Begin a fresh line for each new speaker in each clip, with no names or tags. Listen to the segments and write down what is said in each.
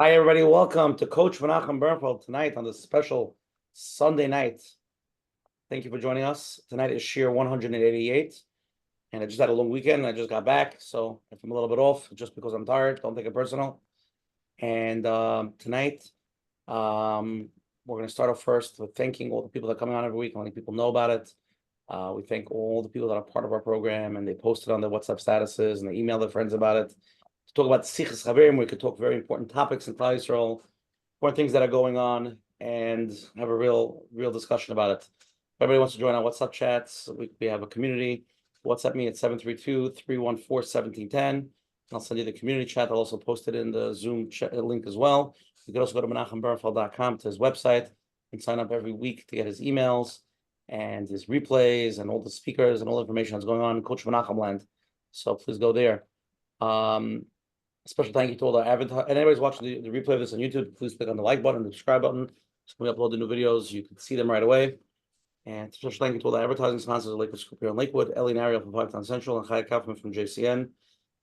Hi, everybody. Welcome to Coach Menachem Bernfeld tonight on this special Sunday night. Thank you for joining us. Tonight is Shir 188, and I just had a long weekend. I just got back, so if I'm a little bit off, just because I'm tired, don't take it personal. And tonight, we're going to start off first with thanking all the people that are coming on every week and letting people know about it. We thank all the people that are part of our program, and they posted on their WhatsApp statuses and they email their friends about it. To talk about Sichas Chaverim, we could talk very important topics in Klal Yisrael, important things that are going on, and have a real discussion about it. If everybody wants to join our WhatsApp chats, we have a community. WhatsApp me at 732-314-1710. I'll send you the community chat. I'll also post it in the Zoom link as well. You can also go to menachembernfeld.com to his website and sign up every week to get his emails and his replays and all the speakers and all the information that's going on in Coach Menachem land. So please go there. Special thank you to all the and anybody's watching the replay of this on YouTube, please click on the like button, the subscribe button. So when we upload the new videos, you can see them right away. And special thank you to all the advertising sponsors, Lakewood Scoop here in Lakewood, Ellie Nario from Parktown Central, and Chaya Kaufman from JCN.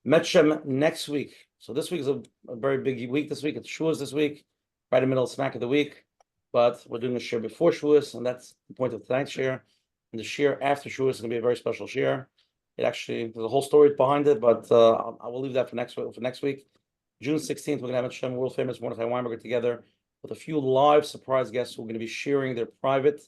Menachem next week. So this week is a very big week this week. It's Shavuot this week, right in the middle of smack of the week. But we're doing a shir before Shavuot, and that's the point of tonight's shir. And the shir after Shavuot is going to be a very special shir. It actually, there's a whole story behind it, but I will leave that for next week. June 16th, we're going to have Menachem, world famous Mordechai Weinberger, together with a few live surprise guests who are going to be sharing their private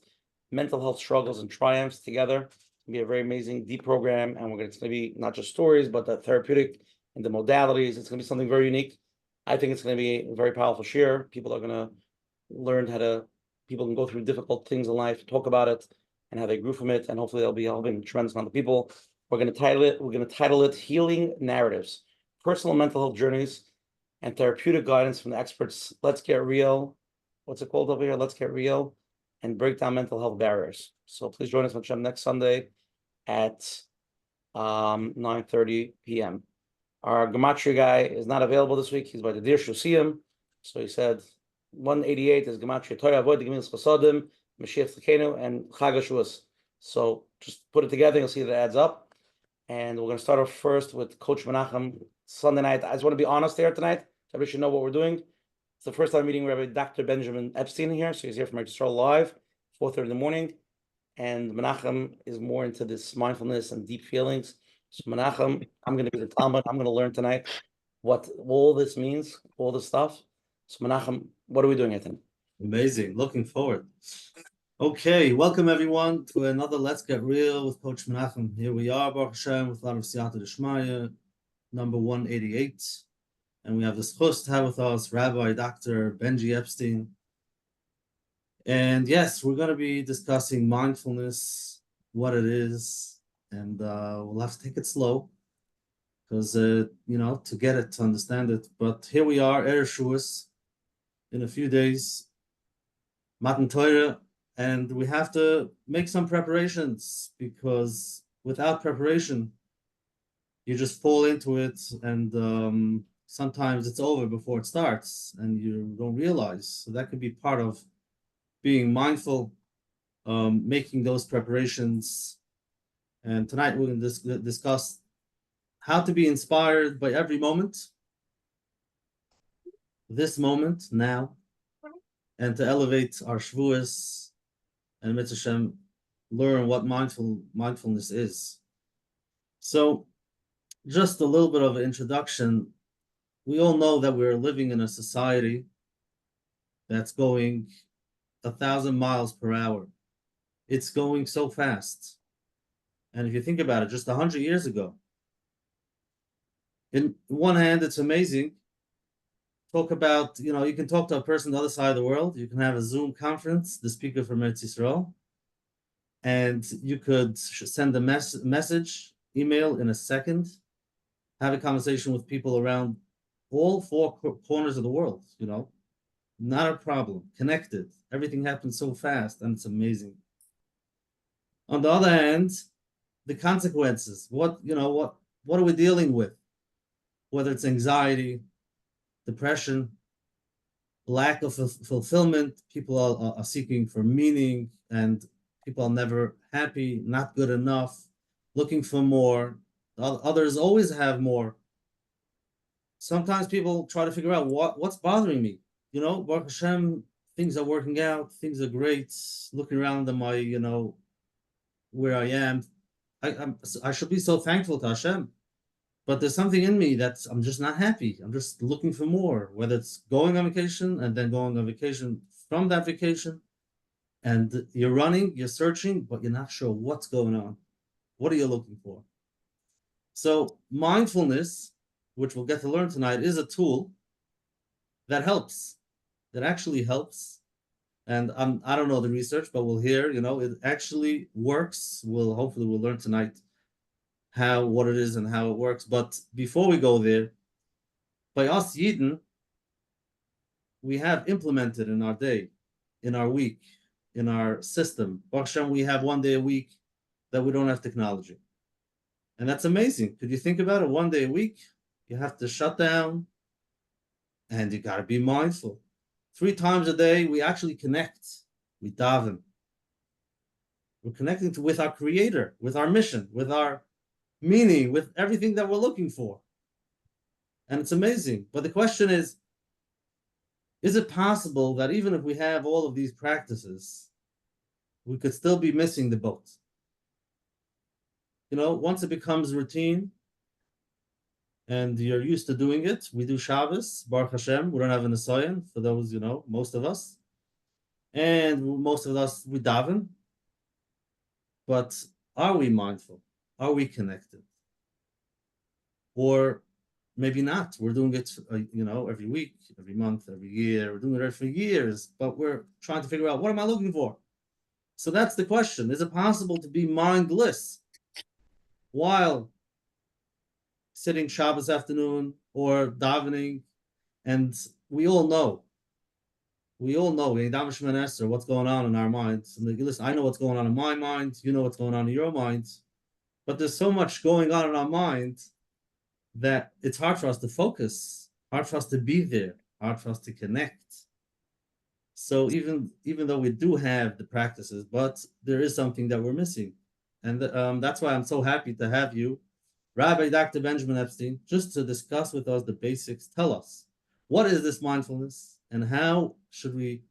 mental health struggles and triumphs together. It's going to be a very amazing, deep program, and it's going to be not just stories, but the therapeutic and the modalities. It's going to be something very unique. I think it's going to be a very powerful share. People are going to learn people can go through difficult things in life, talk about it, and how they grew from it, and hopefully they'll be helping a tremendous amount of people. We're going to title it Healing Narratives, Personal Mental Health Journeys, and Therapeutic Guidance from the Experts. Let's get real. What's it called over here? Let's get real and break down mental health barriers. So please join us next Sunday at 9:30 p.m. Our Gematria guy is not available this week. He's by the Dir Shusim. So he said 188 is Gematria Torah Avoid the Gemilas Chasadim, Mashiach Tzidkenu, and Chag HaShavuos. So just put it together, you'll see that it adds up. And we're going to start off first with Coach Menachem Sunday night. I just want to be honest here tonight. Everybody should know what we're doing. It's the first time meeting Rabbi Dr. Benjamin Epstein here. So he's here from Israel live, 4:30 in the morning. And Menachem is more into this mindfulness and deep feelings. So Menachem, I'm going to be the Talmud. I'm going to learn tonight what all this means, all this stuff. So Menachem, what are we doing, I think?
Amazing. Looking forward. Okay, welcome everyone to another Let's Get Real with Coach Menachem. Here we are, Baruch Hashem, with a lot of Siyata D'Shmaya, number 188. And we have this host to have with us, Rabbi Dr. Benji Epstein. And yes, we're going to be discussing mindfulness, what it is, and we'll have to take it slow because, to get it, to understand it. But here we are, Erev Shavuos, in a few days, Matan Torah, and we have to make some preparations because without preparation, you just fall into it, and sometimes it's over before it starts, and you don't realize. So that could be part of being mindful, making those preparations. And tonight we're going to discuss how to be inspired by every moment, this moment now, and to elevate our Shavuos and Mitzvah Hashem, learn what mindfulness is. So, just a little bit of an introduction. We all know that we're living in a society that's going 1,000 miles per hour. It's going so fast. And if you think about it, just 100 years ago, in one hand, it's amazing. Talk about, you can talk to a person on the other side of the world. You can have a Zoom conference, the speaker from Eretz Yisrael, and you could send a message, email in a second, have a conversation with people around all four corners of the world, not a problem, connected. Everything happens so fast, and it's amazing. On the other hand, the consequences, what are we dealing with? Whether it's anxiety, depression, lack of fulfillment, people are seeking for meaning, and people are never happy, not good enough, looking for more. Others always have more. sometimes people try to figure out what's bothering me. Baruch Hashem, things are working out, things are great. Looking around at my, where I am, I should be so thankful to Hashem. But there's something in me that's I'm just not happy. I'm just looking for more, whether it's going on vacation and then going on vacation from that vacation. And you're running, you're searching, but you're not sure what's going on. What are you looking for? So mindfulness, which we'll get to learn tonight, is a tool that helps, that actually helps. And I don't know the research, but we'll hear, it actually works. Hopefully we'll learn tonight what it is and how it works. But before we go there, by us Yidden, we have implemented in our day, in our week, in our system. Baruch Hashem, we have one day a week that we don't have technology. And that's amazing. Could you think about it? One day a week, you have to shut down and you got to be mindful. 3 times a day, we actually connect. We daven. We're connecting with our Creator, with our mission, with our meaning, with everything that we're looking for. And it's amazing. But the question is it possible that even if we have all of these practices, we could still be missing the boat? Once it becomes routine and you're used to doing it, we do Shabbos, Baruch Hashem, we don't have an Asayan, for those, most of us. And most of us, we daven. But are we mindful? Are we connected? Or maybe not. We're doing it, every week, every month, every year. We're doing it for years, but we're trying to figure out, what am I looking for? So that's the question. Is it possible to be mindless while sitting Shabbos afternoon or davening? And we all know, what's going on in our minds. And listen, I know what's going on in my mind. You know what's going on in your mind. But there's so much going on in our mind that it's hard for us to focus, hard for us to be there, hard for us to connect. So even though we do have the practices, but there is something that we're missing. And that's why I'm so happy to have you, Rabbi Dr. Benjamin Epstein, just to discuss with us the basics. Tell us, what is this mindfulness and how should we,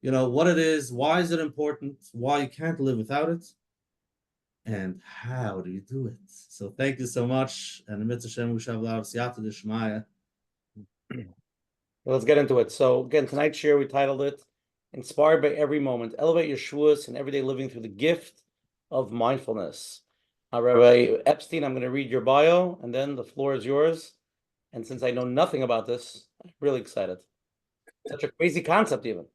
what it is, why is it important, why you can't live without it, and how do you do it? So thank you so much. And
Let's get into it. So again, tonight's share, we titled it Inspired by Every Moment, Elevate Your Shavuos and Everyday Living Through the Gift of Mindfulness. Rabbi Epstein, I'm going to read your bio, and then the floor is yours. And since I know nothing about this, I'm really excited. Such a crazy concept, even.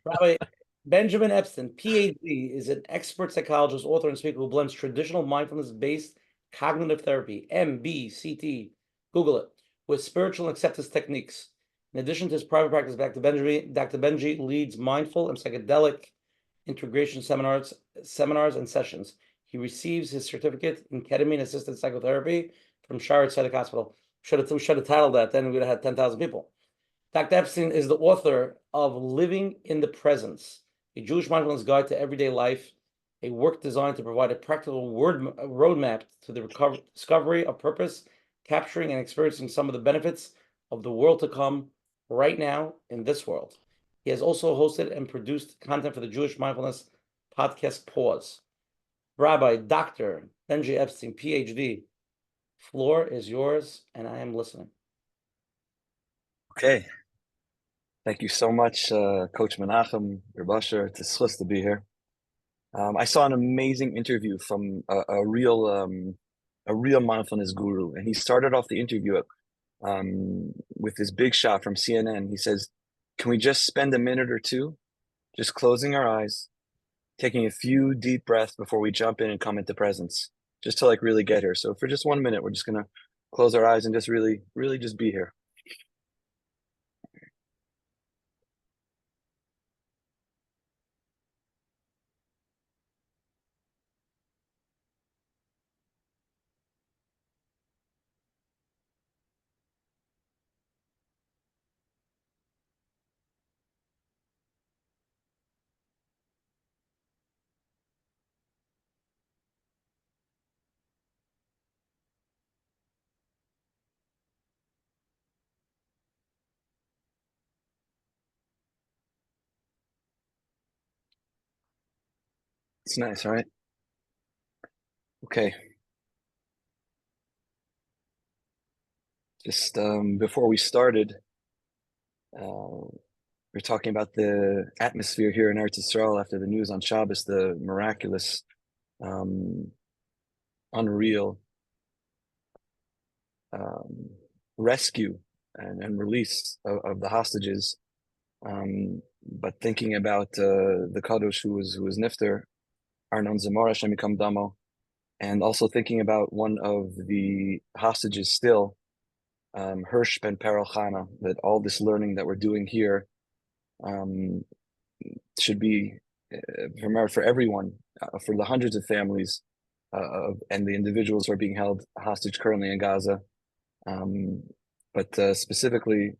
Rabbi Benjamin Epstein, Ph.D, is an expert psychologist, author, and speaker who blends traditional mindfulness-based cognitive therapy, MBCT, Google it, with spiritual acceptance techniques. In addition to his private practice, Dr. Benji leads mindful and psychedelic integration seminars and sessions. He receives his certificate in ketamine-assisted psychotherapy from Sharet Tzedek Hospital. Should have titled that, then we would have had 10,000 people. Dr. Epstein is the author of Living in the Presence, a Jewish mindfulness guide to everyday life, a work designed to provide a practical roadmap to the discovery of purpose, capturing and experiencing some of the benefits of the world to come right now in this world. He has also hosted and produced content for the Jewish Mindfulness podcast Pause. Rabbi Dr. Benji Epstein, Ph.D., floor is yours, and I am listening.
Okay. Thank you so much, Coach Menachem, Rabbi. It's a schus to be here. I saw an amazing interview from a real mindfulness guru, and he started off the interview with this big shot from CNN. He says, "Can we just spend a minute or two, just closing our eyes, taking a few deep breaths before we jump in and come into presence, just to really get here? So for just 1 minute, we're just gonna close our eyes and just really, really just be here." It's nice, right? Okay. Just before we started, we're talking about the atmosphere here in Eretz Yisrael after the news on Shabbos, the miraculous, unreal rescue and release of the hostages. But thinking about the Kadosh who was Nifter, Arnon Zamora, Hashem Yikam Damo, and also thinking about one of the hostages still, Hirsch ben Perel Chana, that all this learning that we're doing here should be for everyone, for the hundreds of families and the individuals who are being held hostage currently in Gaza. But specifically,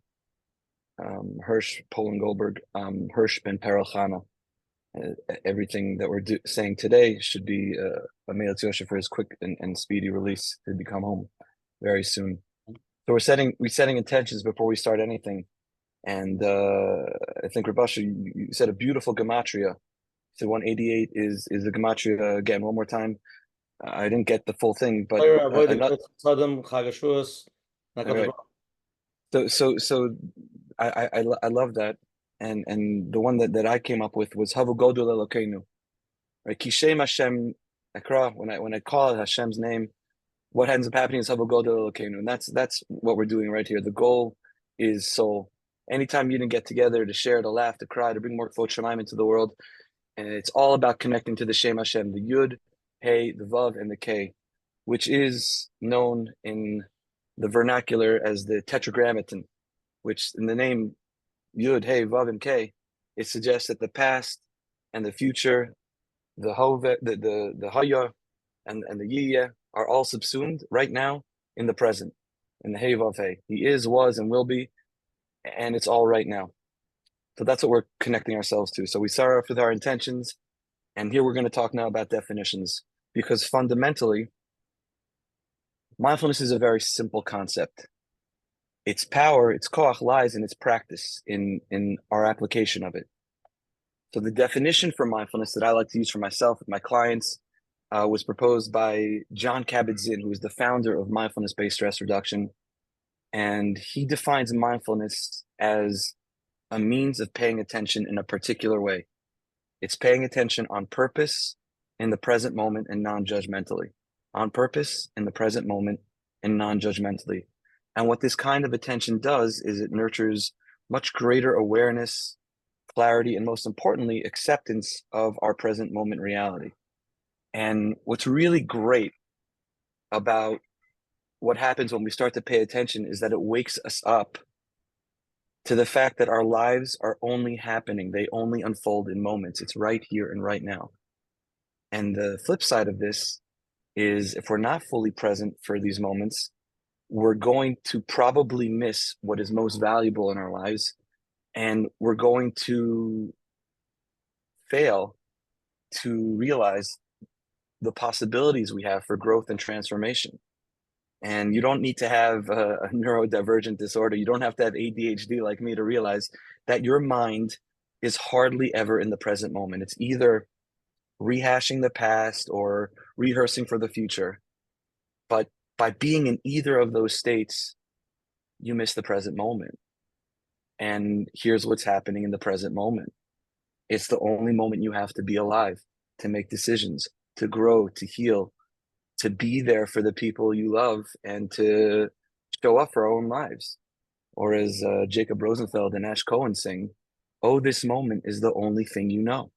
Hirsch, Poland Goldberg, Hirsch ben Perel Chana. Everything that we're saying today should be a Me'etz Yosher for his quick and speedy release to become home very soon. So we're setting intentions before we start anything. And I think Rabbi, you said a beautiful gematria. So 188 is the gematria again. One more time. I didn't get the full thing, but okay. So I love that, and the one that I came up with was Havu Godol Elokeinu. Right, Kishem Hashem Ekra. When I call Hashem's name, what ends up happening is Havu Godol Elokeinu, and that's what we're doing right here. The goal is soul. Anytime you didn't get together to share, to laugh, to cry, to bring more Kvod Shemaim into the world, and it's all about connecting to the Shem Hashem, the Yud, Hey, the Vav, and the K, which is known in the vernacular as the Tetragrammaton, which in the name Yud, Hey, Vav, and K, it suggests that the past and the future, the Hove, the Haya, and the Yiyeh are all subsumed right now in the present, in the Hey, Vav, Hey. He is, was, and will be, and it's all right now. So that's what we're connecting ourselves to. So we start off with our intentions, and here we're going to talk now about definitions, because fundamentally, mindfulness is a very simple concept. Its power, its koach, lies in its practice, in our application of it. So the definition for mindfulness that I like to use for myself and my clients was proposed by John Kabat-Zinn, who is the founder of mindfulness-based stress reduction. And he defines mindfulness as a means of paying attention in a particular way. It's paying attention on purpose in the present moment and non-judgmentally. On purpose in the present moment and non-judgmentally. And what this kind of attention does is it nurtures much greater awareness, clarity, and most importantly, acceptance of our present moment reality. And what's really great about what happens when we start to pay attention is that it wakes us up to the fact that our lives are only happening. They only unfold in moments. It's right here and right now. And the flip side of this is if we're not fully present for these moments, we're going to probably miss what is most valuable in our lives, and we're going to fail to realize the possibilities we have for growth and transformation. And you don't need to have a neurodivergent disorder. You don't have to have ADHD like me to realize that your mind is hardly ever in the present moment. It's either rehashing the past or rehearsing for the future. But by being in either of those states, you miss the present moment. And here's what's happening in the present moment. It's the only moment you have to be alive, to make decisions, to grow, to heal, to be there for the people you love, and to show up for our own lives. Or as Jacob Rosenfeld and Ash Cohen sing, oh, this moment is the only thing you know.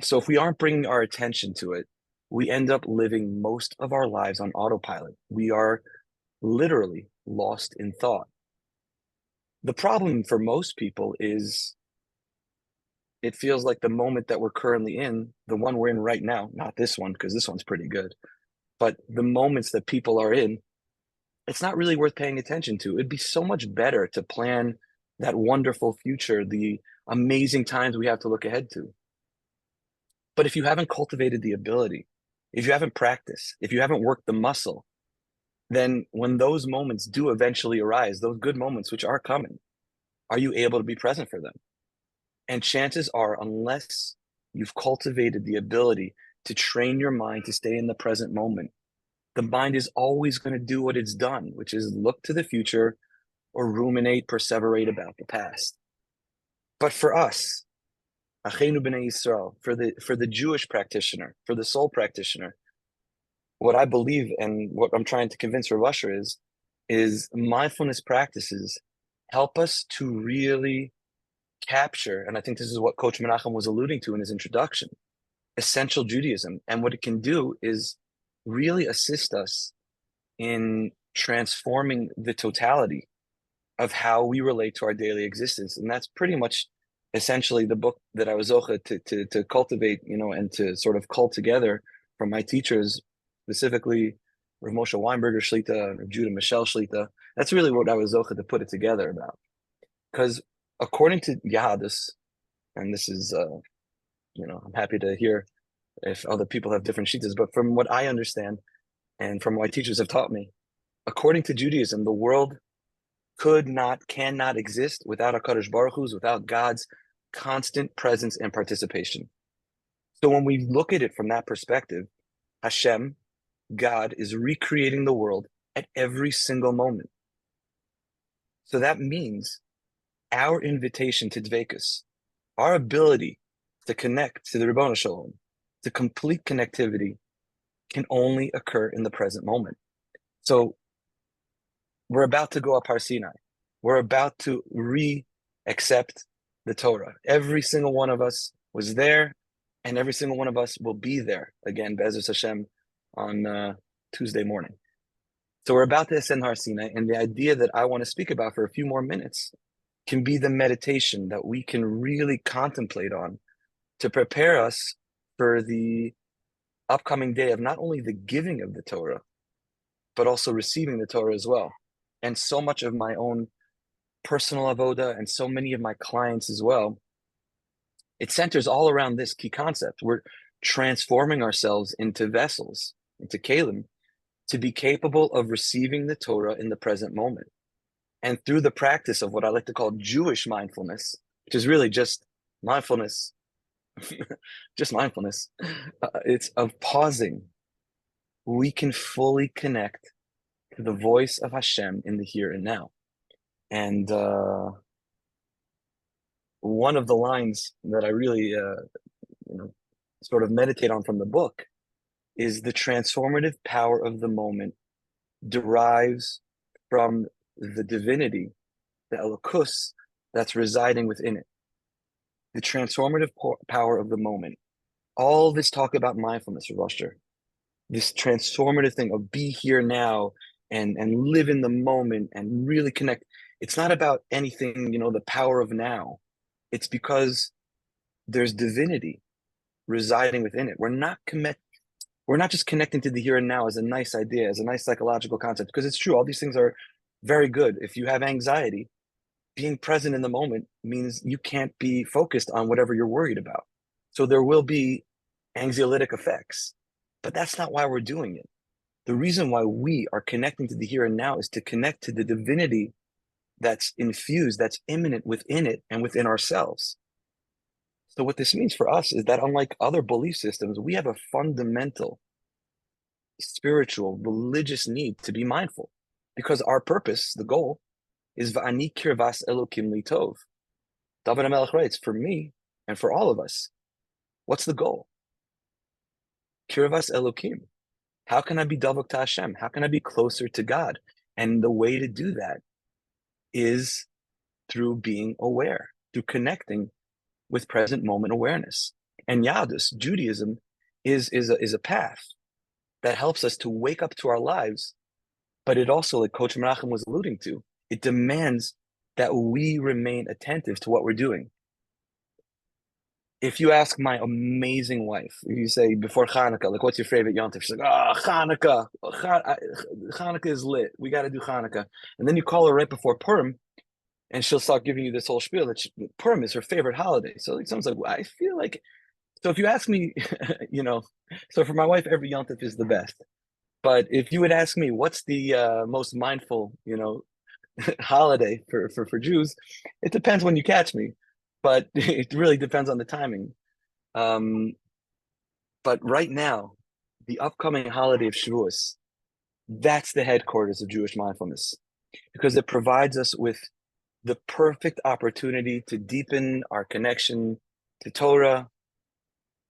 So if we aren't bringing our attention to it, we end up living most of our lives on autopilot. We are literally lost in thought. The problem for most people is it feels like the moment that we're currently in, the one we're in right now, not this one, because this one's pretty good, but the moments that people are in, it's not really worth paying attention to. It'd be so much better to plan that wonderful future, the amazing times we have to look ahead to. But if you haven't cultivated the ability, if you haven't practiced, if you haven't worked the muscle, then when those moments do eventually arise, those good moments which are coming, are you able to be present for them? And chances are, unless you've cultivated the ability to train your mind to stay in the present moment, the mind is always going to do what it's done, which is look to the future or ruminate, perseverate about the past. But for us, Achenu B'nai Yisrael, for the Jewish practitioner, for the soul practitioner, what I believe and what I'm trying to convince Rav Asher is mindfulness practices help us to really capture, and I think this is what Coach Menachem was alluding to in his introduction, essential Judaism. And what it can do is really assist us in transforming the totality of how we relate to our daily existence. And that's pretty much essentially the book that I was zoche to cultivate, and to sort of cull together from my teachers, specifically Rav Moshe Weinberger Shlita, Rav Judah Michel Shlita. That's really what I was zoche to put it together about. Because according to Yahadus, and this is, I'm happy to hear if other people have different shitas, but from what I understand and from what my teachers have taught me, according to Judaism, the world cannot exist without HaKadosh Baruch Hu's, without God's constant presence and participation. So when we look at it from that perspective, Hashem, God, is recreating the world at every single moment. So that means our invitation to Dveikus, our ability to connect to the Ribono Shalom, to complete connectivity, can only occur in the present moment. So we're about to go up Har Sinai. We're about to re-accept the Torah. Every single one of us was there, and every single one of us will be there again, Be'ezus Hashem, on Tuesday morning. So we're about to ascend Har Sinai, and the idea that I want to speak about for a few more minutes can be the meditation that we can really contemplate on to prepare us for the upcoming day of not only the giving of the Torah, but also receiving the Torah as well. And so much of my own personal avoda and so many of my clients as well, it centers all around this key concept. We're transforming ourselves into vessels, into kelim, to be capable of receiving the Torah in the present moment. And through the practice of what I like to call Jewish mindfulness, which is really just mindfulness, just mindfulness, it's of pausing, we can fully connect to the voice of Hashem in the here and now. And one of the lines that I really, sort of meditate on from the book is the transformative power of the moment derives from the divinity, the elokus, that's residing within it. The transformative power of the moment. All this talk about mindfulness, Rav Asher, this transformative thing of be here now and live in the moment and really connect. It's not about anything, the power of now. It's because there's divinity residing within it. We're not just connecting to the here and now as a nice idea, as a nice psychological concept, because it's true. All these things are very good. If you have anxiety, being present in the moment means you can't be focused on whatever you're worried about. So there will be anxiolytic effects, but that's not why we're doing it. The reason why we are connecting to the here and now is to connect to the divinity that's infused, that's immanent within it and within ourselves. So what this means for us is that unlike other belief systems, we have a fundamental spiritual, religious need to be mindful, because our purpose, the goal, is v'ani kirvas elokim litov. David HaMelech writes, for me and for all of us, what's the goal? Kirvas elokim. How can I be davok to Hashem? How can I be closer to God? And the way to do that is through being aware, through connecting with present moment awareness. And Yahadus, Judaism, is a path that helps us to wake up to our lives, but it also, like Coach Menachem was alluding to, it demands that we remain attentive to what we're doing. If you ask my amazing wife, if you say before Hanukkah, like, what's your favorite Yom Tov? She's like, Hanukkah. Hanukkah is lit. We got to do Hanukkah. And then you call her right before Purim, and she'll start giving you this whole spiel that Purim is her favorite holiday. So like, someone's like, well, I feel like, so if you ask me, so for my wife, every Yom Tov is the best. But if you would ask me, what's the most mindful, holiday for Jews, it depends when you catch me. but it really depends on the timing. But right now, the upcoming holiday of Shavuos, that's the headquarters of Jewish mindfulness, because it provides us with the perfect opportunity to deepen our connection to Torah,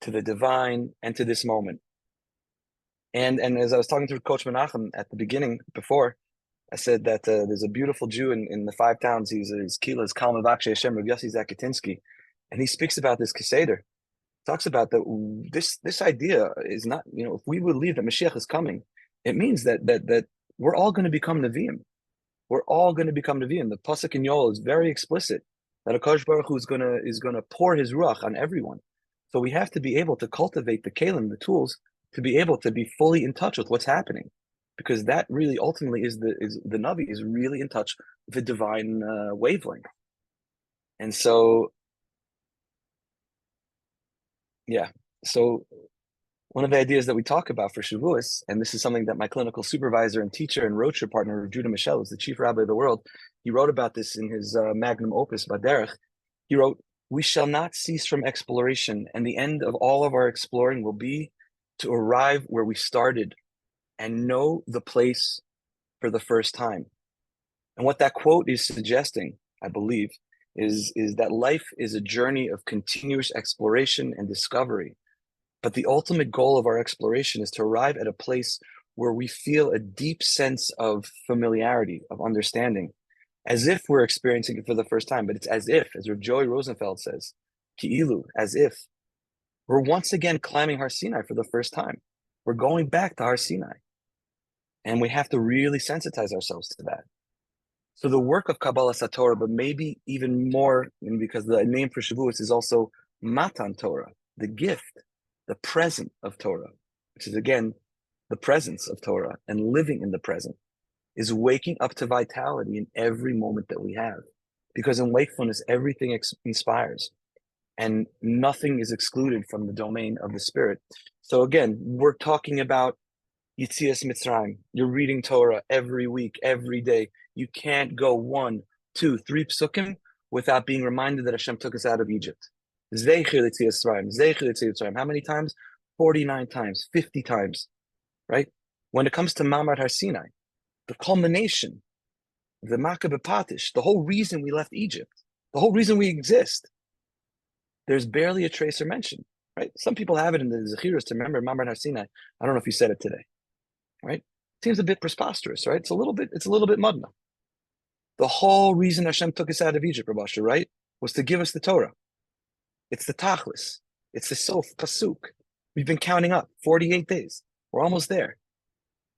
to the divine, and to this moment. And as I was talking to Coach Menachem at the beginning before, I said that there's a beautiful Jew in the five towns. He's Kila's Kalmavakshi Hashem Rav Yossi Zakatinsky, and he speaks about this Keseder. Talks about that this idea is not, if we believe that Mashiach is coming, it means that we're all going to become Nevi'im. We're all going to become Nevi'im. The Pasuk in Yoel is very explicit that HaKadosh Baruch Hu is going to pour his Ruach on everyone. So we have to be able to cultivate the kelim, the tools, to be able to be fully in touch with what's happening, because that really ultimately is the Navi is really in touch with the divine wavelength. And so, yeah. So one of the ideas that we talk about for Shavuos, and this is something that my clinical supervisor and teacher and road trip partner, Judah Michel, is the chief rabbi of the world. He wrote about this in his magnum opus, Baderech. He wrote, "We shall not cease from exploration, and the end of all of our exploring will be to arrive where we started and know the place for the first time." And what that quote is suggesting, I believe, is that life is a journey of continuous exploration and discovery. But the ultimate goal of our exploration is to arrive at a place where we feel a deep sense of familiarity, of understanding, as if we're experiencing it for the first time. But it's as if, as Rav Joey Rosenfeld says, ki'ilu, as if we're once again climbing Har Sinai for the first time. We're going back to Har Sinai. And we have to really sensitize ourselves to that. So the work of Kabbalah Satorah, but maybe even more, because the name for Shavuos is also Matan Torah, the gift, the present of Torah, which is again, the presence of Torah and living in the present, is waking up to vitality in every moment that we have. Because in wakefulness, everything inspires and nothing is excluded from the domain of the spirit. So again, we're talking about Yitzias Mitzrayim. You're reading Torah every week, every day. You can't go 1, 2, 3 psukim without being reminded that Hashem took us out of Egypt. Zeicher Yitzias Mitzrayim, Zeicher Yitzias Mitzrayim. How many times? 49 times, 50 times, right? When it comes to Mamad Har Sinai, the culmination, the Makah B'Patish, the whole reason we left Egypt, the whole reason we exist, there's barely a trace or mention, right? Some people have it in the Zechiros to remember Mamad Har Sinai. I don't know if you said it today, right? Seems a bit preposterous, right? It's a little bit mudna. The whole reason Hashem took us out of Egypt, Rabbi, right, was to give us the Torah. It's the Tachlis. It's the Sof Pasuk. We've been counting up 48 days. We're almost there.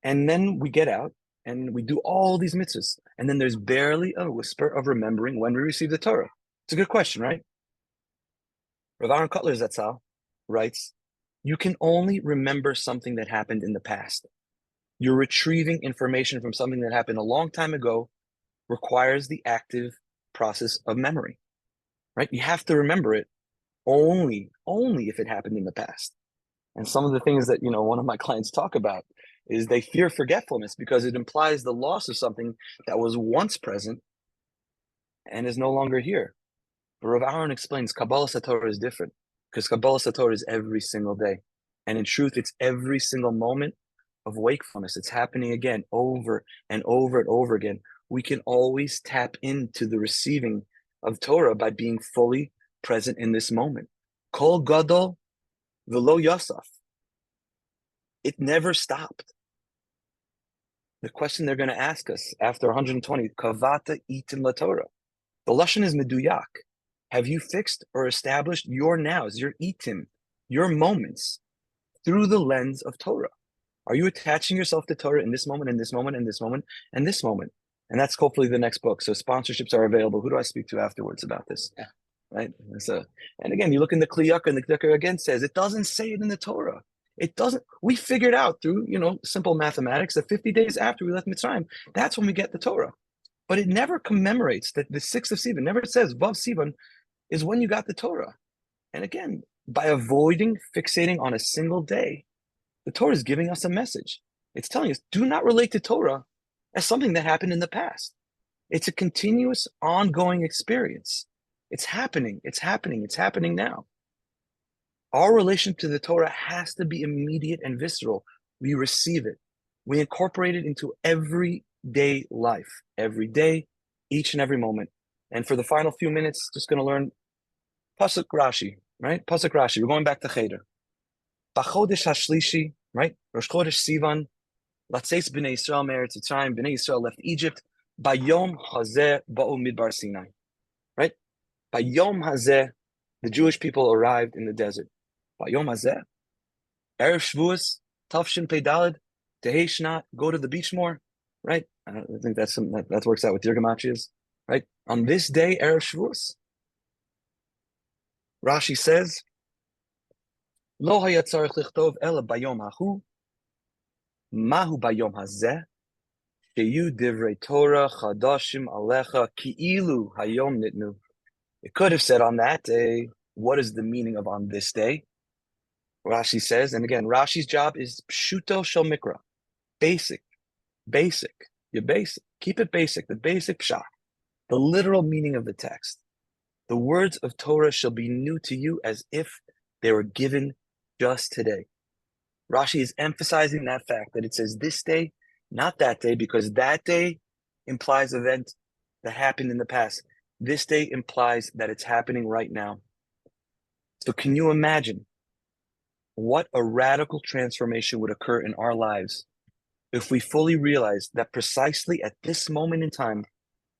And then we get out and we do all these mitzvahs. And then there's barely a whisper of remembering when we received the Torah. It's a good question, right? Rav Aaron Kotler Zatzal writes, you can only remember something that happened in the past. You're retrieving information from something that happened a long time ago requires the active process of memory, right? You have to remember it only if it happened in the past. And some of the things that, one of my clients talk about is they fear forgetfulness because it implies the loss of something that was once present and is no longer here. But Rav Aaron explains Kabbalah Satorah is different because Kabbalah Satorah is every single day. And in truth, it's every single moment of wakefulness. It's happening again, over and over and over again. We can always tap into the receiving of Torah by being fully present in this moment. Kol Gadol v'lo Yasaf. It never stopped. The question they're going to ask us after 120, Kavata itim la Torah. The Lashon is meduyak. Have you fixed or established your nows, your itim, your moments through the lens of Torah? Are you attaching yourself to Torah in this moment, in this moment, in this moment, and this moment? And that's hopefully the next book. So sponsorships are available. Who do I speak to afterwards about this? Yeah. Right? And again, you look in the Kliyaka, and the Kliyaka again says, it doesn't say it in the Torah. It doesn't. We figured out through, simple mathematics that 50 days after we left Mitzrayim, that's when we get the Torah. But it never commemorates that the 6th of Sivan, never says Vav Sivan is when you got the Torah. And again, by avoiding fixating on a single day, the Torah is giving us a message. It's telling us, do not relate to Torah as something that happened in the past. It's a continuous, ongoing experience. It's happening. It's happening. It's happening now. Our relation to the Torah has to be immediate and visceral. We receive it. We incorporate it into everyday life, every day, each and every moment. And for the final few minutes, just going to learn Pasuk Rashi, right? Pasuk Rashi. We're going back to Cheder. B'chodesh hashlishi, right? Rosh Chodesh Sivan. Latzeis b'nei Yisrael me'eretz Mitzrayim. B'nei Yisrael left Egypt. Bayom hazeh ba'u midbar Sinai, right? Bayom hazeh, the Jewish people arrived in the desert. Bayom hazeh, Erev Shavuos, Tafshin Pei Daled, Tehei Shnat, go to the beach more, right? I think that's something that works out with your gematrias, right? On this day, Erev Shavuos, Rashi says, Lo haya tzarich lichtov ela bayom hahu, mahu bayom hazeh, sheyu divrei Torah chadashim alecha ki'ilu hayom nitnu. It could have said on that day, what is the meaning of on this day? Rashi says, and again, Rashi's job is pshuto shel mikra, basic. You're basic. Keep it basic, the basic pshat, the literal meaning of the text. The words of Torah shall be new to you as if they were given just today. Rashi is emphasizing that fact that it says this day, not that day, because that day implies event that happened in the past. This day implies that it's happening right now. So can you imagine what a radical transformation would occur in our lives if we fully realized that precisely at this moment in time,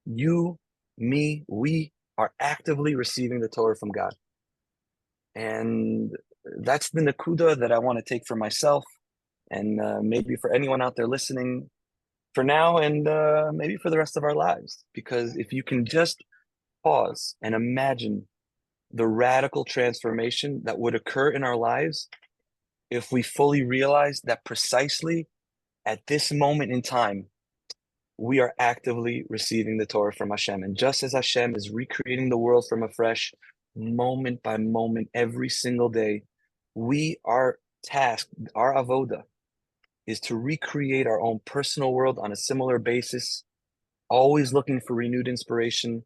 you, me, we are actively receiving the Torah from God. And that's the nakuda that I want to take for myself and maybe for anyone out there listening for now and maybe for the rest of our lives. Because if you can just pause and imagine the radical transformation that would occur in our lives if we fully realize that precisely at this moment in time, we are actively receiving the Torah from Hashem. And just as Hashem is recreating the world from afresh, moment by moment, every single day, we are tasked, our avoda is to recreate our own personal world on a similar basis, always looking for renewed inspiration,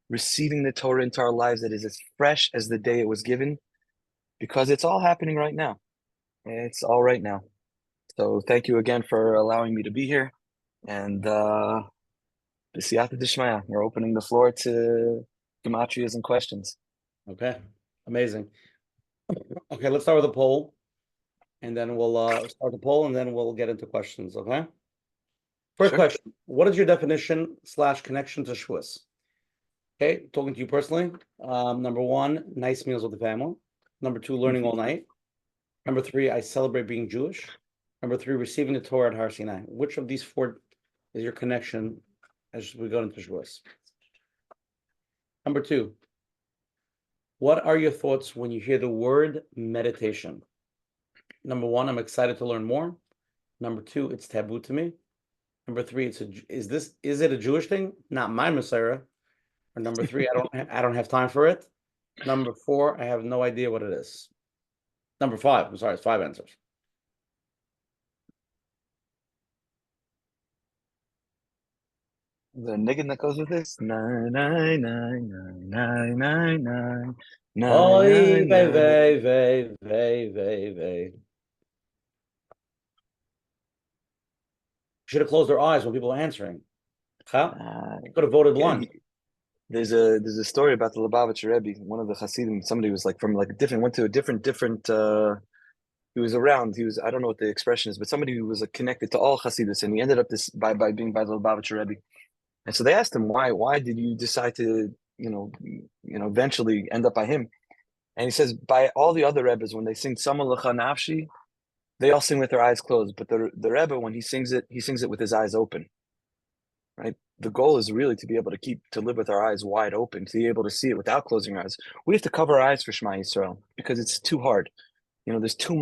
receiving the Torah into our lives that is as fresh as the day it was given, because it's all happening right now. It's all right now. So thank you again for allowing me to be here. And b'siyata d'shmaya, we're opening the floor to gematrias and questions.
Okay, amazing. Okay, let's start with a poll, and then we'll start the poll, and then we'll get into questions. Okay. First question: what is your definition / connection to Shavuos? Okay, talking to you personally. Number one, nice meals with the family. Number two, learning all night. Number three, I celebrate being Jewish. Number three, receiving the Torah at Har Sinai. Which of these four is your connection as we go into Shavuos? Number two, what are your thoughts when you hear the word meditation? Number one, I'm excited to learn more. Number two, it's taboo to me. Number three, is it a Jewish thing? Not my Messiah. Or number three, I don't have time for it. Number four, I have no idea what it is. Number five, I'm sorry, it's 5 answers.
The niggin that goes with this? 9999999.
Oy vey. Should have closed their eyes when people are answering. Huh? Could have voted one.
There's a story about the Lubavitcher Rebbe, one of the Hasidim. Somebody was like from like went to a different. He was around. I don't know what the expression is, but somebody who was connected to all Hasidus, and he ended up by being by the Lubavitcher Rebbe. And so they asked him, why did you decide to eventually end up by him? And he says, by all the other Rebbes, when they sing Sama L'cha Nafshi, they all sing with their eyes closed. But the Rebbe, when he sings it with his eyes open. Right? The goal is really to be able to live with our eyes wide open, to be able to see it without closing our eyes. We have to cover our eyes for Shema Yisrael because it's too hard. There's too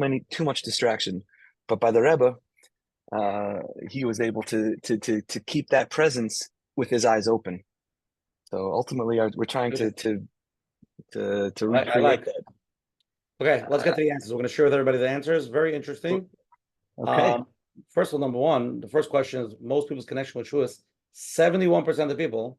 much distraction. But by the Rebbe, he was able to keep that presence with his eyes open. So ultimately, we're trying to recreate
I like
that.
Okay, let's get to the answers. We're going to share with everybody the answers. Very interesting.
Okay.
First of all, number one, the first question is most people's connection with Shavuos. 71% of the people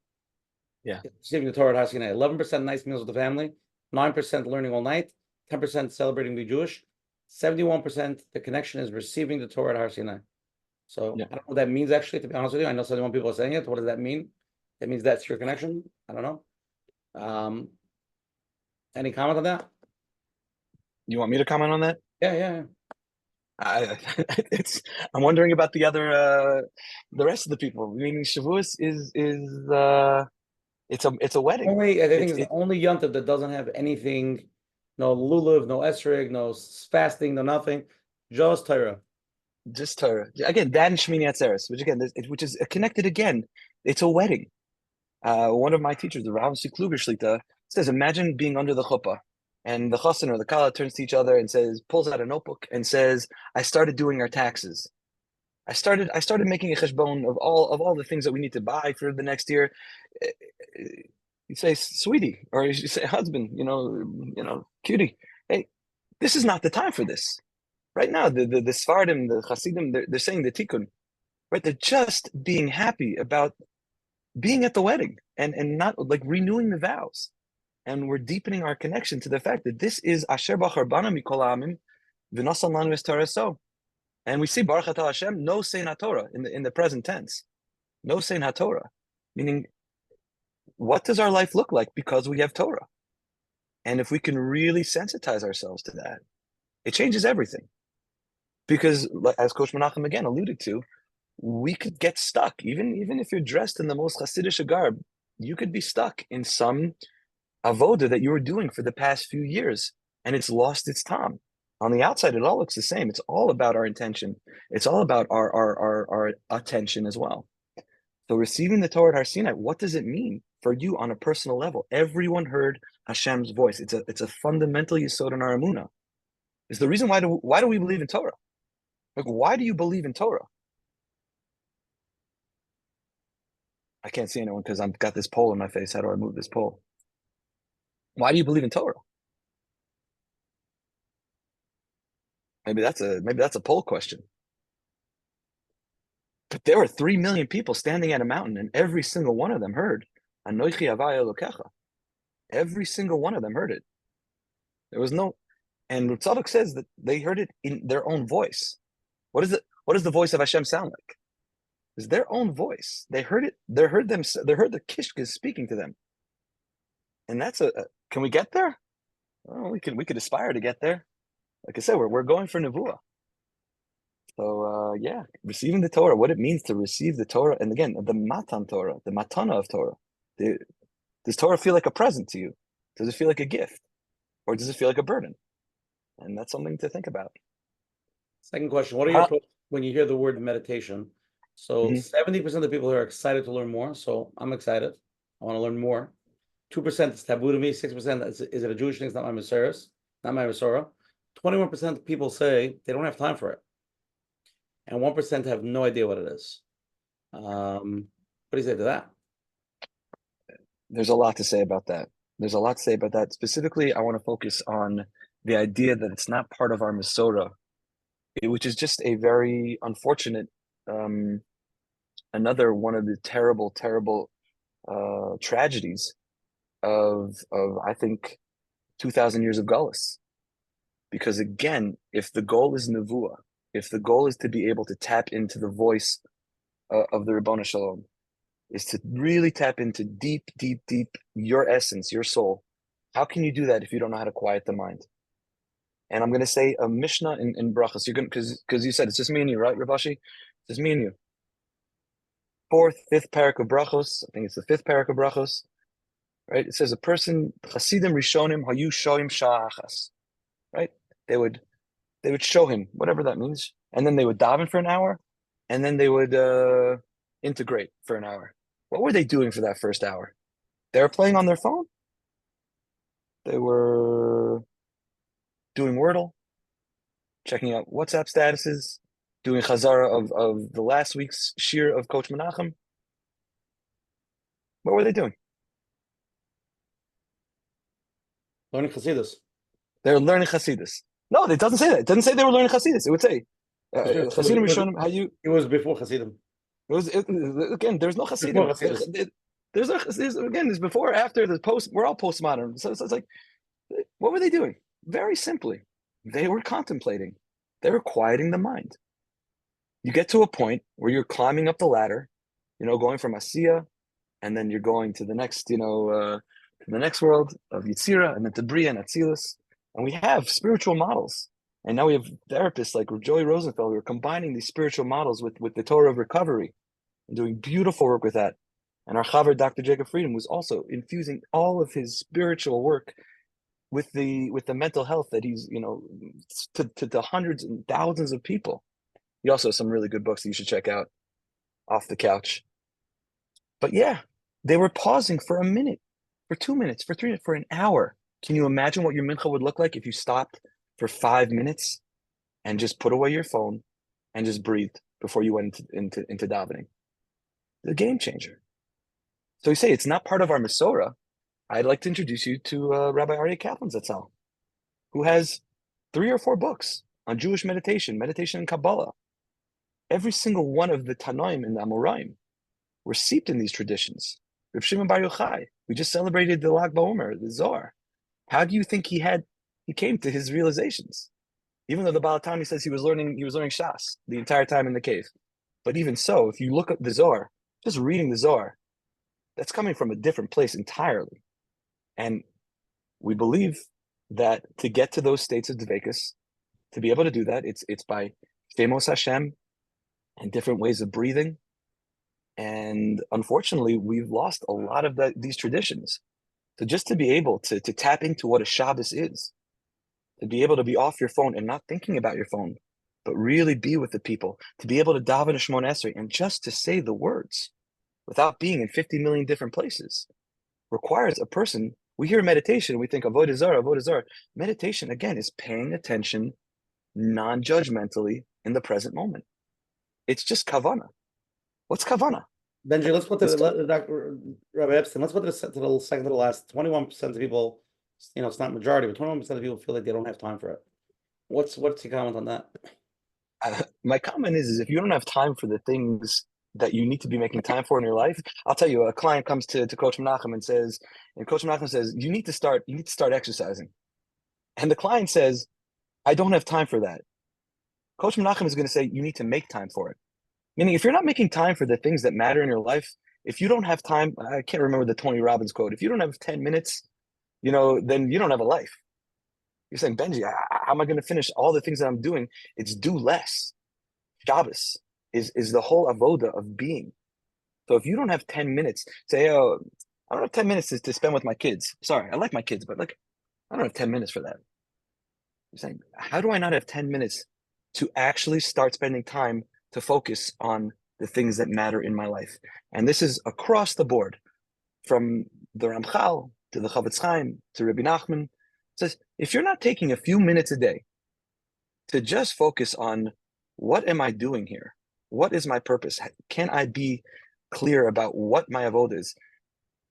Yeah.
Receiving the Torah at Har Sinai. 11% nice meals with the family, 9% learning all night, 10% celebrating being Jewish, 71% the connection is receiving the Torah at Har Sinai. So
Yeah.
I don't know what that means actually, to be honest with you. I know 71 people are saying it. What does that mean? That means that's your connection. I don't know. Any comment on that?
You want me to comment on that?
Yeah.
I'm wondering about the rest of the people. Meaning Shavuos is it's a wedding.
I think it's the only yontif that doesn't have anything, no lulav, no esrog, no fasting, no nothing, just Torah.
Just Torah. Again, that and Shmini Atzeres, which again, which is connected again. It's a wedding. One of my teachers, the Rav Sikluger Shlita, says, imagine being under the chuppah, and the chassan or the kala turns to each other and says, pulls out a notebook and says, I started doing our taxes. I started making a cheshbon of all the things that we need to buy for the next year. You say, sweetie, or you say, husband, cutie, hey, this is not the time for this. Right now, the Sfardim, the Hasidim, they're saying the tikkun, right? They're just being happy about being at the wedding and not like renewing the vows. And we're deepening our connection to the fact that this is Asher Bachar Bana Mikol Amim V'Nasan Lanu Es Torah So. And we see Baruch Atah Hashem, no Sein HaTorah in the present tense. No Sein HaTorah. Meaning, what does our life look like because we have Torah? And if we can really sensitize ourselves to that, it changes everything. Because, as Coach Menachem again alluded to, we could get stuck. Even if you're dressed in the most Hasidic garb, you could be stuck in some avoda that you were doing for the past few years, and it's lost its time. On the outside, it all looks the same. It's all about our intention. It's all about our attention as well. So receiving the Torah at Har Sinai, what does it mean for you on a personal level? Everyone heard Hashem's voice. It's a fundamental yesod in our emunah. It's the reason why do we believe in Torah? Like, why do you believe in Torah? I can't see anyone because I've got this pole in my face. How do I move this pole? Why do you believe in Torah? Maybe that's a poll question. But there were 3 million people standing at a mountain, and every single one of them heard Anochi Havai Elokecha. Every single one of them heard it. There was no, and Tzadok says that they heard it in their own voice. What does the voice of Hashem sound like? It's their own voice. They heard it. They heard the Kishkas speaking to them. And that's can we get there? Well, we could aspire to get there. Like I said, we're going for Nevuah. So receiving the Torah, what it means to receive the Torah, and again, the Matan Torah, the Matana of Torah. Does Torah feel like a present to you? Does it feel like a gift? Or does it feel like a burden? And that's something to think about.
Second question, what are your thoughts when you hear the word meditation? So 70% of the people are excited to learn more. So I'm excited. I want to learn more. 2% is taboo to me. 6% is it a Jewish thing? It's not my Maseres, not my Masorah. 21% of people say they don't have time for it. And 1% have no idea what it is. What do you say to that?
There's a lot to say about that. Specifically, I want to focus on the idea that it's not part of our Masorah, which is just a very unfortunate, another one of the terrible tragedies of I think 2,000 years of Gullus. Because again, if the goal is Nevuah, if the goal is to be able to tap into the voice of the Ribbon Shalom, is to really tap into deep your essence, your soul. How can you do that if you don't know how to quiet the mind? And I'm going to say a Mishnah in Brachos. You're going because you said it's just me and you, right, Rabashi? It's just me and you. 4th, 5th parak of Brachos. I think it's the 5th parak of Brachos. Right? It says a person Chasidim Rishonim Hayu Shoim Sha'achas. Right? They would show him whatever that means, and then they would daven for an hour, and then they would integrate for an hour. What were they doing for that first hour? They were playing on their phone. They were doing Wordle, checking out WhatsApp statuses, doing Chazara of the last week's shir of Coach Menachem. What were they doing?
Learning Chassidus.
They were learning Chassidus. No, it doesn't say that. It doesn't say they were learning Chassidus. It would say Chasidim Rishonim. How you?
It was before Chassidim.
Again, there's no Chasidim. There's again, there's before, after, the post. We're all postmodern. So it's like, what were they doing? Very simply, they were contemplating. They were quieting the mind. You get to a point where you're climbing up the ladder, going from Asiya, and then you're going to the next, to the next world of Yitzira, and then to Bria and Atzilus. And we have spiritual models. And now we have therapists like Joey Rosenfeld who are combining these spiritual models with the Torah of recovery and doing beautiful work with that. And our Chaver, Dr. Jacob Friedman, was also infusing all of his spiritual work with the mental health that he's, to hundreds and thousands of people. He also has some really good books that you should check out off the couch. But yeah, they were pausing for a minute, for 2 minutes, for 3 minutes, for an hour. Can you imagine what your mincha would look like if you stopped for 5 minutes and just put away your phone and just breathed before you went into davening? The game changer. So you say it's not part of our Masorah. I'd like to introduce you to Rabbi Aryeh Kaplan Zatzal, who has 3 or 4 books on Jewish meditation and Kabbalah. Every single one of the Tanoim and the Amoraim were seeped in these traditions. Reb Shimon Bar Yochai, we just celebrated the Lag BaOmer, the Zohar. How do you think he came to his realizations? Even though the Baal HaTanya says he was learning Shas the entire time in the cave. But even so, if you look at the Zohar, just reading the Zohar, that's coming from a different place entirely. And we believe that to get to those states of Dveikus, to be able to do that, it's by Shemos Hashem and different ways of breathing. And unfortunately, we've lost a lot of these traditions. So just to be able to tap into what a Shabbos is, to be able to be off your phone and not thinking about your phone, but really be with the people, to be able to daven a Shemona Esrei and just to say the words without being in 50 million different places requires a person. We hear meditation, we think avodah zarah, avodah zarah. Meditation, again, is paying attention non-judgmentally in the present moment. It's just kavana. What's kavana?
Benji, let's put Dr. Rabbi Epstein, let's put this to the second to the last. 21% of people, it's not majority, but 21% of people feel like they don't have time for it. What's your comment on that?
My comment is if you don't have time for the things that you need to be making time for in your life, I'll tell you, a client comes to Coach Menachem and Coach Menachem says, you need to start exercising. And the client says, I don't have time for that. Coach Menachem is going to say, you need to make time for it. Meaning, if you're not making time for the things that matter in your life, if you don't have time, I can't remember the Tony Robbins quote, if you don't have 10 minutes, then you don't have a life. You're saying, Benji, how am I going to finish all the things that I'm doing? It's do less. Shabbos is the whole avoda of being. So if you don't have 10 minutes, say, oh, I don't have 10 minutes to spend with my kids. Sorry, I like my kids, but I don't have 10 minutes for that. You're saying, how do I not have 10 minutes to actually start spending time to focus on the things that matter in my life? And this is across the board, from the Ramchal to the kabat-zinn to Rabbi Nachman. It says, if you're not taking a few minutes a day to just focus on what am I doing here? What is my purpose? Can I be clear about what my avodah is?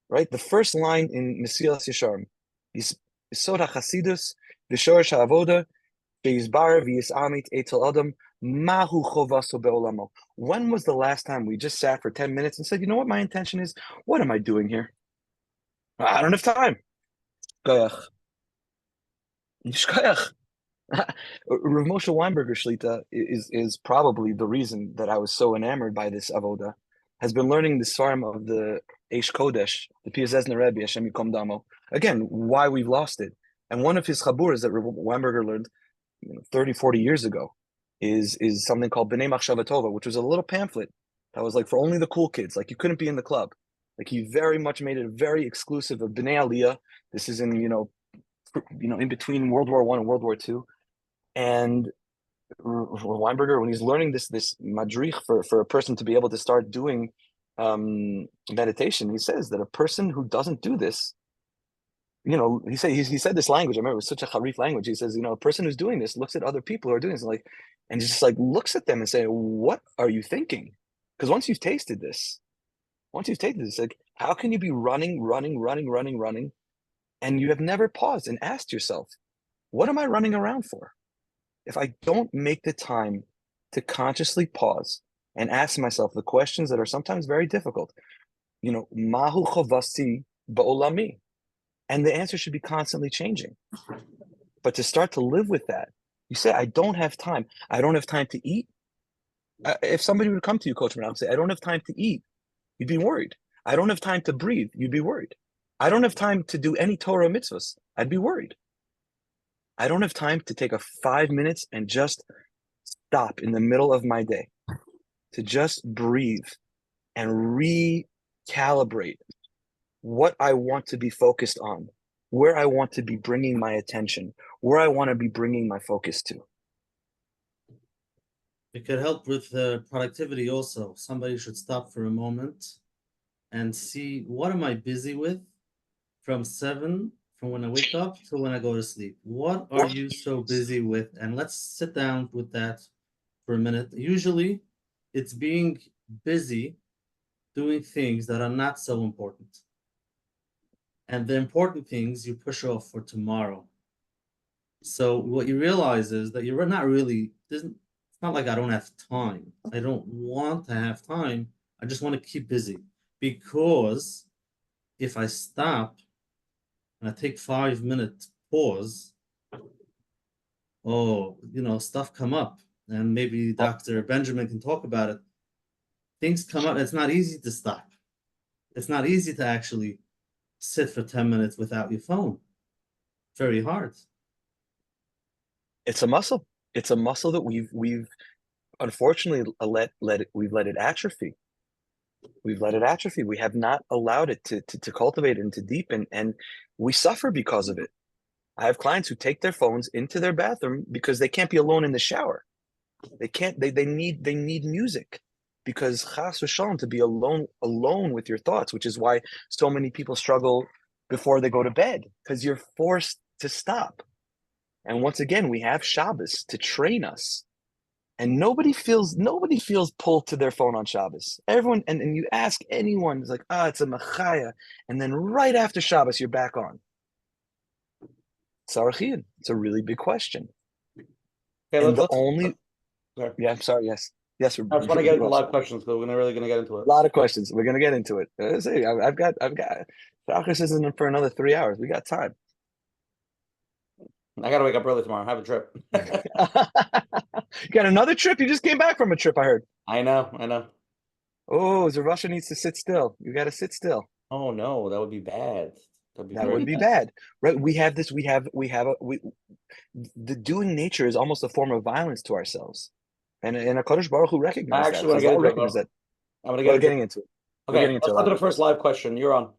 Right? The first line in Mesilas Yesharim is Yesod HaChasidus v'Shorish HaAvoda ve'Yizbar v'Yisamit Eitel Adam Mahu Chovaso Be'olamo. When was the last time we just sat for 10 minutes and said, you know what my intention is? What am I doing here? I don't have time. Shkoyach. Rav Moshe Weinberger Shlita is probably the reason that I was so enamored by this avoda. Has been learning the Svarim of the Eish Kodesh, the Piyazezna Rebbe, Hashem Yikom Damo. Again, why we've lost it. And one of his chaburas that Rav Weinberger learned 30, 40 years ago is something called B'nai Machshava Tova, which was a little pamphlet that was like for only the cool kids. Like you couldn't be in the club. Like he very much made it very exclusive of B'nai Aliyah. This is in, in between World War I and World War II. And Weinberger, when he's learning this madrich for a person to be able to start doing meditation, he says that a person who doesn't do this, he said this language. I remember it was such a harif language. He says, a person who's doing this looks at other people who are doing this and just looks at them and say, what are you thinking? Because once you've tasted this, how can you be running, and you have never paused and asked yourself, what am I running around for? If I don't make the time to consciously pause and ask myself the questions that are sometimes very difficult, Mahu chavasi ba'olami. And the answer should be constantly changing. But to start to live with that, you say, I don't have time. I don't have time to eat. If somebody would come to you, Coach Menachem, and say, I don't have time to eat, you'd be worried. I don't have time to breathe, you'd be worried. I don't have time to do any Torah mitzvahs, I'd be worried. I don't have time to take 5 minutes and just stop in the middle of my day, to just breathe and recalibrate what I want to be focused on, where I want to be bringing my attention, where I want to be bringing my focus to.
It could help with productivity also. Somebody should stop for a moment and see, what am I busy with from when I wake up to when I go to sleep? What are you so busy with? And let's sit down with that for a minute. Usually it's being busy doing things that are not so important. And the important things you push off for tomorrow. So what you realize is that you're not really, it's not like I don't have time. I don't want to have time. I just want to keep busy. Because if I stop and I take 5 minutes pause, stuff come up. And maybe Dr. Benjamin can talk about it. Things come up. It's not easy to stop. It's not easy to actually sit for 10 minutes without your phone. Very hard.
It's a muscle. It's a muscle that we've unfortunately let it atrophy. We've let it atrophy. We have not allowed it to cultivate and to deepen, and we suffer because of it. I have clients who take their phones into their bathroom because they can't be alone in the shower. They can't. They need music, because chas v'shalom, to be alone with your thoughts, which is why so many people struggle before they go to bed, because you're forced to stop. And once again, we have Shabbos to train us. And nobody feels pulled to their phone on Shabbos. Everyone, and you ask anyone, it's like, it's a machaya. And then right after Shabbos, you're back on. Tzarachin. It's a really big question.
Okay,
and
sorry.
Yeah, I'm sorry, yes. Yes,
I just want to get into a lot of questions, but we're really going to get into it.
A lot of questions. We're going to get into it. I've got, Shabbos isn't for another 3 hours. We got time.
I got to wake up early tomorrow. I have a trip.
You got another trip? You just came back from a trip, I heard.
I know.
Oh, the Russia needs to sit still. You got to sit still.
Oh no, that would be bad.
That would be bad, right? We have this. The doing nature is almost a form of violence to ourselves, and a Kadosh Baruch Hu recognizes
I actually want to get into it. I'm going to get
getting into it.
Okay, let's go to the first live question. You're on.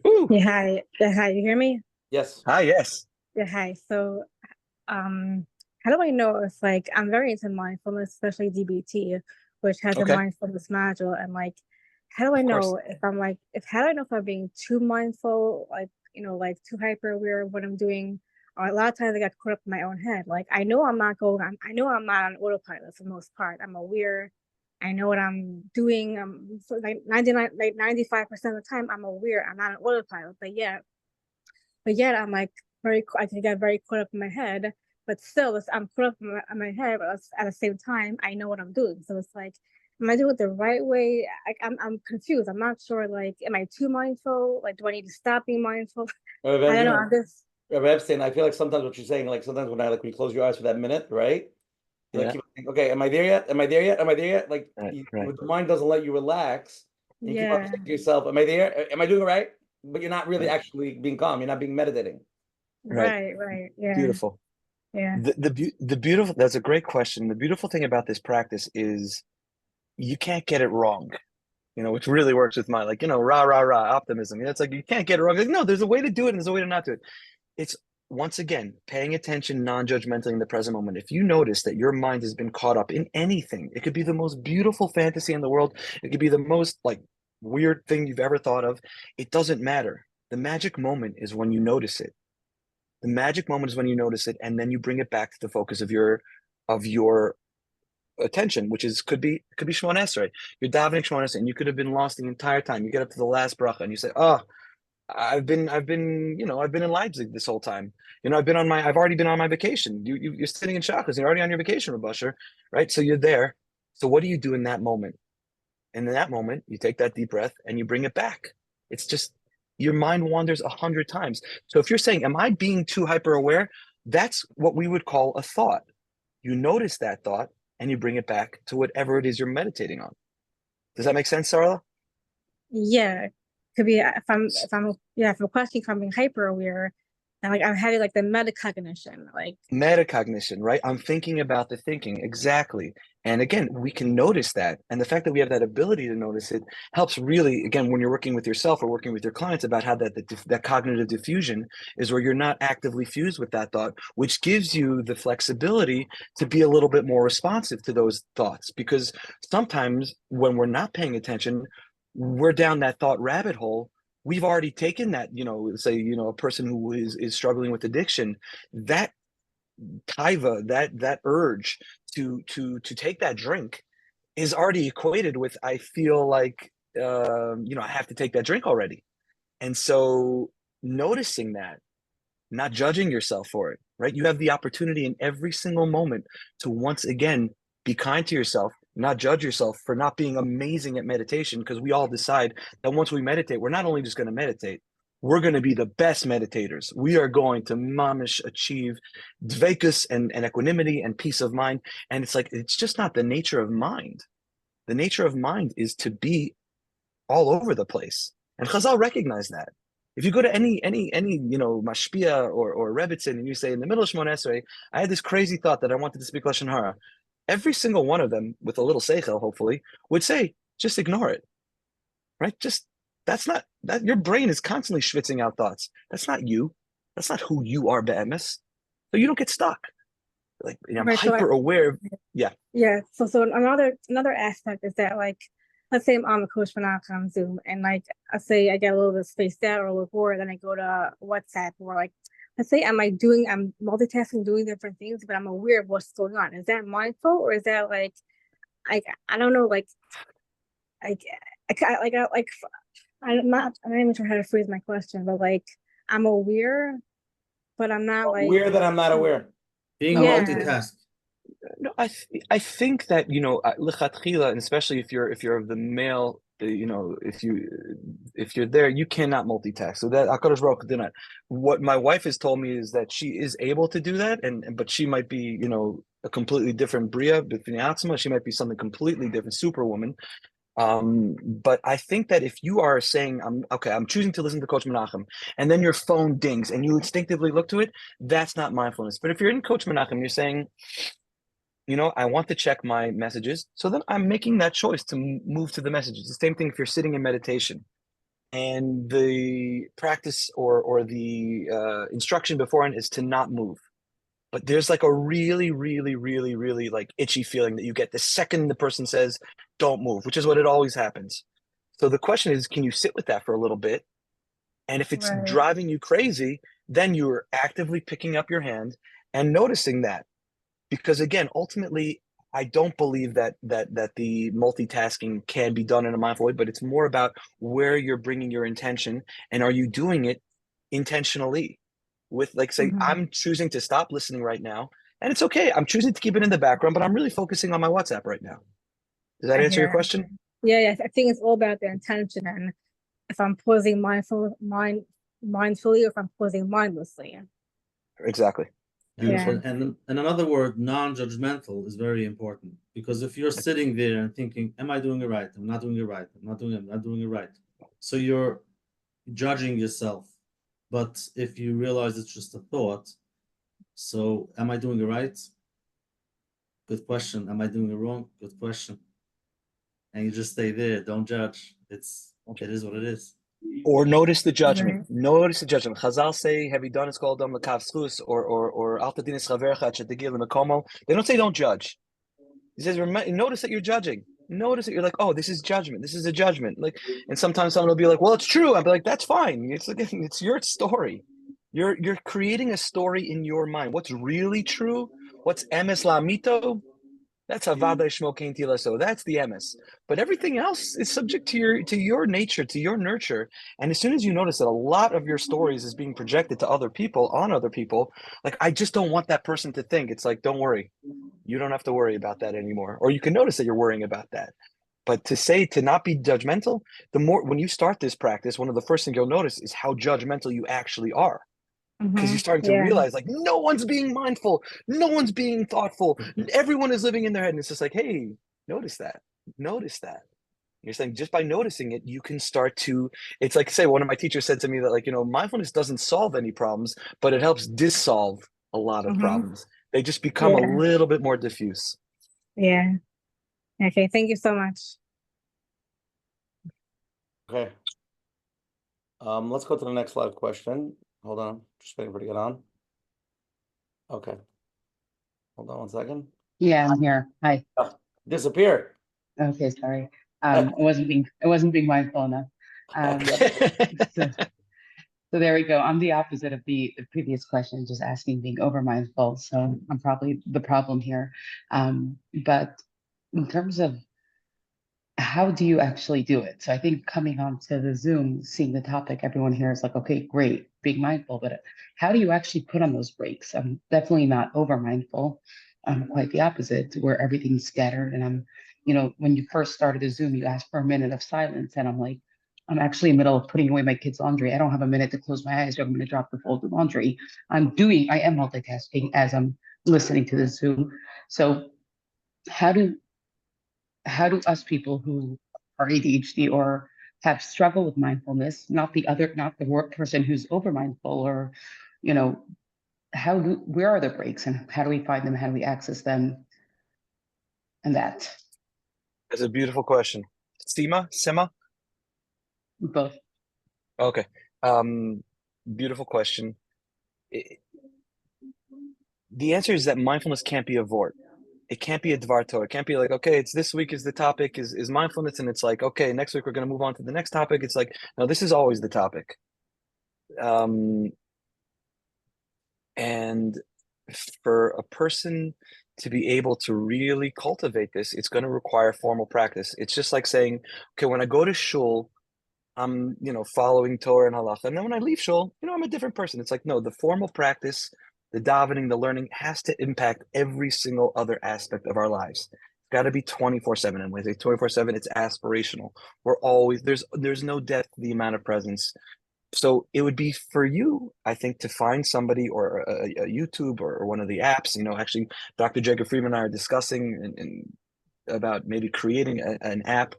Ooh. Yeah, hi. Hi, you hear me?
Yes.
Hi, yes.
Yeah, hi. So, how do I know if I'm very into mindfulness, especially DBT, which has a mindfulness module, and how do I know if I'm being too mindful, too hyper aware of what I'm doing? Or a lot of times I got caught up in my own head. I know I'm not on autopilot for the most part. I'm aware. I know what I'm doing. I'm 95% of the time I'm aware. I'm not on autopilot, but yet I'm I can get very caught up in my head, but still I'm caught up in my head, but at the same time, I know what I'm doing. So it's am I doing it the right way? I'm confused. I'm not sure, am I too mindful? Do I need to stop being mindful? I don't know.
Rabbi Epstein, I feel like sometimes what you're saying, sometimes when you close your eyes for that minute, right? You keep thinking, okay, am I there yet? Am I there yet? Am I there yet? The mind doesn't let you relax. And you keep on saying to yourself, am I there? Am I doing it right? But you're not really actually being calm. You're not being meditating.
Right. Yeah.
Beautiful.
Yeah.
The beautiful, that's a great question. The beautiful thing about this practice is you can't get it wrong. Which really works with my rah, rah, rah, optimism. It's you can't get it wrong. No, there's a way to do it and there's a way to not do it. It's, once again, paying attention non-judgmentally in the present moment. If you notice that your mind has been caught up in anything, it could be the most beautiful fantasy in the world. It could be the most weird thing you've ever thought of. It doesn't matter. The magic moment is when you notice it. The magic moment is when you notice it, and then you bring it back to the focus of your attention, which could be Shemona Esrei. You're davening Shemona Esrei, and you could have been lost the entire time. You get up to the last bracha, and you say, "Oh, I've been in Leipzig this whole time. I've already been on my vacation. You're sitting in Shachas, you're already on your vacation, Rabbi, right? So you're there. So what do you do in that moment? And in that moment, you take that deep breath and you bring it back. It's just your mind wanders 100 times. So if you're saying, am I being too hyper aware? That's what we would call a thought. You notice that thought and you bring it back to whatever it is you're meditating on. Does that make sense, Sarla?
Yeah, could be if I'm questioning if I'm being hyper aware, and like I'm having like the metacognition, like
Metacognition, right? I'm thinking about the thinking. Exactly. And again, we can notice that. And the fact that we have that ability to notice it helps really, again, when you're working with yourself or working with your clients about how that cognitive diffusion is where you're not actively fused with that thought, which gives you the flexibility to be a little bit more responsive to those thoughts. Because sometimes when we're not paying attention, we're down that thought rabbit hole. We've already taken that, say, a person who is struggling with addiction, that taiva, that urge to take that drink is already equated with, I feel like, I have to take that drink already. And so noticing that, not judging yourself for it, right? You have the opportunity in every single moment to once again be kind to yourself, not judge yourself for not being amazing at meditation, because we all decide that once we meditate, we're not only just going to meditate, we're going to be the best meditators. We are going to mamish achieve dvekus and equanimity and peace of mind. And it's like, it's just not the nature of mind. The nature of mind is to be all over the place. And Chazal recognize that. If you go to any mashpia or rebbitzin and you say, in the middle of Shmona Esrei, I had this crazy thought that I wanted to speak Lashon Hara, every single one of them, with a little seichel, hopefully, would say, just ignore it, right? That's not, that your brain is constantly schwitzing out thoughts. That's not you. That's not who you are, be'emes. So you don't get stuck. Like, I'm
right,
hyper aware. Yeah.
Yeah. So another aspect is that, like, let's say I'm on the Coach Menachem on Zoom, and like I say I get a little bit spaced out or a little bored, then I go to WhatsApp, or like let's say I'm multitasking, doing different things, but I'm aware of what's going on. Is that mindful, or is that like I don't know, like I'm not even sure how to phrase my question, but like I'm aware, but I'm not like
Aware that I'm not aware.
Being
Yeah.
multitask.
No, I think that lichatchila, and especially if you're of the male, if you're there, you cannot multitask. So that Hakadosh Baruch Hu did not. What my wife has told me is that she is able to do that, but she might be a completely different bria, she might be something completely different, superwoman. But I think that if you are saying, I'm choosing to listen to Coach Menachem, and then your phone dings and you instinctively look to it, that's not mindfulness. But if you're in Coach Menachem, you're saying, I want to check my messages. So then I'm making that choice to move to the messages. The same thing if you're sitting in meditation and the practice or the instruction beforehand is to not move. But there's like a really, really, really, really like itchy feeling that you get the second the person says, don't move, which is what it always happens. So the question is, can you sit with that for a little bit? And if it's
Right.
driving you crazy, then you're actively picking up your hand and noticing that. Because again, ultimately, I don't believe that the multitasking can be done in a mindful way, but it's more about where you're bringing your intention, and are you doing it intentionally? With like saying, I'm choosing to stop listening right now, and it's okay. I'm choosing to keep it in the background, but I'm really focusing on my WhatsApp right now. Does that answer your question?
Yeah, I think it's all about the intention, and if I'm pausing mindfully, or if I'm pausing mindlessly.
Exactly.
Beautiful.
Yeah.
And another word, non-judgmental, is very important, because if you're sitting there and thinking, am I doing it right? I'm not doing it right. I'm not doing it right. So you're judging yourself. But if you realize it's just a thought, so am I doing it right? Good question. Am I doing it wrong? Good question. And you just stay there. Don't judge. It is what it is.
Or notice the judgment. Notice the judgment. Chazal say, "Have you done it's called dam lekav schus," or alta dinis chavercha shetegil lemekomo. They don't say don't judge. He says, notice that you're judging. Notice that you're like, oh, this is judgment. This is a judgment. Like, and sometimes someone will be like, well, it's true. I'll be like, that's fine. It's like, it's your story. You're creating a story in your mind. What's really true? What's emes lamito? That's havada shmokein tilaso. That's the emes. But everything else is subject to your nature, to your nurture. And as soon as you notice that a lot of your stories is being projected to other people, on other people, like, I just don't want that person to think. It's like, don't worry. You don't have to worry about that anymore. Or you can notice that you're worrying about that. But to not be judgmental, when you start this practice, one of the first things you'll notice is how judgmental you actually are. Because you're starting to realize, like, no one's being mindful, no one's being thoughtful, everyone is living in their head. And it's just like, hey, notice that. You're saying just by noticing it, you can start to, it's like, say, one of my teachers said to me that, like, mindfulness doesn't solve any problems, but it helps dissolve a lot of problems. They just become a little bit more diffuse.
Yeah. Okay, thank you so much.
Okay. Let's go to the next live question. Hold on, just waiting for it to get on. Okay. Hold on one second.
Yeah, I'm here. Hi.
Oh, disappeared.
Okay, sorry. I wasn't being mindful enough. So there we go. I'm the opposite of the previous question, just asking being over mindful. So I'm probably the problem here. But in terms of how do you actually do it? So I think coming onto the Zoom, seeing the topic, everyone here is like, okay, great, being mindful, but how do you actually put on those breaks? I'm definitely not over mindful. I'm quite the opposite, where everything's scattered. And I'm, when you first started the Zoom, you asked for a minute of silence. And I'm like, I'm actually in the middle of putting away my kids' laundry. I don't have a minute to close my eyes or I'm going to drop the folded laundry. I am multitasking as I'm listening to the Zoom. So how do us people who are ADHD or have struggled with mindfulness, not the work person who's over mindful, or, where are the breaks and how do we find them? How do we access them? And that.
That's a beautiful question. Sima?
Both.
Okay. Beautiful question. The answer is that mindfulness can't be a vort. It can't be a dvar Torah. It can't be like, okay, it's this week is the topic is mindfulness, and it's like, okay, next week we're going to move on to the next topic. It's like, no, this is always the topic. And for a person to be able to really cultivate this, it's going to require formal practice. It's just like saying, okay, when I go to shul, I'm, following Torah and halacha. And then when I leave shul, I'm a different person. It's like, no, the formal practice, the davening, the learning has to impact every single other aspect of our lives. It's got to be 24/7. And when I say 24/7, it's aspirational. We're always, there's no depth to the amount of presence. So it would be for you, I think, to find somebody or a YouTube or one of the apps. Actually, Dr. Jacob Friedman and I are discussing about maybe creating an app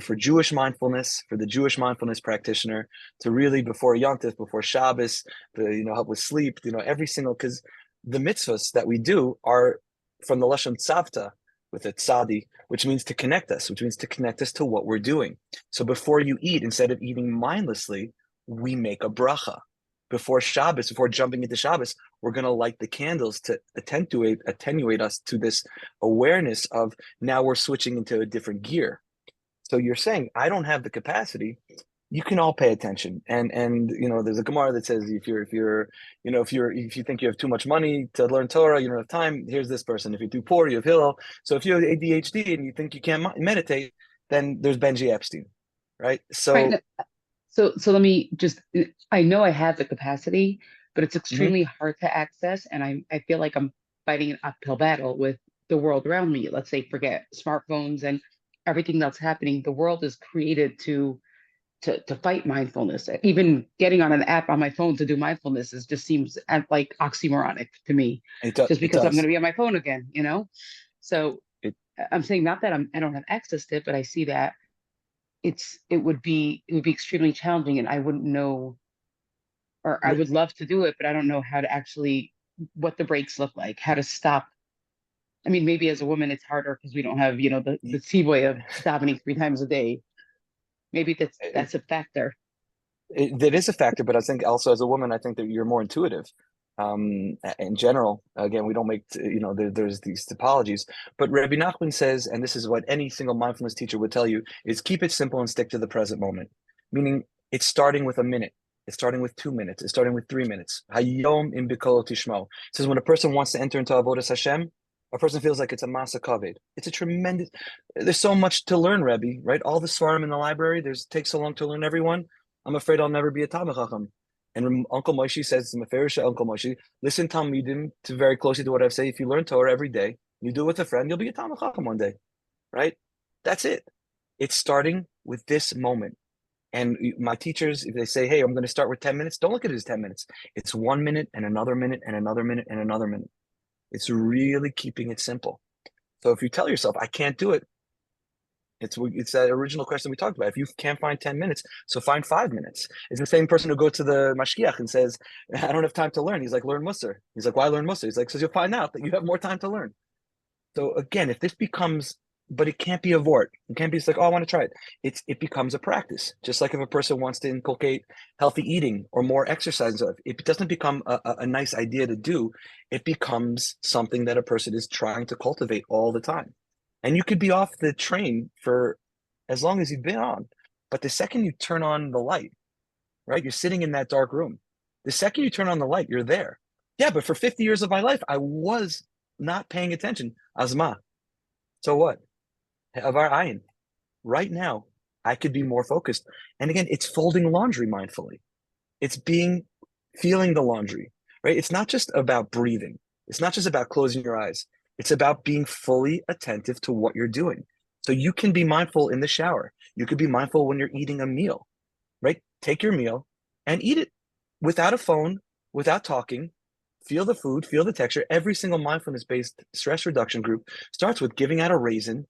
for Jewish mindfulness, for the Jewish mindfulness practitioner, to really, before Yontif, before Shabbos, to help with sleep, every single, because the mitzvahs that we do are from the Lashon Tzavta, with a tzadi, which means to connect us, to what we're doing. So before you eat, instead of eating mindlessly, we make a bracha. Before Shabbos, before jumping into Shabbos, we're going to light the candles to attenuate us to this awareness of now we're switching into a different gear. So you're saying, I don't have the capacity. You can all pay attention, and there's a Gemara that says if you think you have too much money to learn Torah, you don't have time. Here's this person. If you're too poor, you have Hillel. So if you have ADHD and you think you can't meditate, then there's Benji Epstein, right? So.
Right. So let me just, I know I have the capacity, but it's extremely hard to access. And I feel like I'm fighting an uphill battle with the world around me. Let's say, forget smartphones and everything that's happening. The world is created to fight mindfulness. Even getting on an app on my phone to do mindfulness just seems like oxymoronic to me, just because I'm going to be on my phone again, So I'm saying not that I don't have access to it, but I see that it would be extremely challenging, and I wouldn't know, or I would love to do it, but I don't know how to actually, what the breaks look like, how to stop. I mean, maybe as a woman it's harder because we don't have, the tzivoy of davening 3 times a day. Maybe that's a factor.
That is a factor, but I think also as a woman, I think that you're more intuitive. In general, again, we don't make, there's these typologies, but Rabbi Nachman says, and this is what any single mindfulness teacher would tell you, is keep it simple and stick to the present moment. Meaning it's starting with a minute. It's starting with 2 minutes. It's starting with 3 minutes. Hayom im bikol tishmo. It says when a person wants to enter into Avodas Hashem, a person feels like it's a masa kaved. It's a tremendous, there's so much to learn, Rebbe, right? All the svarim in the library, takes so long to learn everyone. I'm afraid I'll never be a Talmid Chacham. And Uncle Moshe says, Uncle Moshe, listen Talmidim to very closely to what I say. If you learn Torah every day, you do it with a friend, you'll be a Talmid Chacham one day, right? That's it. It's starting with this moment. And my teachers, if they say, hey, I'm going to start with 10 minutes, don't look at it as 10 minutes. It's 1 minute and another minute and another minute and another minute. It's really keeping it simple. So if you tell yourself, I can't do it, it's that original question we talked about. If you can't find 10 minutes, so find 5 minutes. It's the same person who goes to the mashgiach and says, I don't have time to learn. He's like, learn Musar. He's like, why learn Musar? He's like, because you'll find out that you have more time to learn. So again, if this becomes, but it can't be a vort. It can't be just like, oh, I want to try it. It becomes a practice. Just like if a person wants to inculcate healthy eating or more exercise, it doesn't become a nice idea to do. It becomes something that a person is trying to cultivate all the time. And you could be off the train for as long as you've been on. But the second you turn on the light, right? You're sitting in that dark room. The second you turn on the light, you're there. Yeah, but for 50 years of my life, I was not paying attention. Azma. So what? Avar ayin. Right now, I could be more focused. And again, it's folding laundry mindfully. It's feeling the laundry, right? It's not just about breathing. It's not just about closing your eyes. It's about being fully attentive to what you're doing. So you can be mindful in the shower. You could be mindful when you're eating a meal, right? Take your meal and eat it without a phone, without talking. Feel the food, feel the texture. Every single mindfulness-based stress reduction group starts with giving out a raisin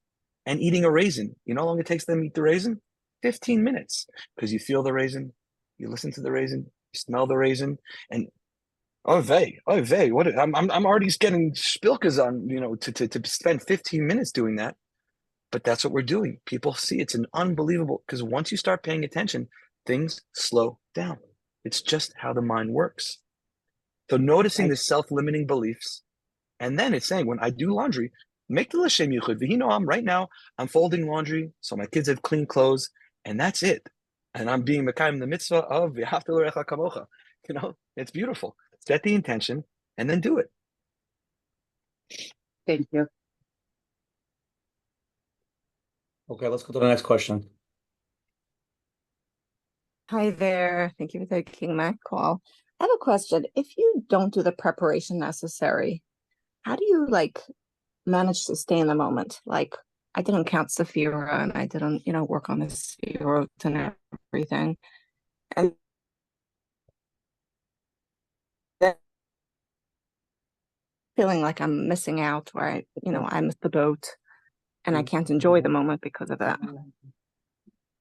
and eating a raisin. You know how long it takes them to eat the raisin? 15 minutes. Because you feel the raisin, you listen to the raisin, you smell the raisin, and oh vey, what I'm already getting spilkas on, to spend 15 minutes doing that. But that's what we're doing. People see it's an unbelievable, because once you start paying attention, things slow down. It's just how the mind works. So noticing the self-limiting beliefs, and then it's saying, when I do laundry, make the l'shem yichud. Right now, I'm folding laundry, so my kids have clean clothes, and that's it. And I'm being mekayim the mitzvah of v'ahavta l'recha kamocha. It's beautiful. Set the intention and then do it.
Thank you.
Okay, let's go to the next question.
Hi there. Thank you for taking my call. I have a question. If you don't do the preparation necessary, how do you manage to stay in the moment? Like, I didn't count Sephira and I didn't, work on the Sephirot and everything. And then feeling like I'm missing out, or I missed the boat and I can't enjoy the moment because of that.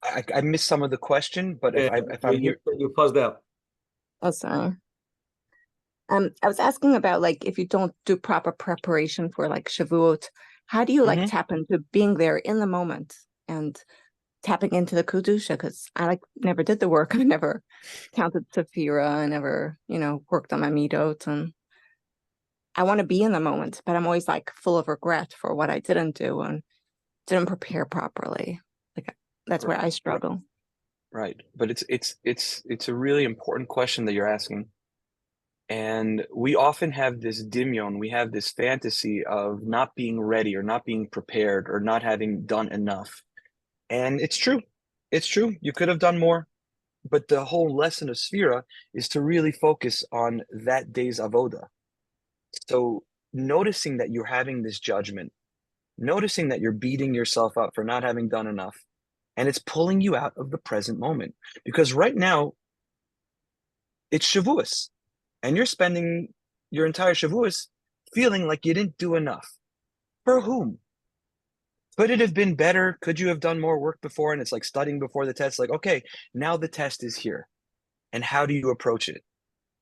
I missed some of the question, but if I'm here,
you paused out.
Oh, sorry. I was asking about if you don't do proper preparation for Shavuot, how do you tap into being there in the moment and tapping into the Kedusha? Because I never did the work. I never counted Sephira. I never, worked on my midot, and I want to be in the moment, but I'm always full of regret for what I didn't do and didn't prepare properly. That's where I struggle.
Right. But it's a really important question that you're asking. And we often have this dimyon, we have this fantasy of not being ready or not being prepared or not having done enough. And it's true. It's true. You could have done more. But the whole lesson of Sphira is to really focus on that day's avoda. So noticing that you're having this judgment, noticing that you're beating yourself up for not having done enough, and it's pulling you out of the present moment. Because right now, it's Shavuos. And you're spending your entire Shavuos feeling like you didn't do enough. For whom? Could it have been better? Could you have done more work before? And it's like studying before the test. Okay, now the test is here. And how do you approach it?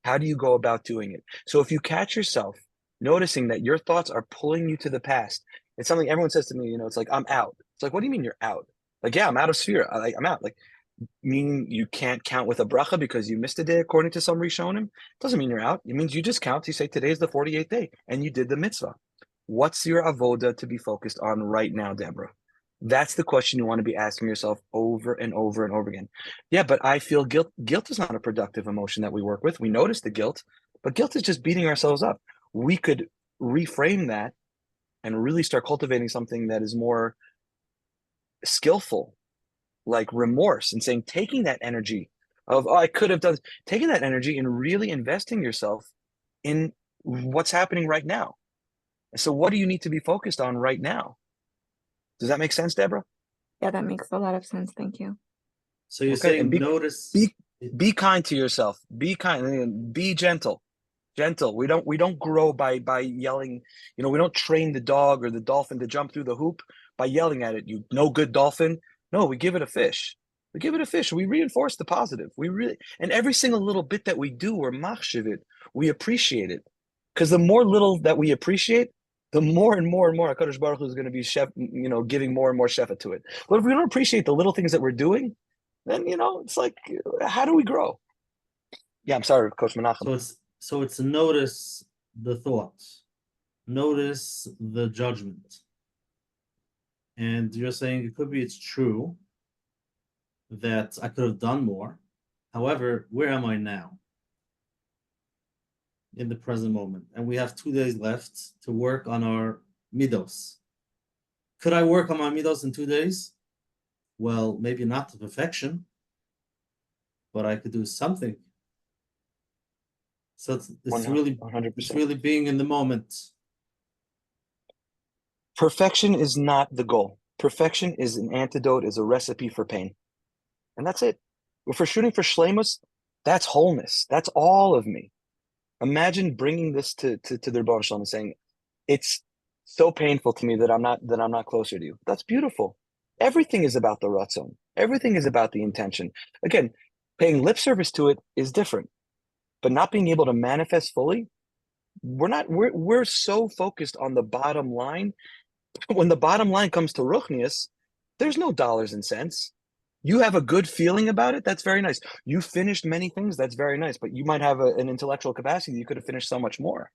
How do you go about doing it? So if you catch yourself noticing that your thoughts are pulling you to the past, it's something everyone says to me, it's like, I'm out. It's like, what do you mean you're out? Yeah, I'm out of Sphira. I'm out. Meaning you can't count with a bracha because you missed a day according to some Rishonim? Doesn't mean you're out. It means you just count. You say today's the 48th day and you did the mitzvah. What's your avoda to be focused on right now, Deborah? That's the question you want to be asking yourself over and over and over again. Yeah, but I feel guilt. Guilt is not a productive emotion that we work with. We notice the guilt, but guilt is just beating ourselves up. We could reframe that and really start cultivating something that is more skillful, like remorse, and saying, taking that energy of, I could have done, taking that energy and really investing yourself in what's happening right now. So what do you need to be focused on right now? Does that make sense, Deborah?
Yeah, that makes a lot of sense. Thank you.
So you're
Okay, and
saying notice.
be kind to yourself. Be kind and be gentle. Gentle. We don't grow by yelling. You know, we don't train the dog or the dolphin to jump through the hoop by yelling at it. You no good dolphin. No, we give it a fish. We give it a fish. We reinforce the positive. We really, and every single little bit that we do, we're machshiv it. We appreciate it. Because the more little that we appreciate, the more and more and more HaKadosh Baruch Hu is going to be giving more and more shefa to it. But if we don't appreciate the little things that we're doing, then it's like, how do we grow? Yeah, I'm sorry, Coach Menachem.
So it's notice the thoughts, notice the judgment. And you're saying it could be it's true that I could have done more. However, where am I now? In the present moment. And we have 2 days left to work on our midos. Could I work on my midos in 2 days? Well, maybe not to perfection, but I could do something. So it's really
100%.
It's really being in the moment.
Perfection is not the goal. Perfection is an antidote, is a recipe for pain. And that's it. If we're shooting for shleimus, that's wholeness. That's all of me. Imagine bringing this to the Rebbe Shalom and saying, it's so painful to me that I'm not closer to you. That's beautiful. Everything is about the ratzon. Everything is about the intention. Again, paying lip service to it is different, but not being able to manifest fully, we're so focused on the bottom line. When the bottom line comes to ruchnius, there's no dollars and cents. You have a good feeling about it, that's very nice. You finished many things, that's very nice, but you might have an intellectual capacity. You could have finished so much more.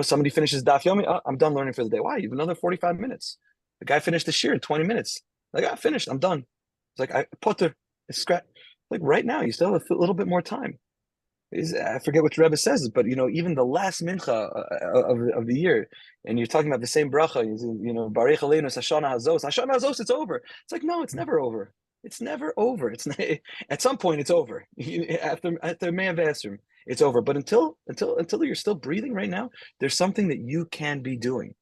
Somebody finishes Daf Yomi, oh, I'm done learning for the day. Why? You have another 45 minutes. The guy finished the shir in 20 minutes. Like, I finished, I'm done. It's like, I put the scratch. Like right now, you still have a little bit more time. I forget what Rabbi says, but even the last mincha of the year, and you're talking about the same bracha, Barech Aleinu Hashana Hazos. Hashana Hazos, it's over. It's like, no, it's never over. It's never over. It's not, at some point it's over. After Mea V'Esrim, it's over. But until you're still breathing right now, there's something that you can be doing.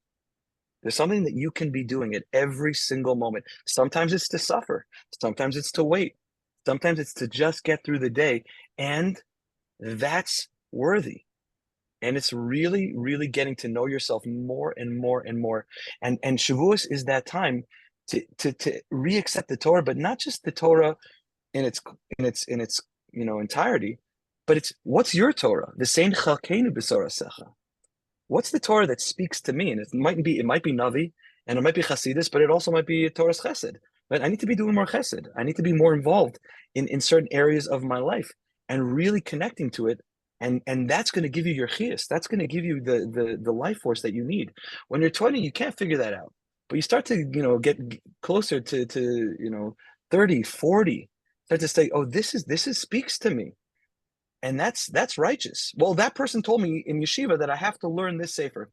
There's something that you can be doing at every single moment. Sometimes it's to suffer. Sometimes it's to wait. Sometimes it's to just get through the day, and that's worthy. And it's really, really getting to know yourself more and more and more. And Shavuos is that time to re-accept the Torah, but not just the Torah in its entirety, but it's what's your Torah? The same chalkeinu b'sorasecha. What's the Torah that speaks to me? And it might be Navi, and it might be Chasidus, but it also might be Torah's Chesed. But I need to be doing more Chesed. I need to be more involved in certain areas of my life and really connecting to it. And that's going to give you your chiyus. That's going to give you the life force that you need. When you're 20, you can't figure that out. But you start to get closer to 30, 40. Start to say, oh, this is speaks to me, and that's righteous. Well, that person told me in yeshiva that I have to learn this sefer.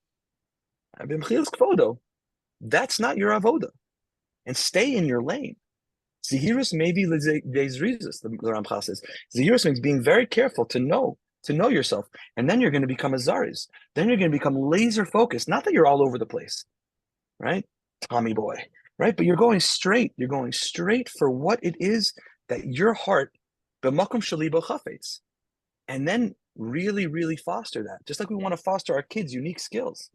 That's not your avoda, and stay in your lane. Zihirus maybe lezrizus, the Ramchal says. Zihirus means being very careful to know yourself, and then you're going to become a zaris. Then you're going to become laser focused. Not that you're all over the place, right, Tommy boy, right? But you're going straight. You're going straight for what it is that your heart, b'makom shalibo chafetz, and then really, really foster that. Just like we want to foster our kids' unique skills.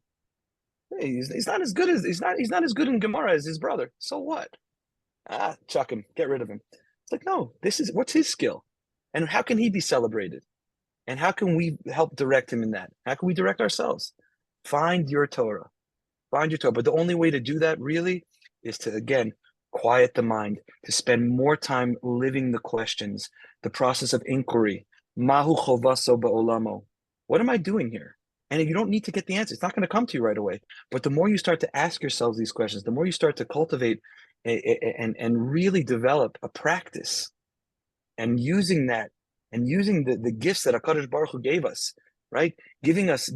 Hey, he's not as good in Gemara as his brother. So what? Chuck him, get rid of him. It's like, no, what's his skill? And how can he be celebrated? And how can we help direct him in that? How can we direct ourselves? Find your Torah. Find your Torah. But the only way to do that really is to, again, quiet the mind, to spend more time living the questions, the process of inquiry. Mahu chovaso ba'olamo. What am I doing here? And you don't need to get the answer. It's not going to come to you right away. But the more you start to ask yourselves these questions, the more you start to cultivate and really develop a practice, and using that, and using the gifts that HaKadosh Baruch Hu gave us, right? Giving us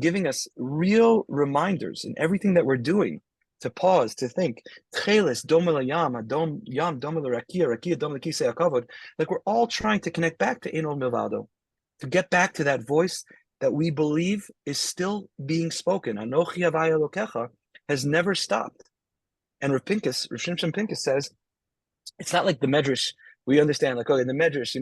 real reminders in everything that we're doing, to pause, to think. Like we're all trying to connect back to Enol Milvado, to get back to that voice that we believe is still being spoken. Anochi Havaya Elokecha has never stopped. And Rav Shimshon Pincus says, It's not like the medrash. We understand, like, okay, in the medrash,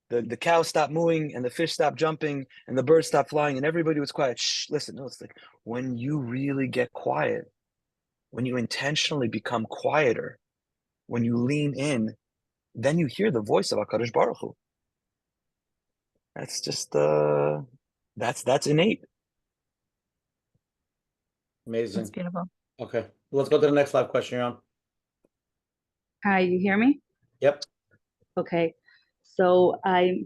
the cow stopped mooing and the fish stopped jumping and the birds stopped flying and everybody was quiet. Shh, listen, no, it's like when you really get quiet, when you intentionally become quieter, when you lean in, then you hear the voice of HaKadosh Baruch Hu. That's just that's innate.
Amazing.
That's beautiful.
Okay, let's go to the next live question, Ron.
Hi, you hear me?
Yep.
Okay. So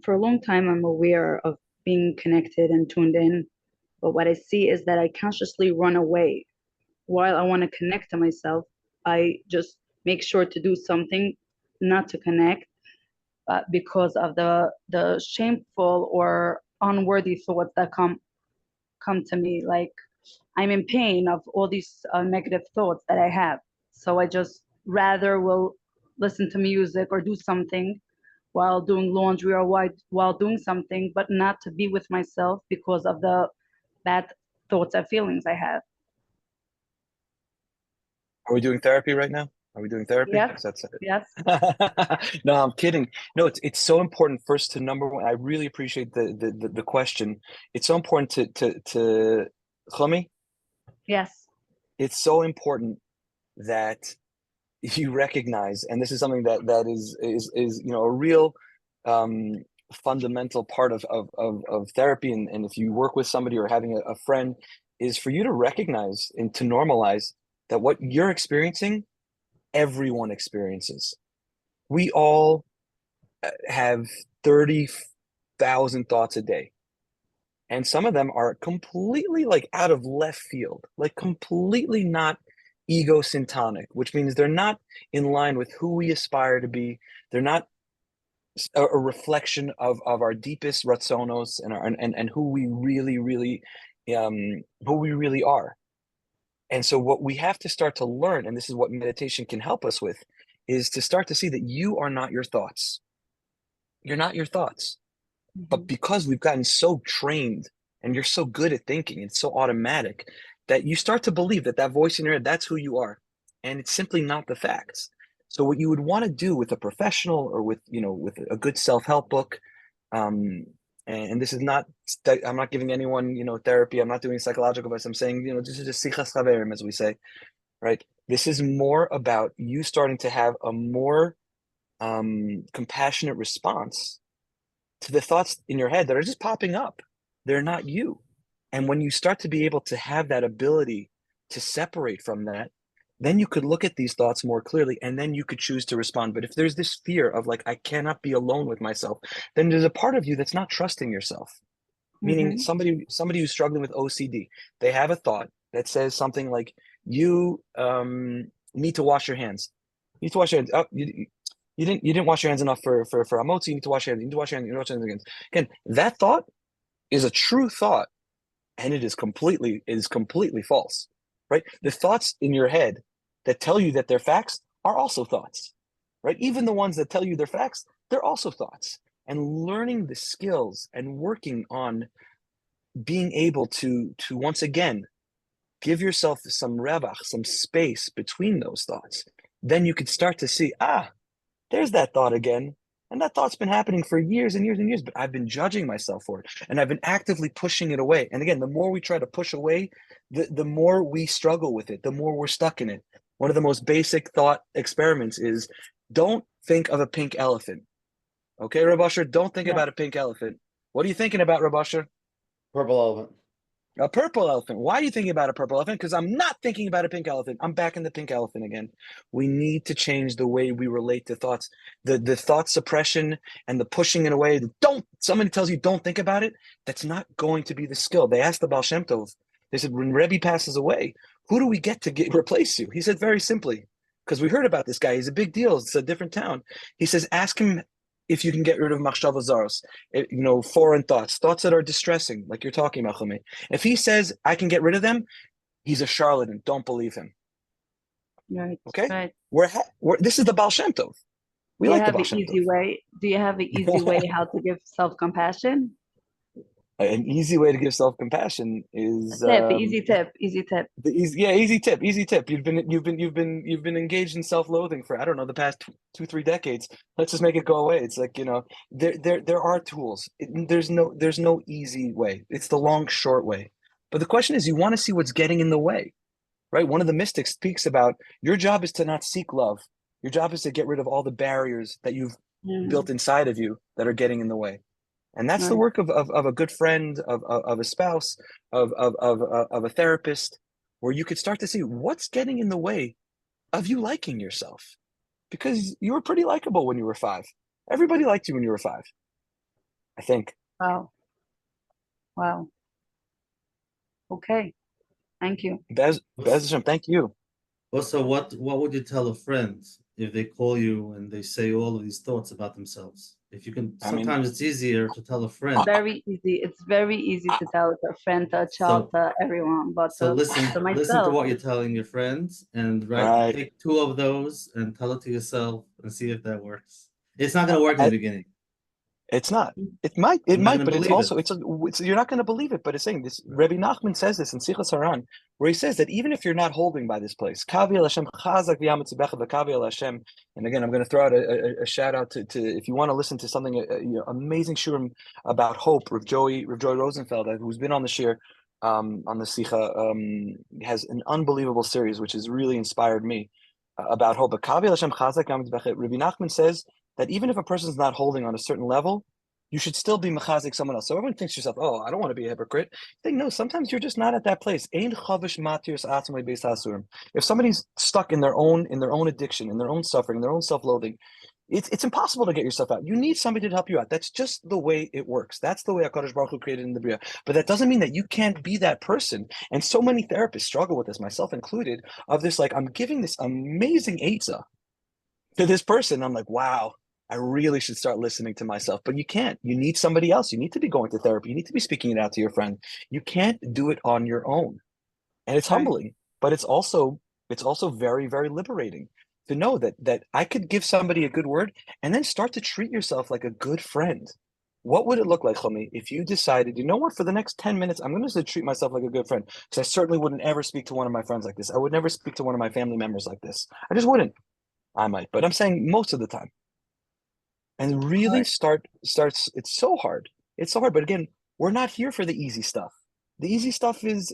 for a long time, I'm aware of being connected and tuned in, but what I see is that I consciously run away. While I want to connect to myself, I just make sure to do something not to connect, because of the shameful or unworthy thoughts that come to me. Like, I'm in pain of all these negative thoughts that I have. So I just rather will listen to music or do something while doing laundry or while doing something, but not to be with myself because of the bad thoughts and feelings I have.
Are we doing therapy right now? Are we doing therapy?
Yes.
That's it.
Yes.
No, I'm kidding. No, it's so important. First, to number one, I really appreciate the question. It's so important to Chlomi.
Yes.
It's so important that you recognize, and this is something that is a real fundamental part of therapy, and if you work with somebody or having a friend, is for you to recognize and to normalize that what you're experiencing, everyone experiences. We all have 30,000 thoughts a day. And some of them are completely like out of left field, like completely not egocentric, which means they're not in line with who we aspire to be. They're not a reflection of our deepest ratzonos and who we really are. And so what we have to start to learn, and this is what meditation can help us with, is to start to see that you are not your thoughts. You're not your thoughts. But because we've gotten so trained and you're so good at thinking, it's so automatic that you start to believe that voice in your head, that's who you are. And it's simply not the facts. So what you would want to do with a professional or with a good self-help book, and this is not, I'm not giving anyone, therapy. I'm not doing psychological advice. I'm saying, this is just sichas chaverim, as we say, right? This is more about you starting to have a more compassionate response to the thoughts in your head that are just popping up. They're not you. And when you start to be able to have that ability to separate from that, then you could look at these thoughts more clearly, and then you could choose to respond. But if there's this fear of like, I cannot be alone with myself, then there's a part of you that's not trusting yourself. Meaning somebody who's struggling with OCD, they have a thought that says something like, you need to wash your hands. You need to wash your hands. Oh, you didn't wash your hands enough for hamotzi. You need to wash your hands. You need to wash your hands. You need to wash your hands again. Again, that thought is a true thought, and it is completely false, right? The thoughts in your head that tell you that they're facts are also thoughts, right? Even the ones that tell you they're facts, they're also thoughts. And learning the skills and working on being able to once again give yourself some revach, some space between those thoughts, then you could start to see, there's that thought again. And that thought's been happening for years and years and years, but I've been judging myself for it. And I've been actively pushing it away. And again, the more we try to push away, the more we struggle with it, the more we're stuck in it. One of the most basic thought experiments is don't think of a pink elephant. Okay, Rabbi Asher, don't think about a pink elephant. What are you thinking about, Rabbi Asher?
Purple elephant.
A purple elephant. Why are you thinking about a purple elephant? Because I'm not thinking about a pink elephant. I'm back in the pink elephant again. We need to change the way we relate to thoughts. The thought suppression and the pushing it away. Somebody tells you don't think about it. That's not going to be the skill. They asked the Baal Shem Tov. They said, when Rabbi passes away, who do we get to replace you? He said very simply, because we heard about this guy. He's a big deal. It's a different town. He says, ask him if you can get rid of machshava zaros, foreign thoughts that are distressing, like you're talking about, Chumei. If he says, I can get rid of them, he's a charlatan. Don't believe him.
Right.
Okay?
Right.
This is the Baal Shem Tov. We like the Baal Shem Tov.
Do you have an easy way how to give self-compassion?
An easy way to give self-compassion is
Easy tip.
easy tip. You've been engaged in self-loathing for, I don't know, the past 2-3 decades. Let's just make it go away. It's like, there are tools. There's no easy way. It's the long, short way. But the question is, you want to see what's getting in the way, right? One of the mystics speaks about your job is to not seek love. Your job is to get rid of all the barriers that you've built inside of you that are getting in the way. And that's the work of a good friend, of a spouse, of a therapist, where you could start to see what's getting in the way of you liking yourself. Because you were pretty likable when you were 5. Everybody liked you when you were 5, I think.
Wow. Okay. Thank you.
Bez Hashem, thank you.
Also, what would you tell a friend if they call you and they say all of these thoughts about themselves? If you can, sometimes it's easier to tell a friend.
Very easy. It's very easy to tell to a friend, to a child, to everyone. But
listen to
myself,
what you're telling your friends, and take 2 of those and tell it to yourself and see if that works. It's not going to work in the beginning.
It's not. It might, but it's also you're not going to believe it. But it's saying this. Rabbi Nachman says this in Sichas Haran, where he says that even if you're not holding by this place, Kavi el Hashem chazak v'yametzibecha v'kavi el Hashem. And again, I'm going to throw out a shout out to if you want to listen to something amazing shurim about hope. Rav Joey Rosenfeld, who's been on the shir, on the Sicha, has an unbelievable series which has really inspired me about hope. But Kavi el Hashem chazak v'yametzibecha. Rabbi Nachman says that even if a person's not holding on a certain level, you should still be mechazik someone else. So everyone thinks to yourself, oh, I don't want to be a hypocrite. Think, no, sometimes you're just not at that place. If somebody's stuck in their own addiction, in their own suffering, in their own self-loathing, it's impossible to get yourself out. You need somebody to help you out. That's just the way it works. That's the way HaKadosh Baruch Hu created in the Bria. But that doesn't mean that you can't be that person. And so many therapists struggle with this, myself included, of this, like, I'm giving this amazing eitzah to this person. I'm like, wow, I really should start listening to myself. But you can't. You need somebody else. You need to be going to therapy. You need to be speaking it out to your friend. You can't do it on your own. And it's humbling, but it's also very, very liberating to know that I could give somebody a good word and then start to treat yourself like a good friend. What would it look like, Chomi, if you decided, you know what, for the next 10 minutes, I'm going to treat myself like a good friend? Because I certainly wouldn't ever speak to one of my friends like this. I would never speak to one of my family members like this. I just wouldn't. I might, but I'm saying most of the time. And really starts, it's so hard. It's so hard. But again, we're not here for the easy stuff. The easy stuff is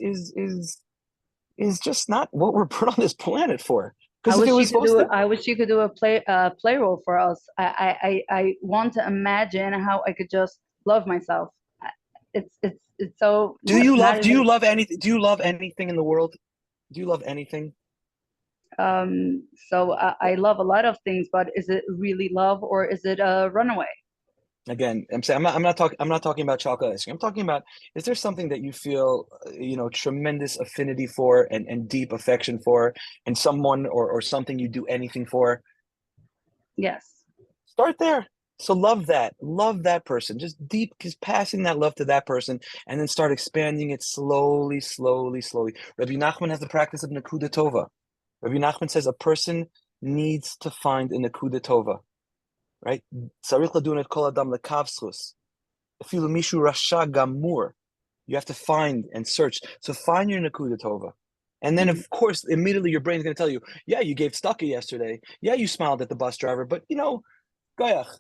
just not what we're put on this planet for.
I wish you could do a play role for us. I want to imagine how I could just love myself. It's so.
Do you love anything? Do you love anything in the world? Do you love anything?
So I love a lot of things, but is it really love or is it a runaway?
Again, I'm saying I'm not talking about chocolate ice cream. I'm talking about, is there something that you feel tremendous affinity for and deep affection for, and someone or something you do anything for?
Yes.
Start there. So love that person, just passing that love to that person, and then start expanding it slowly. Rabbi Nachman has the practice of Nakuda Tova. Rabbi Nachman says a person needs to find a Nakuda Tova, right? Tzarich ladun et kol adam lekav zchus. Afilu mishu rasha gamur. You have to find and search. So find your Nakuda Tova. And then, of course, immediately your brain's going to tell you, yeah, you gave tzedakah yesterday. Yeah, you smiled at the bus driver. But, Goyach,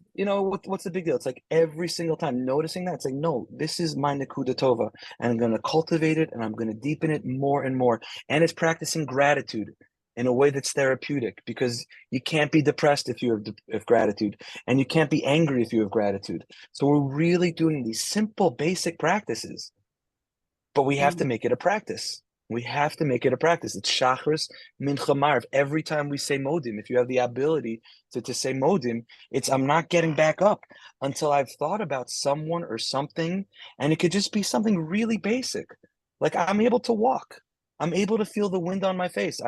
what's the big deal? It's like every single time noticing that, it's like, no, this is my Nakuda Tova. And I'm going to cultivate it, and I'm going to deepen it more and more. And it's practicing gratitude in a way that's therapeutic, because you can't be depressed if you have gratitude, and you can't be angry if you have gratitude. So we're really doing these simple, basic practices, but we have to make it a practice. We have to make it a practice. It's Shachris, Mincha, Marv. Every time we say Modim, if you have the ability to say Modim, it's I'm not getting back up until I've thought about someone or something, and it could just be something really basic. Like I'm able to walk. I'm able to feel the wind on my face.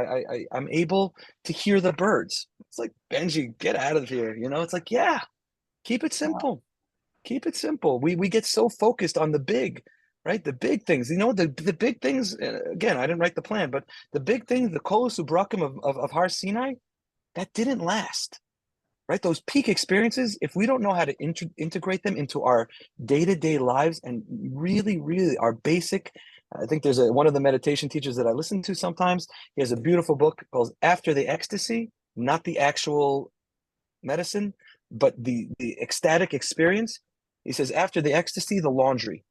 I'm able to hear the birds. It's like, Benji, get out of here. It's like, yeah, keep it simple. Keep it simple. We get so focused on the big, right? The big things, the big things, again, I didn't write the plan, but the big things, the Kolos Ubrakim of Har Sinai, that didn't last. right? Those peak experiences, if we don't know how to integrate them into our day-to-day lives and really, really our basic, I think there's one of the meditation teachers that I listen to sometimes, he has a beautiful book called After the Ecstasy, not the actual medicine, but the ecstatic experience. He says, after the ecstasy, the laundry.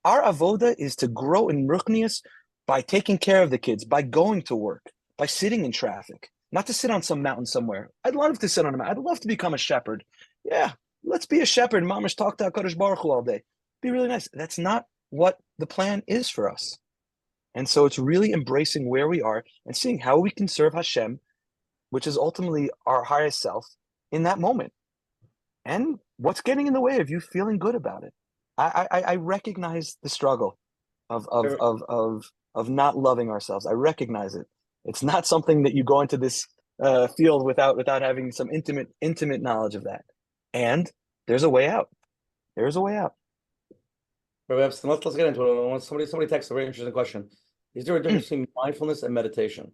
Our avoda is to grow in ruchnius by taking care of the kids, by going to work, by sitting in traffic, not to sit on some mountain somewhere. I'd love to sit on a mountain. I'd love to become a shepherd. Yeah, let's be a shepherd. Mamash talk to HaKadosh Baruch Hu all day. Be really nice. That's not what the plan is for us. And so it's really embracing where we are and seeing how we can serve Hashem, which is ultimately our highest self, in that moment. And what's getting in the way of you feeling good about it? I recognize the struggle of not loving ourselves. I recognize it. It's not something that you go into this field without having some intimate knowledge of that. And there's a way out. There's a way out.
Rabbi Epstein, let's get into it. Somebody texted a very interesting question. Is there a difference between mindfulness and meditation?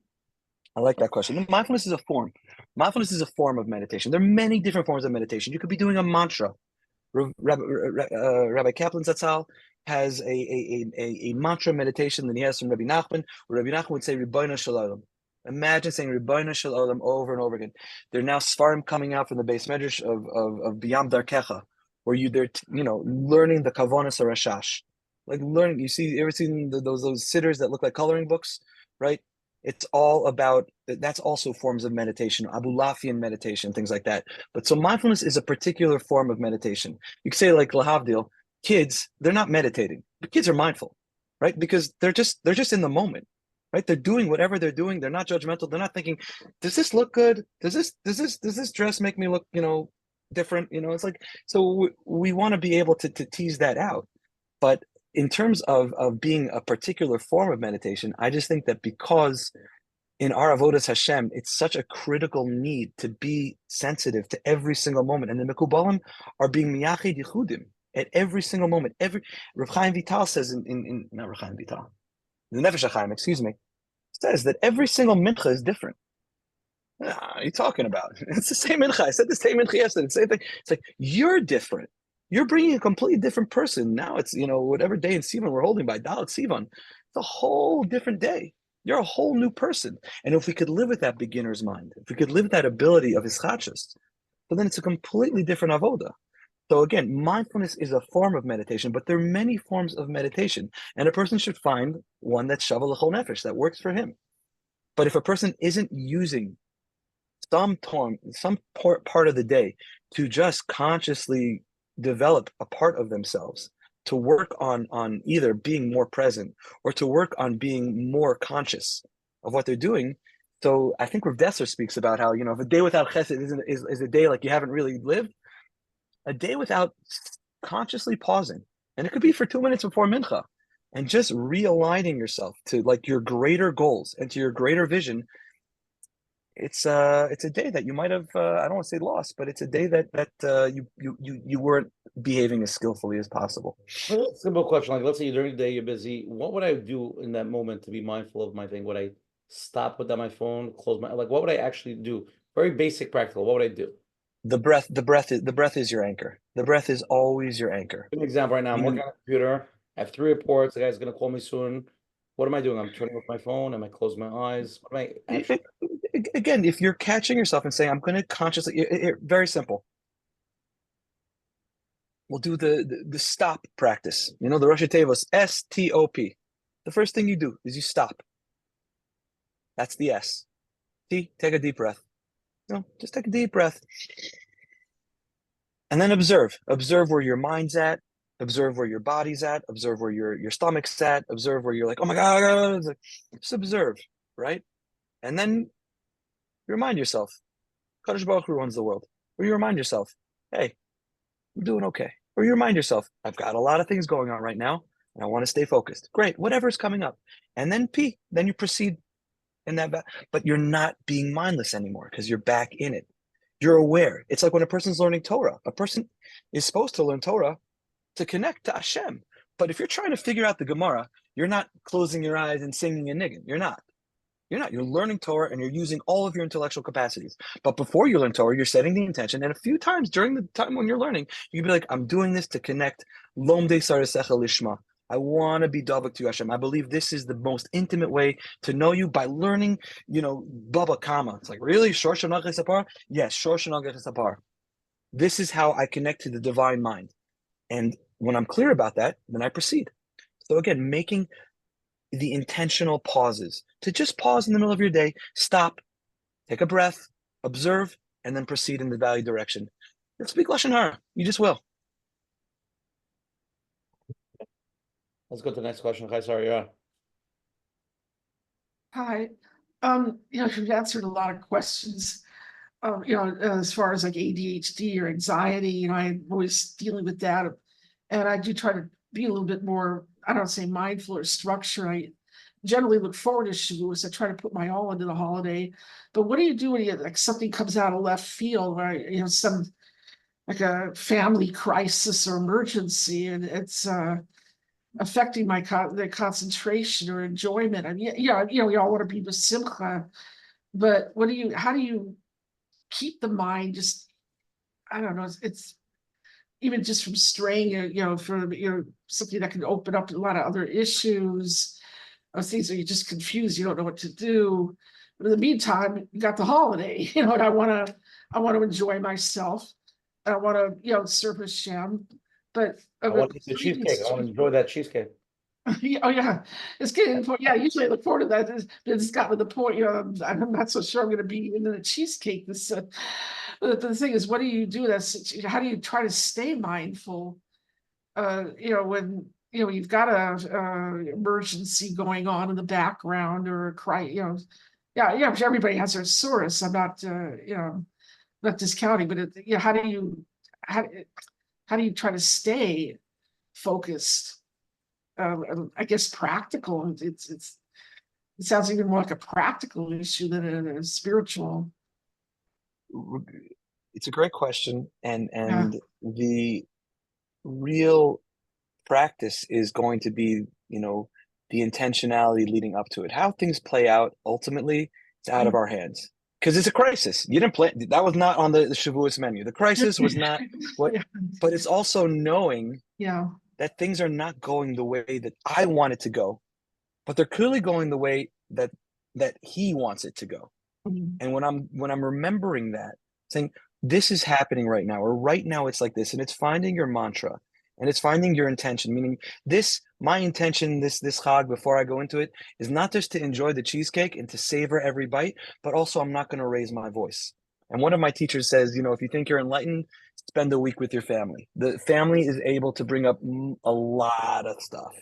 I like that question. Mindfulness is a form. Mindfulness is a form of meditation. There are many different forms of meditation. You could be doing a mantra. Rabbi Kaplan Zatzal has a mantra meditation that he has from Rabbi Nachman, where Rabbi Nachman would say Ribbono Shel Olam. Imagine saying Ribbono Shel Olam over and over again. There are now svarim coming out from the Beis Medrash of Biyam Darkecha, where they're learning the Kavonas Rashash, like learning. You ever seen those sitters that look like coloring books, right? It's all about, that's also forms of meditation, Abulafian meditation, things like that. But so mindfulness is a particular form of meditation. You could say like Lahavdil, kids, they're not meditating, but kids are mindful, right? Because they're just in the moment, right? They're doing whatever they're doing. They're not judgmental. They're not thinking, does this look good? Does this dress make me look, different? It's like, so we want to be able to tease that out. But in terms of being a particular form of meditation, I just think that because in our avodas Hashem, it's such a critical need to be sensitive to every single moment. And the Mekubalim are being miyachid yichudim at every single moment. Rav Chaim Vital says not Rav Chaim Vital, the Nefesh HaChaim, excuse me, says that every single mincha is different. What are you talking about? It's the same mincha. I said the same mincha yesterday. The same thing. It's like, you're different. You're bringing a completely different person. Now it's, whatever day in Sivan we're holding by Dalet Sivan. It's a whole different day. You're a whole new person. And if we could live with that beginner's mind, if we could live with that ability of Ischachus, but then it's a completely different avoda. So again, mindfulness is a form of meditation, but there are many forms of meditation. And a person should find one that's Shava L'chol Nefesh, that works for him. But if a person isn't using some part of the day to just consciously develop a part of themselves, to work on either being more present or to work on being more conscious of what they're doing. So I think Rav Dessler speaks about how, if a day without chesed is a day like you haven't really lived, a day without consciously pausing, and it could be for 2 minutes before mincha, and just realigning yourself to like your greater goals and to your greater vision. It's a day that you might have I don't want to say lost, but it's a day that you weren't behaving as skillfully as possible.
Simple question, like let's say during the day you're busy. What would I do in that moment to be mindful of my thing? Would I stop, put down my phone, close my, like what would I actually do? Very basic, practical. What would I do?
The breath is your anchor. The breath is always your anchor.
Give me an example right now. I'm working on a computer. I have 3 reports. The guy's gonna call me soon. What am I doing? I'm turning off my phone. Am I closing my eyes? What am I actually?
Again, if you're catching yourself and saying, I'm going to consciously, very simple. We'll do the stop practice. The Rosh Tevos, S-T-O-P. The first thing you do is you stop. That's the S. T, take a deep breath. Just take a deep breath. And then observe. Observe where your mind's at. Observe where your body's at. Observe where your stomach's at. Observe where you're like, oh my God. Just observe, right? And then you remind yourself, Kadosh Baruch Hu runs the world. Or you remind yourself, hey, I'm doing okay. Or you remind yourself, I've got a lot of things going on right now, and I want to stay focused. Great, whatever's coming up. And then then you proceed in that, but you're not being mindless anymore because you're back in it. You're aware. It's like when a person's learning Torah. A person is supposed to learn Torah to connect to Hashem. But if you're trying to figure out the Gemara, you're not closing your eyes and singing a niggin. You're not. You're not. You're learning Torah and you're using all of your intellectual capacities. But before you learn Torah, you're setting the intention. And a few times during the time when you're learning, you can be like, I'm doing this to connect Lomdei Sarasecha Lishma. I want to be Davak to Hashem. I believe this is the most intimate way to know you by learning, Baba Kama. It's like, really? Shor Shanach Sapar? Yes, Shor Shanach Sapar. This is how I connect to the divine mind. And when I'm clear about that, then I proceed. So again, making the intentional pauses, to just pause in the middle of your day, stop, take a breath, observe, and then proceed in the value direction. And speak Lashon Hara. You just will.
Let's go to the next question. Hi, sorry, you're on.
Hi. You've answered a lot of questions. As far as like ADHD or anxiety, I'm always dealing with that. And I do try to be a little bit more, I don't say mindful or structured. I generally look forward to Shavuot. I try to put my all into the holiday. But what do you do when something comes out of left field, where, some like a family crisis or emergency, and it's affecting the concentration or enjoyment? I mean, we all want to be with Simcha, but how do you keep the mind just, I don't know, it's even just from straying, for something that can open up a lot of other issues, or things where you're just confused, you don't know what to do. But in the meantime, you got the holiday, and I want to enjoy myself. I want to, serve Hashem. But
I want to eat the cheesecake. I want to enjoy that cheesecake.
Oh yeah, it's getting. Yeah, usually I look forward to that. It's gotten to the point, I'm not so sure I'm going to be into the cheesecake. But the thing is, what do you do? How do you try to stay mindful? When you've got a emergency going on in the background, or a cry. Yeah. Everybody has their source. I'm not, not discounting, but how do you try to stay focused? I guess practical. It sounds even more like a practical issue than a spiritual.
It's a great question, and the real practice is going to be, the intentionality leading up to it. How things play out ultimately, it's out of our hands, because it's a crisis. You didn't plan. That was not on the Shavuos menu. The crisis was not what, but it's also knowing that things are not going the way that I want it to go, but they're clearly going the way that he wants it to go.
Mm-hmm.
And when I'm remembering that, saying this is happening right now, or right now it's like this, and it's finding your mantra, and it's finding your intention, meaning my intention, this Chag, before I go into it, is not just to enjoy the cheesecake and to savor every bite, but also I'm not going to raise my voice. And one of my teachers says, if you think you're enlightened, spend a week with your family. The family is able to bring up a lot of stuff,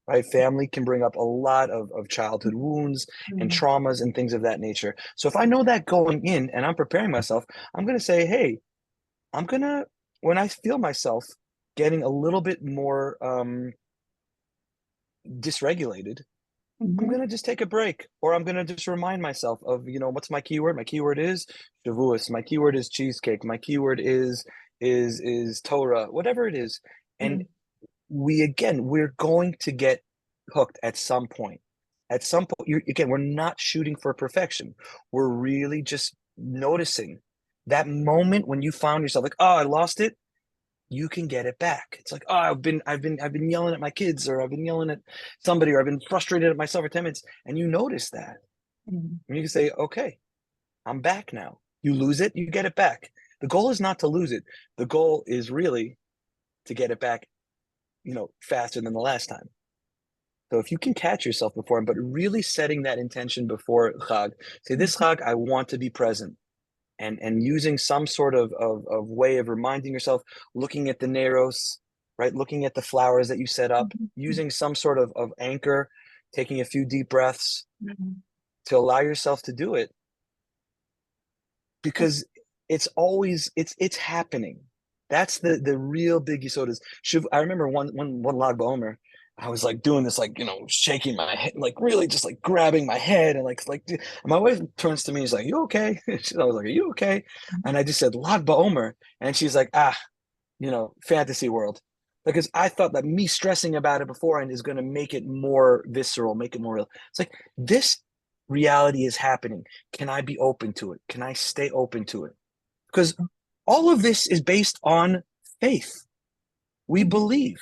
right? Family can bring up a lot of childhood wounds and traumas and things of that nature. So if I know that going in and I'm preparing myself, I'm going to say, hey, when I feel myself getting a little bit more dysregulated, I'm going to just take a break, or I'm going to just remind myself of, what's my keyword? My keyword is Shavuos. My keyword is cheesecake. My keyword is Torah, whatever it is. And we're going to get hooked at some point. At some point, we're not shooting for perfection. We're really just noticing that moment when you found yourself like, oh, I lost it. You can get it back. It's like, oh, I've been yelling at my kids, or I've been yelling at somebody, or I've been frustrated at myself for 10 minutes. And you notice that. And you can say, okay, I'm back now. You lose it, you get it back. The goal is not to lose it. The goal is really to get it back, faster than the last time. So if you can catch yourself before, but really setting that intention before Chag, say this Chag, I want to be present. And using some sort of way of reminding yourself, looking at the Neros, right? Looking at the flowers that you set up, using some sort of anchor, taking a few deep breaths to allow yourself to do it. Because it's happening. That's the real big yesod is. I remember one Lag BaOmer, I was like doing this, like, shaking my head, like really just like grabbing my head, and like and my wife turns to me, she's like, you okay? I was like, are you okay? And I just said Lag BaOmer, and she's like, fantasy world. Because I thought that me stressing about it beforehand is going to make it more visceral, make it more real. It's like, this reality is happening? Can I be open to it? Can I stay open to it? Because all of this is based on faith. We believe.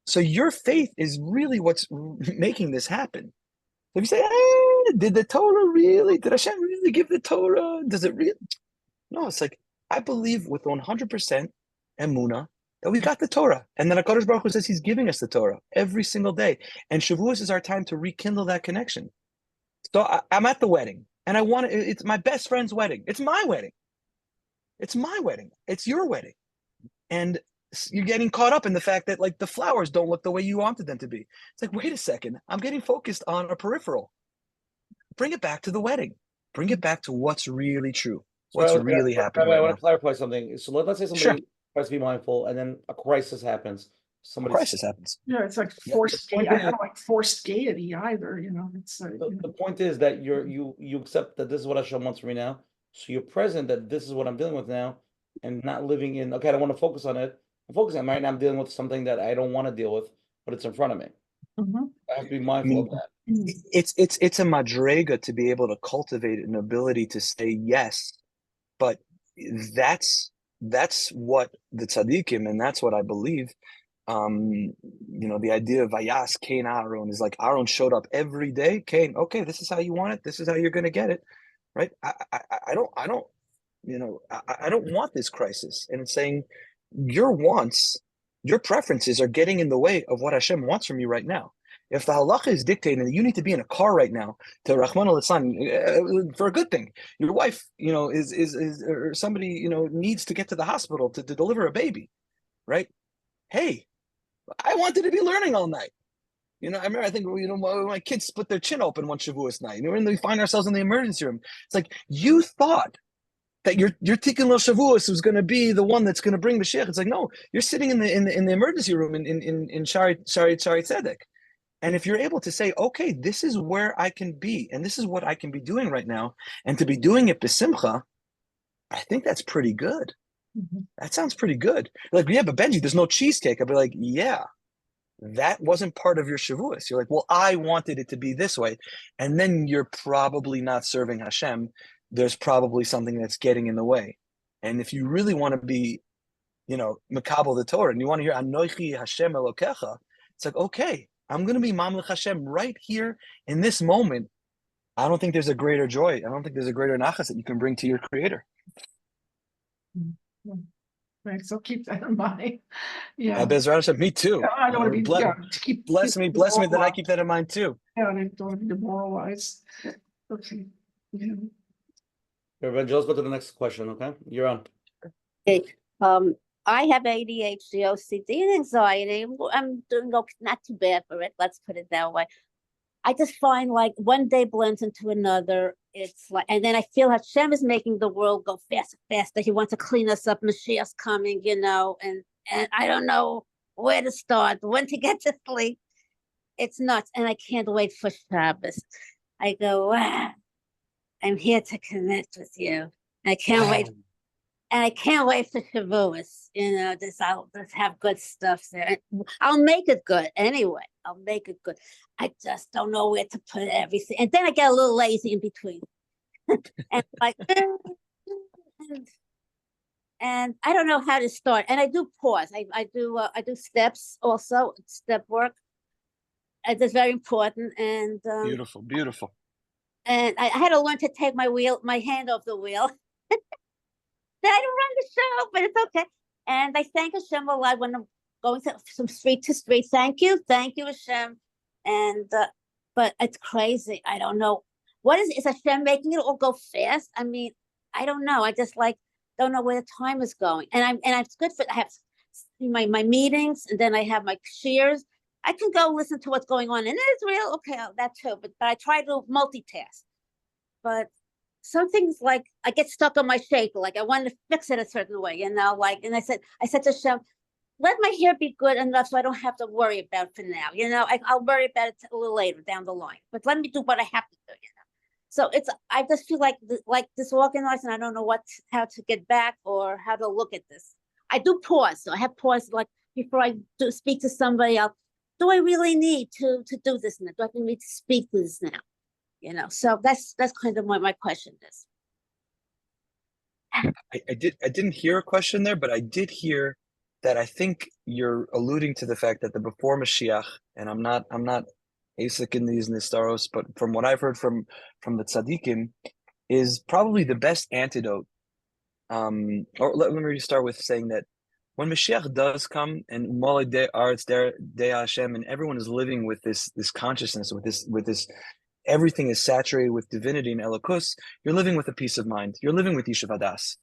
So your faith is really what's making this happen. If you say, hey, did Hashem really give the Torah? Does it really? No, it's like, I believe with 100% emunah that we got the Torah. And then HaKadosh Baruch Hu says he's giving us the Torah every single day. And Shavuos is our time to rekindle that connection. So I'm at the wedding and it's my best friend's wedding. It's my wedding. It's my wedding. It's your wedding. And you're getting caught up in the fact that like the flowers don't look the way you wanted them to be. It's like, wait a second, I'm getting focused on a peripheral. Bring it back to the wedding. Bring it back to what's really true. What's really happening
Rabbi,
right
I want
now.
to clarify something. So let's say somebody tries to be mindful and then a crisis happens.
Crisis happens.
Yeah, it's like forced gaiety. I don't like forced gaiety either, It's
the point is that you accept that this is what Hashem wants from me now. So you're present that this is what I'm dealing with now, and not living in, okay, I don't want to focus on it. I'm focusing on right now. I'm dealing with something that I don't want to deal with, but it's in front of me. I have to be mindful of that.
It's a madrega to be able to cultivate an ability to say yes, but that's what the tzaddikim, and that's what I believe. The idea of Vayas, Cain, Aaron is like Aaron showed up every day. Cain, okay, this is how you want it. This is how you're going to get it, right? I don't want this crisis. And it's saying your wants, your preferences are getting in the way of what Hashem wants from you right now. If the halacha is dictating that you need to be in a car right now to Rahman al-Islam for a good thing, your wife, is or somebody, needs to get to the hospital to deliver a baby, right? Hey, I wanted to be learning all night. I think, my kids split their chin open one Shavuos night. And we find ourselves in the emergency room. It's like, you thought that your Tikkun Lo Shavuos was going to be the one that's going to bring Mashiach. It's like, no, you're sitting in the emergency room in Shari Tzedek. And if you're able to say, okay, this is where I can be, and this is what I can be doing right now, and to be doing it b'simcha, I think that's pretty good. That sounds pretty good. Like, yeah, but Benji, there's no cheesecake. I'd be like, yeah, that wasn't part of your Shavuos. You're like, well, I wanted it to be this way. And then you're probably not serving Hashem. There's probably something that's getting in the way. And if you really want to be, Mekabel the Torah, and you want to hear Anochi Hashem Elokecha, it's like, okay, I'm going to be Mamlech Hashem right here in this moment. I don't think there's a greater joy. I don't think there's a greater nachas that you can bring to your Creator.
Thanks. I'll keep that in mind. Yeah.
Bezrat Hashem, me too.
I don't want to be
bless me that I keep that in mind too.
Yeah, I don't want to be demoralized. Okay. Yeah.
Rabbi, let's go to the next question, okay? You're on.
Okay. I have ADHD, OCD, and anxiety. I'm doing not too bad for it. Let's put it that way. I just find like one day blends into another. It's like, and then I feel Hashem is making the world go faster, faster. He wants to clean us up. Mashiach's coming, and I don't know where to start, when to get to sleep. It's nuts, and I can't wait for Shabbos. I go, wow, I'm here to connect with you. I can't wait. And I can't wait for Shavuos, I'll just have good stuff there. I'll make it good anyway. I'll make it good. I just don't know where to put everything. And then I get a little lazy in between. and and I don't know how to start. And I do pause. I do steps also, step work. It's very important. And
beautiful.
And I had to learn to take my hand off the wheel. I don't run the show, but it's okay. And I thank Hashem a lot when I'm going from street to street. Thank you, Hashem. And but it's crazy. I don't know is Hashem making it all go fast? I mean, I don't know. I just don't know where the time is going. And it's good I have my meetings, and then I have my shears. I can go listen to what's going on in Israel. Okay, that too. But I try to multitask. But some things like I get stuck on my shaper, like I want to fix it a certain way, and I said to Hashem, let my hair be good enough so I don't have to worry about it for now. I'll worry about it a little later down the line, but let me do what I have to do. So I just feel like disorganized, and I don't know how to get back or how to look at this. I do pause, so I have pause like before I speak to somebody else. Do I really need to do this now? Do I need to speak to this now? So that's kind of what my question is.
I didn't hear a question there, but I did hear that I think you're alluding to the fact that the before Mashiach, and I'm not Asik in these Nistaros, but from what I've heard from the tzaddikim, is probably the best antidote. Or let me start with saying that when Mashiach does come and Umalei de Aretz de Hashem, and everyone is living with this consciousness, with this everything is saturated with divinity and Elokus, you're living with a peace of mind. You're living with Yishuv Hadas.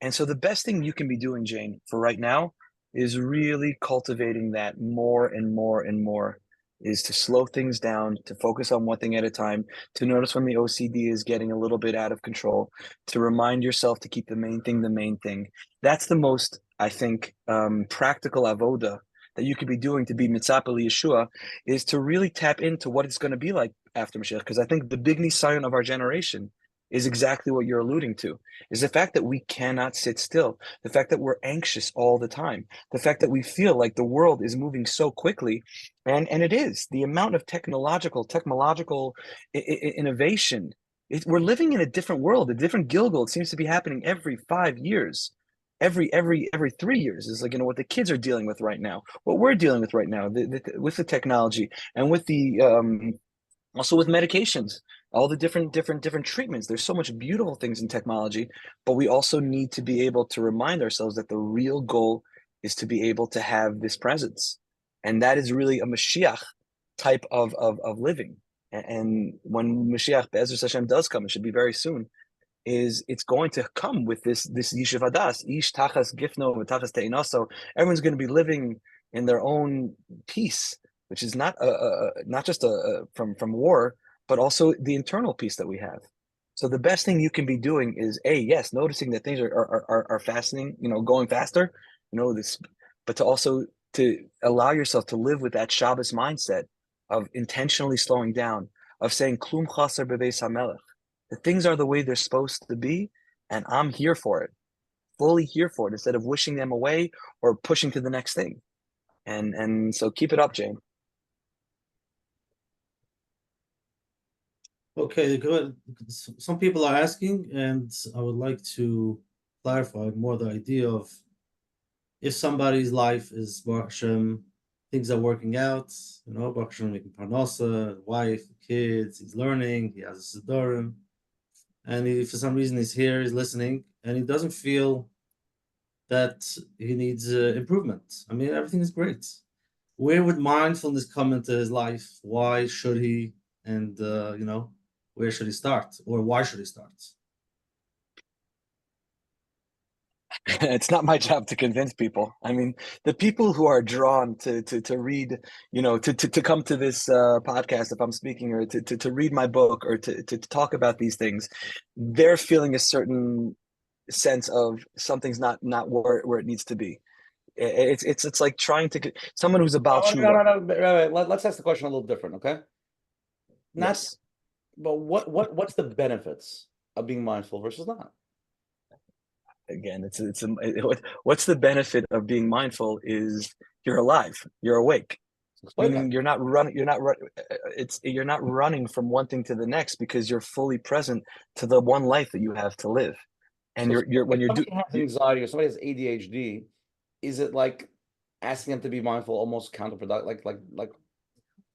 And so the best thing you can be doing, Jane, for right now is really cultivating that more and more and more, is to slow things down, to focus on one thing at a time, to notice when the OCD is getting a little bit out of control, to remind yourself to keep the main thing. That's the most, I think, practical avoda that you could be doing to be mitzapeh Yeshua, is to really tap into what it's going to be like after Mashiach. Because I think the big nisayon of our generation is exactly what you're alluding to, is the fact that we cannot sit still, the fact that we're anxious all the time, the fact that we feel like the world is moving so quickly, and it is. The amount of technological innovation, we're living in a different world, a different Gilgal. It seems to be happening every 5 years. Every 3 years is like, what the kids are dealing with right now, what we're dealing with right now, with the technology, and with the also with medications, all the different treatments. There's so much beautiful things in technology, but we also need to be able to remind ourselves that the real goal is to be able to have this presence, and that is really a Mashiach type of living. And when Mashiach Be'ezus Hashem does come, it should be very soon, it's going to come with this Yishuv Hadas, Ish Tachas Gifno Tachas Te'inaso. Everyone's going to be living in their own peace, which is not just from war, but also the internal peace that we have. So the best thing you can be doing is noticing that things are fastening, going faster, but to also to allow yourself to live with that Shabbos mindset of intentionally slowing down, of saying Klum Chaser Bebeis HaMelech. The things are the way they're supposed to be, and I'm here for it, fully here for it, instead of wishing them away or pushing to the next thing. And so keep it up, Jane.
Okay, good. Some people are asking, and I would like to clarify more the idea of if somebody's life is Baruch Hashem, things are working out, Baruch Hashem making parnasa, wife, kids, he's learning, he has a siddurim, and if for some reason he's here, he's listening, and he doesn't feel that he needs improvement. I mean, everything is great. Where would mindfulness come into his life? Why should he? And where should he start, or why should he start?
It's not my job to convince people. I mean, the people who are drawn to read, to come to this podcast, if I'm speaking, or to read my book, or to talk about these things, they're feeling a certain sense of something's not where it needs to be. It's like trying to get someone who's about
No. Let's ask the question a little different, okay?
Yes.
But what's the benefits of being mindful versus not?
Again, what's the benefit of being mindful is you're alive, you're awake. Meaning you're not running from one thing to the next, because you're fully present to the one life that you have to live. And when you're doing
anxiety, or somebody has ADHD, is it like asking them to be mindful almost counterproductive? Like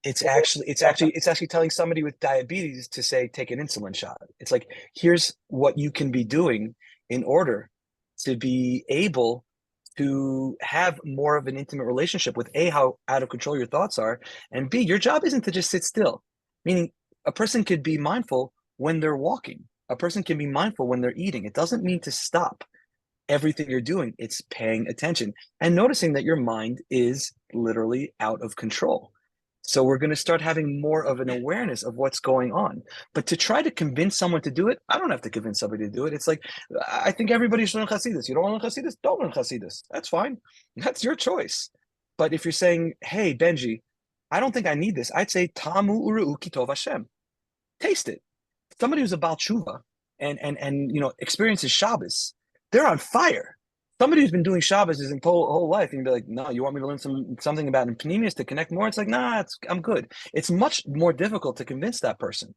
it's actually telling somebody with diabetes to say, take an insulin shot. It's like, here's what you can be doing in order to be able to have more of an intimate relationship with A, how out of control your thoughts are, and B, your job isn't to just sit still. Meaning a person could be mindful when they're walking. A person can be mindful when they're eating. It doesn't mean to stop everything you're doing. It's paying attention and noticing that your mind is literally out of control. So we're going to start having more of an awareness of what's going on. But to try to convince someone to do it, I don't have to convince somebody to do it. It's like, I think everybody should learn Hasidus. You don't want to learn Hasidus? Don't learn Hasidus. That's fine. That's your choice. But if you're saying, hey, Benji, I don't think I need this, I'd say, Tamu Uru'u Kitov Hashem. Taste it. Somebody who's about tshuva and experiences Shabbos, they're on fire. Somebody who's been doing Shabbos his whole life, and you'd be like, no, you want me to learn something about Panemius to connect more? It's like, nah, I'm good. It's much more difficult to convince that person.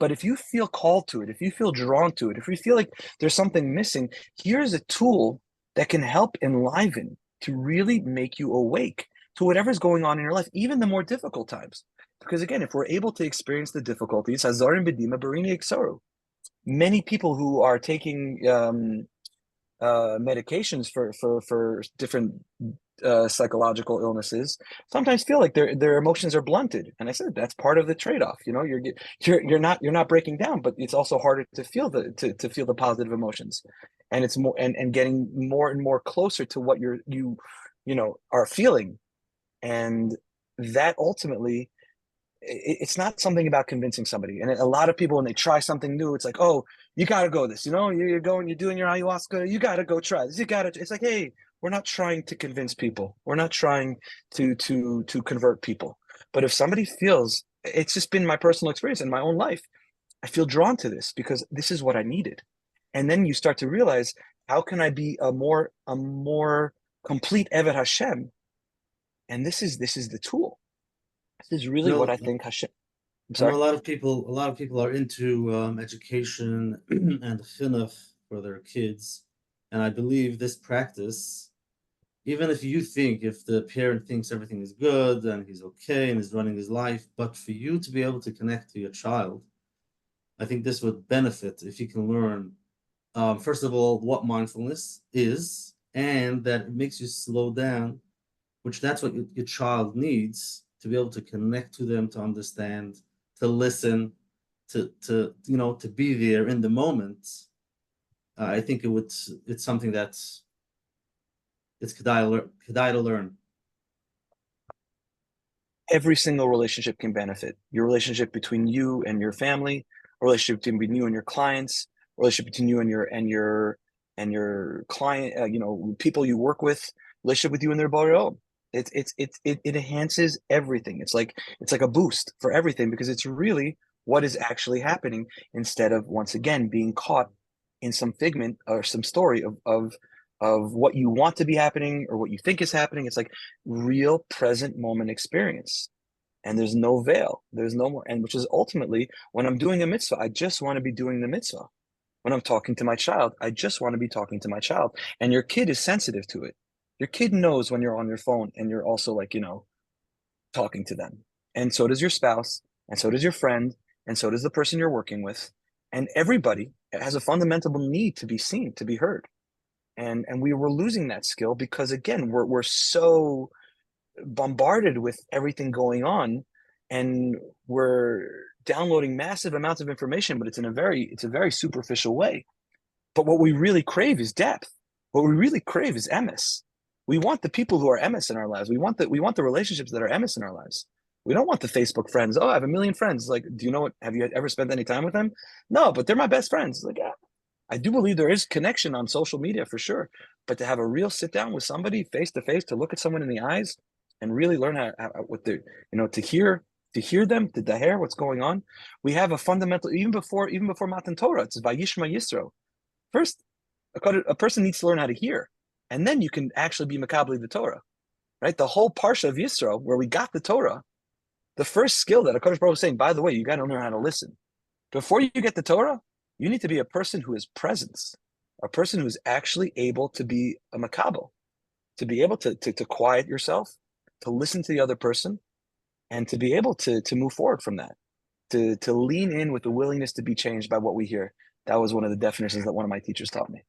But if you feel called to it, if you feel drawn to it, if you feel like there's something missing, here's a tool that can help enliven, to really make you awake to whatever's going on in your life, even the more difficult times. Because again, if we're able to experience the difficulties, many people who are taking medications for different psychological illnesses sometimes feel like their emotions are blunted, and I said that's part of the trade-off. You're not breaking down, but it's also harder to feel to feel the positive emotions, and it's more and getting more and more closer to what you are feeling, and that ultimately, it's not something about convincing somebody. And a lot of people, when they try something new, it's like, oh, you got to go this, you're doing your ayahuasca, you got to go try this, it's like, hey, we're not trying to convince people, we're not trying to convert people. But if somebody feels, it's just been my personal experience in my own life, I feel drawn to this because this is what I needed. And then you start to realize, how can I be a more complete Evet Hashem? And this is the tool. This is really what I think Hashem. I'm sorry.
A lot of people are into education and chinuch for their kids, and I believe this practice, even if the parent thinks everything is good and he's okay and is running his life, but for you to be able to connect to your child, I think this would benefit if you can learn, first of all, what mindfulness is, and that it makes you slow down, which that's what your child needs, to be able to connect to them, to understand, to listen, to be there in the moment. I think it's something it's kedai to learn.
Every single relationship can benefit. Your relationship between you and your family, a relationship between you and your clients, a relationship between you and your client, people you work with, relationship with you and their Borei. It enhances everything. It's like a boost for everything, because it's really what is actually happening, instead of, once again, being caught in some figment or some story of what you want to be happening or what you think is happening. It's like real present moment experience, and there's no veil, there's no more, and which is ultimately, when I'm doing a mitzvah, I just want to be doing the mitzvah. When I'm talking to my child, I just want to be talking to my child. And your kid is sensitive to it. Your kid knows when you're on your phone and you're also talking to them. And so does your spouse, and so does your friend, and so does the person you're working with. And everybody has a fundamental need to be seen, to be heard. And we were losing that skill because, again, we're so bombarded with everything going on, and we're downloading massive amounts of information, but it's a very superficial way. But what we really crave is depth. What we really crave is emes. We want the people who are emes in our lives. We want the relationships that are emes in our lives. We don't want the Facebook friends. Oh, I have 1 million friends. Like, do you know what? Have you ever spent any time with them? No, but they're my best friends. Like, yeah, I do believe there is connection on social media for sure. But to have a real sit down with somebody face to face, to look at someone in the eyes and really learn to hear them, to hear what's going on. We have a fundamental, even before Matan Torah, it's Vayishma Yisro. First, a person needs to learn how to hear, and then you can actually be Makabli the Torah, right? The whole Parsha of Yisro, where we got the Torah, the first skill that HaKadosh Baruch Hu was saying, by the way, you got to learn how to listen. Before you get the Torah, you need to be a person who is presence, a person who is actually able to be a Makabel, to be able to quiet yourself, to listen to the other person, and to be able to move forward from that, to lean in with the willingness to be changed by what we hear. That was one of the definitions that one of my teachers taught me.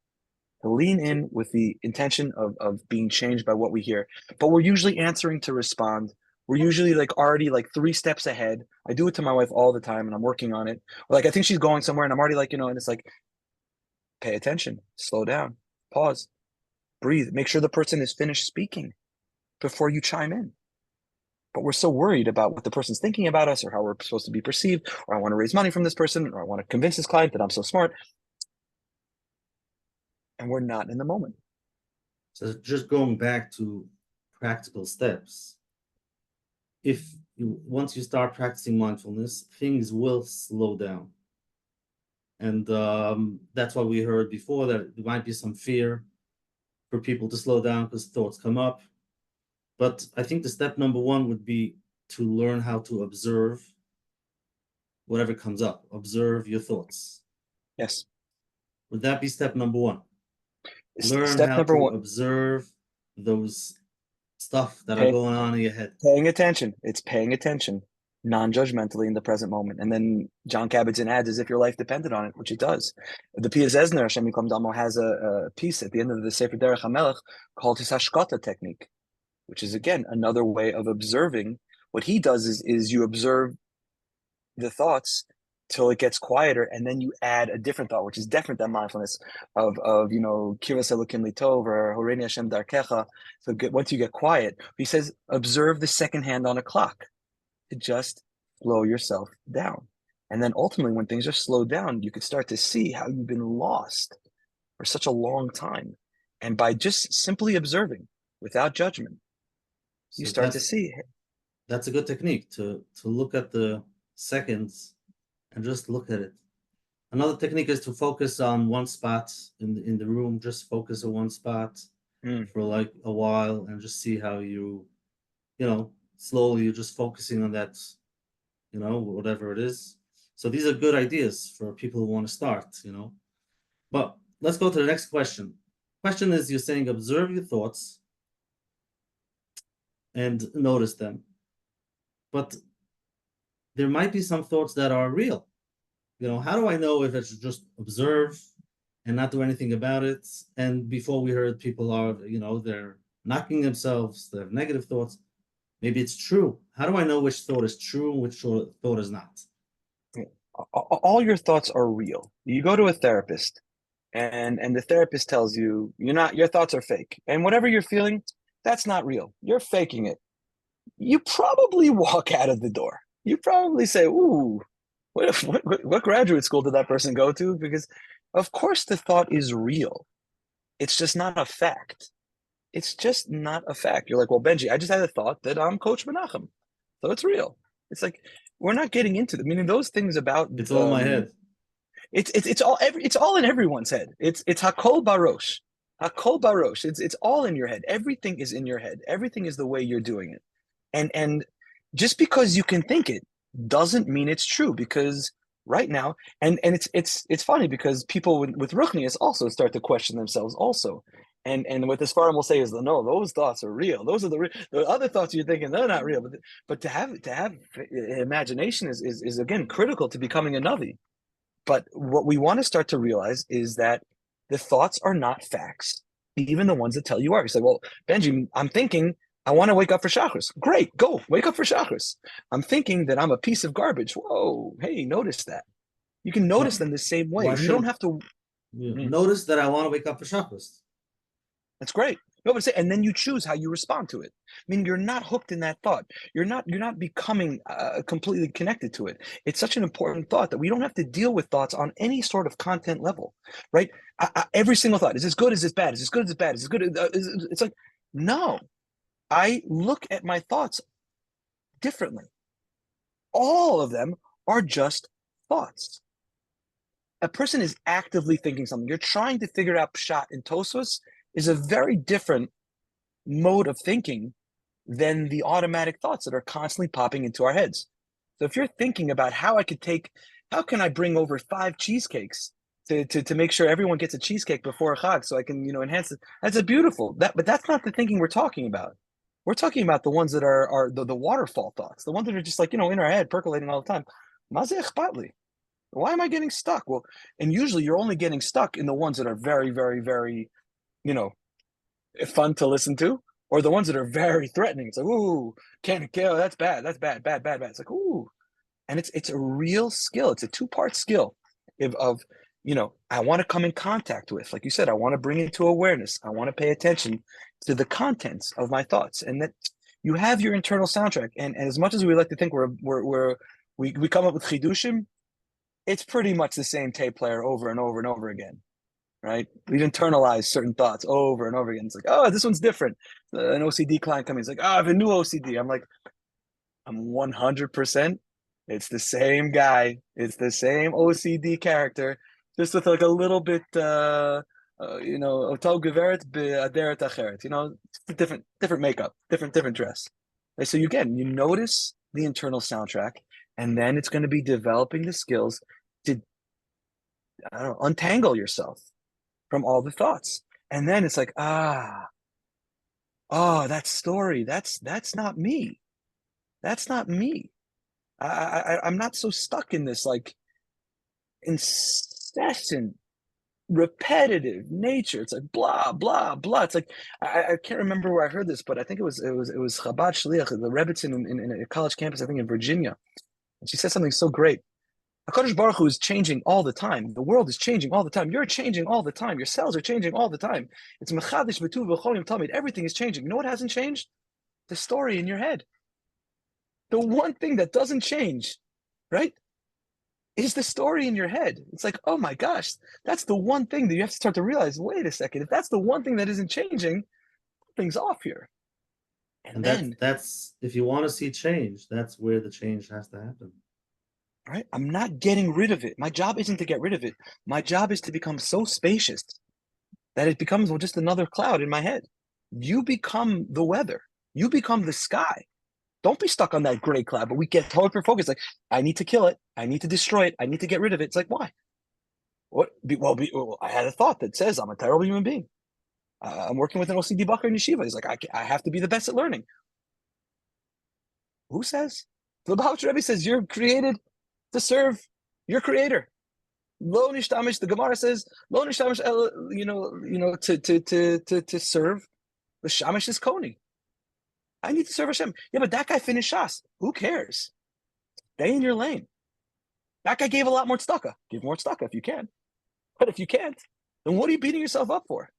To lean in with the intention of being changed by what we hear. But we're usually answering to respond. We're usually already 3 steps ahead. I do it to my wife all the time, and I'm working on it. Or I think she's going somewhere, and I'm already and it's like, pay attention, slow down, pause, breathe, make sure the person is finished speaking before you chime in. But we're so worried about what the person's thinking about us, or how we're supposed to be perceived, or I want to raise money from this person, or I want to convince this client that I'm so smart. And we're not in the moment.
So just going back to practical steps, once you start practicing mindfulness, things will slow down. And that's what we heard before, that there might be some fear for people to slow down because thoughts come up. But I think the step number 1 would be to learn how to observe whatever comes up. Observe your thoughts.
Yes.
Would that be step number one? Learn
Step
how
number
to
one,
observe those stuff that are going on in your head.
paying attention. It's paying attention non-judgmentally in the present moment. And then John Kabat-Zinn adds, as if your life depended on it, which it does. The Ph.D. Hashem Yikam Damo has a piece at the end of the Sefer Derech HaMelech called his Hashkata technique, which is, again, another way of observing. What he does is you observe the thoughts till it gets quieter, and then you add a different thought, which is different than mindfulness of Kiras Elokim Litov or Horeni Hashem Darkecha. So once you get quiet, he says, observe the second hand on a clock to just slow yourself down. And then ultimately, when things are slowed down, you could start to see how you've been lost for such a long time. And by just simply observing without judgment, you start to see.
That's a good technique to look at the seconds and just look at it. Another technique is to focus on one spot in the room. Just focus on one spot for like a while and just see how slowly you're just focusing on that, whatever it is. So these are good ideas for people who want to start, But let's go to the next question. Question is, you're saying observe your thoughts and notice them. But there might be some thoughts that are real. How do I know if I should just observe and not do anything about it? And before we heard people are, they're knocking themselves, they have negative thoughts. Maybe it's true. How do I know which thought is true and which thought is not?
All your thoughts are real. You go to a therapist and the therapist tells you your thoughts are fake. And whatever you're feeling, that's not real. You're faking it. You probably walk out of the door. You probably say, ooh, what graduate school did that person go to? Because of course the thought is real. It's just not a fact. It's just not a fact. You're like, well, Benji, I just had a thought that I'm Coach Menachem. So it's real. It's like, we're not getting into it. Meaning those things about
it's all in my head.
It's all in everyone's head. It's Hakol Barosh. Hakol Barosh. It's all in your head. Everything is in your head. Everything is the way you're doing it. And just because you can think it doesn't mean it's true, because right now, and it's funny because people with Ruchnius also start to question themselves also. And what this Sfarim will say is, no, those thoughts are real. Those are the other thoughts you're thinking, they're not real. But to have imagination is again critical to becoming a Navi. But what we want to start to realize is that the thoughts are not facts, even the ones that tell you are. You say, well, Benji, I'm thinking I want to wake up for Shacharis. Great, go wake up for Shacharis. I'm thinking that I'm a piece of garbage. Whoa, hey, notice that. You can notice them the same way. You don't have to
notice that I want to wake up for Shacharis.
That's great. No, but and then you choose how you respond to it. I mean, you're not hooked in that thought. You're not becoming completely connected to it. It's such an important thought that we don't have to deal with thoughts on any sort of content level, right? Every single thought, is this good? Is this bad? Is this good? Is this bad? Is this good? It's like, no. I look at my thoughts differently. All of them are just thoughts. A person is actively thinking something. You're trying to figure out pshat in Tosfos is a very different mode of thinking than the automatic thoughts that are constantly popping into our heads. So if you're thinking about how can I bring over 5 cheesecakes to make sure everyone gets a cheesecake before a Chag so I can, enhance it. That's beautiful. But that's not the thinking we're talking about. We're talking about the ones that are the waterfall thoughts, the ones that are just like, in our head, percolating all the time. Why am I getting stuck? Well, and usually you're only getting stuck in the ones that are very, very, very, fun to listen to, or the ones that are very threatening. It's like, ooh, can't kill. That's bad. That's bad. It's like, ooh, and it's a real skill. It's a 2-part skill of I want to come in contact with, like you said, I want to bring it to awareness. I want to pay attention to the contents of my thoughts, and that you have your internal soundtrack. And as much as we like to think we come up with chidushim, it's pretty much the same tape player over and over and over again, right? We've internalized certain thoughts over and over again. It's like, oh, this one's different. An OCD client coming, he's like, oh, I have a new OCD. I'm like, I'm 100%. It's the same guy. It's the same OCD character, just with like a little bit, otog geveret be'aderet acheret. Different makeup, different dress. And so you notice the internal soundtrack, And then it's going to be developing the skills to, I don't know, untangle yourself from all the thoughts. And then it's like, oh, that story, that's not me. That's not me. I'm not so stuck in this like incessant, repetitive nature. It's like blah blah blah. It's like I can't remember where I heard this, but I think it was Chabad Shliach, the Rebbitzin in a college campus, I think in Virginia, and she said something so great. HaKadosh Baruch Hu is changing all the time. The world is changing all the time. You're changing all the time. Your cells are changing all the time. It's mechadish b'tuv v'cholim tamid. Everything is changing. You know what hasn't changed? The story in your head. The one thing that doesn't change, right, is the story in your head. It's like, oh my gosh, that's the one thing that you have to start to realize, wait a second, if that's the one thing that isn't changing, something's off here. And then
that's if you want to see change, that's where the change has to happen.
Right? I'm not getting rid of it. My job isn't to get rid of it. My job is to become so spacious that it becomes just another cloud in my head. You become the weather. You become the sky. Don't be stuck on that gray cloud, but we get hyper focused. Like, I need to kill it. I need to destroy it. I need to get rid of it. It's like, why? Well, I had a thought that says I'm a terrible human being. I'm working with an OCD Bacher in Yeshiva. He's like, I have to be the best at learning. Who says? The Rabbi says you're created to serve your creator. Lo nishtamish, the Gemara says, lo nishtamish, to serve. The shamish is koni. I need to serve Hashem. Yeah, but that guy finished Shas. Who cares? Stay in your lane. That guy gave a lot more tzedakah. Give more tzedakah if you can. But if you can't, then what are you beating yourself up for?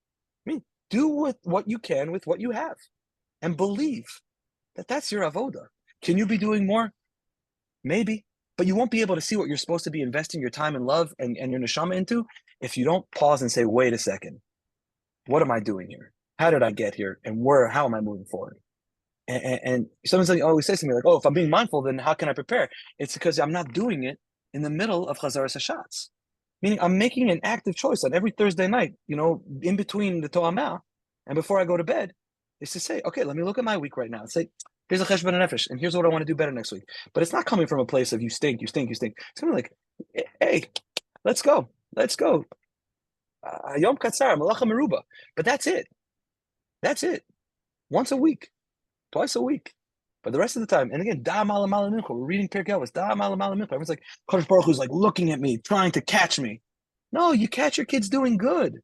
I mean, do with what you can with what you have. And believe that that's your avoda. Can you be doing more? Maybe. But you won't be able to see what you're supposed to be investing your time and love and your neshama into if you don't pause and say, wait a second, what am I doing here? How did I get here? And how am I moving forward? And someone's like, always says to me, like, oh, if I'm being mindful, then how can I prepare? It's because I'm not doing it in the middle of Chazaras HaShatz. Meaning I'm making an active choice on every Thursday night, in between the To'amah and before I go to bed, is to say, okay, let me look at my week right now and say, here's a cheshbon nefesh, and here's what I want to do better next week. But it's not coming from a place of you stink. It's coming like, hey, let's go. Yom katzar, malacha meruba. But that's it. Once a week, twice a week. But the rest of the time, and again, da mala mala mincha. We're reading Pirkei Avos, da mala mala mincha. Everyone's like, Kadosh Baruch Hu's like looking at me, trying to catch me. No, you catch your kids doing good.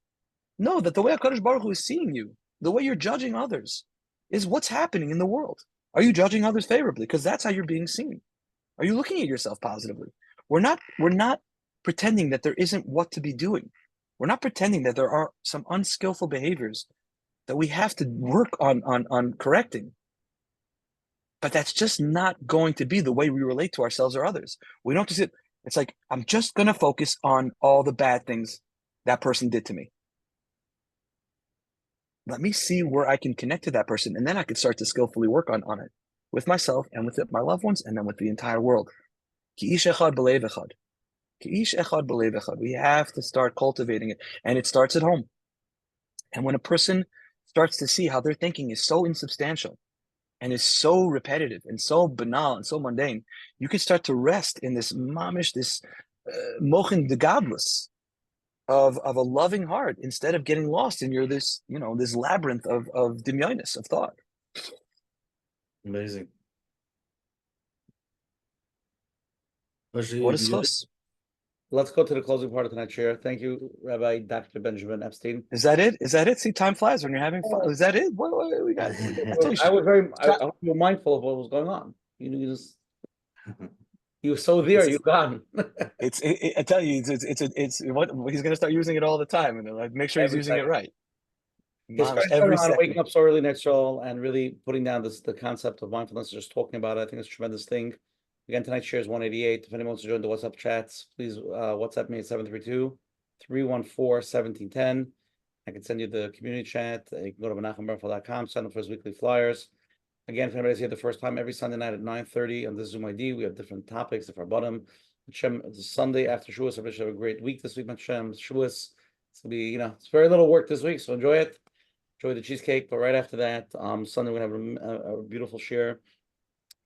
Know that the way Kadosh Baruch Hu is seeing you, the way you're judging others, is what's happening in the world. Are you judging others favorably? Because that's how you're being seen. Are you looking at yourself positively? We're not pretending that there isn't what to be doing. We're not pretending that there are some unskillful behaviors that we have to work on correcting. But that's just not going to be the way we relate to ourselves or others. We don't just it's like, I'm just going to focus on all the bad things that person did to me. Let me see where I can connect to that person, and then I can start to skillfully work on it with myself and with my loved ones, and then with the entire world. Ki ish echad b'leiv echad. Ki ish echad b'leiv echad. We have to start cultivating it, and it starts at home. And when a person starts to see how their thinking is so insubstantial and is so repetitive and so banal and so mundane, you can start to rest in this mamish, this mochin de gadlus of a loving heart, instead of getting lost in this labyrinth of dimyonis, of thought.
Amazing.
What is chus?
Let's go to the closing part of tonight's share. Thank you, Rabbi Dr. Benjamin Epstein.
Is that it? See, time flies when you're having fun. Is that it? What we got?
I was you were mindful of what was going on. You were so there, you're gone.
I tell you, it's what he's going to start using it all the time, and like make sure he's using it right.
Every second. Waking up so early next show and really putting down the concept of mindfulness, just talking about it. I think it's a tremendous thing. Again, tonight's share is 188. If anyone wants to join the WhatsApp chats, please WhatsApp me at 732-314-1710. I can send you the community chat. You can go to menachembernfeld.com, sign up for his weekly flyers. Again, if anybody's here the first time, every Sunday night at 9:30 on this Zoom ID, we have different topics. If our bottom, it's Sunday after Shavuot, so we should have a great week this week, Menachem. Shavuot, it's gonna be, it's very little work this week, so enjoy it. Enjoy the cheesecake. But right after that, Sunday we're gonna have a beautiful share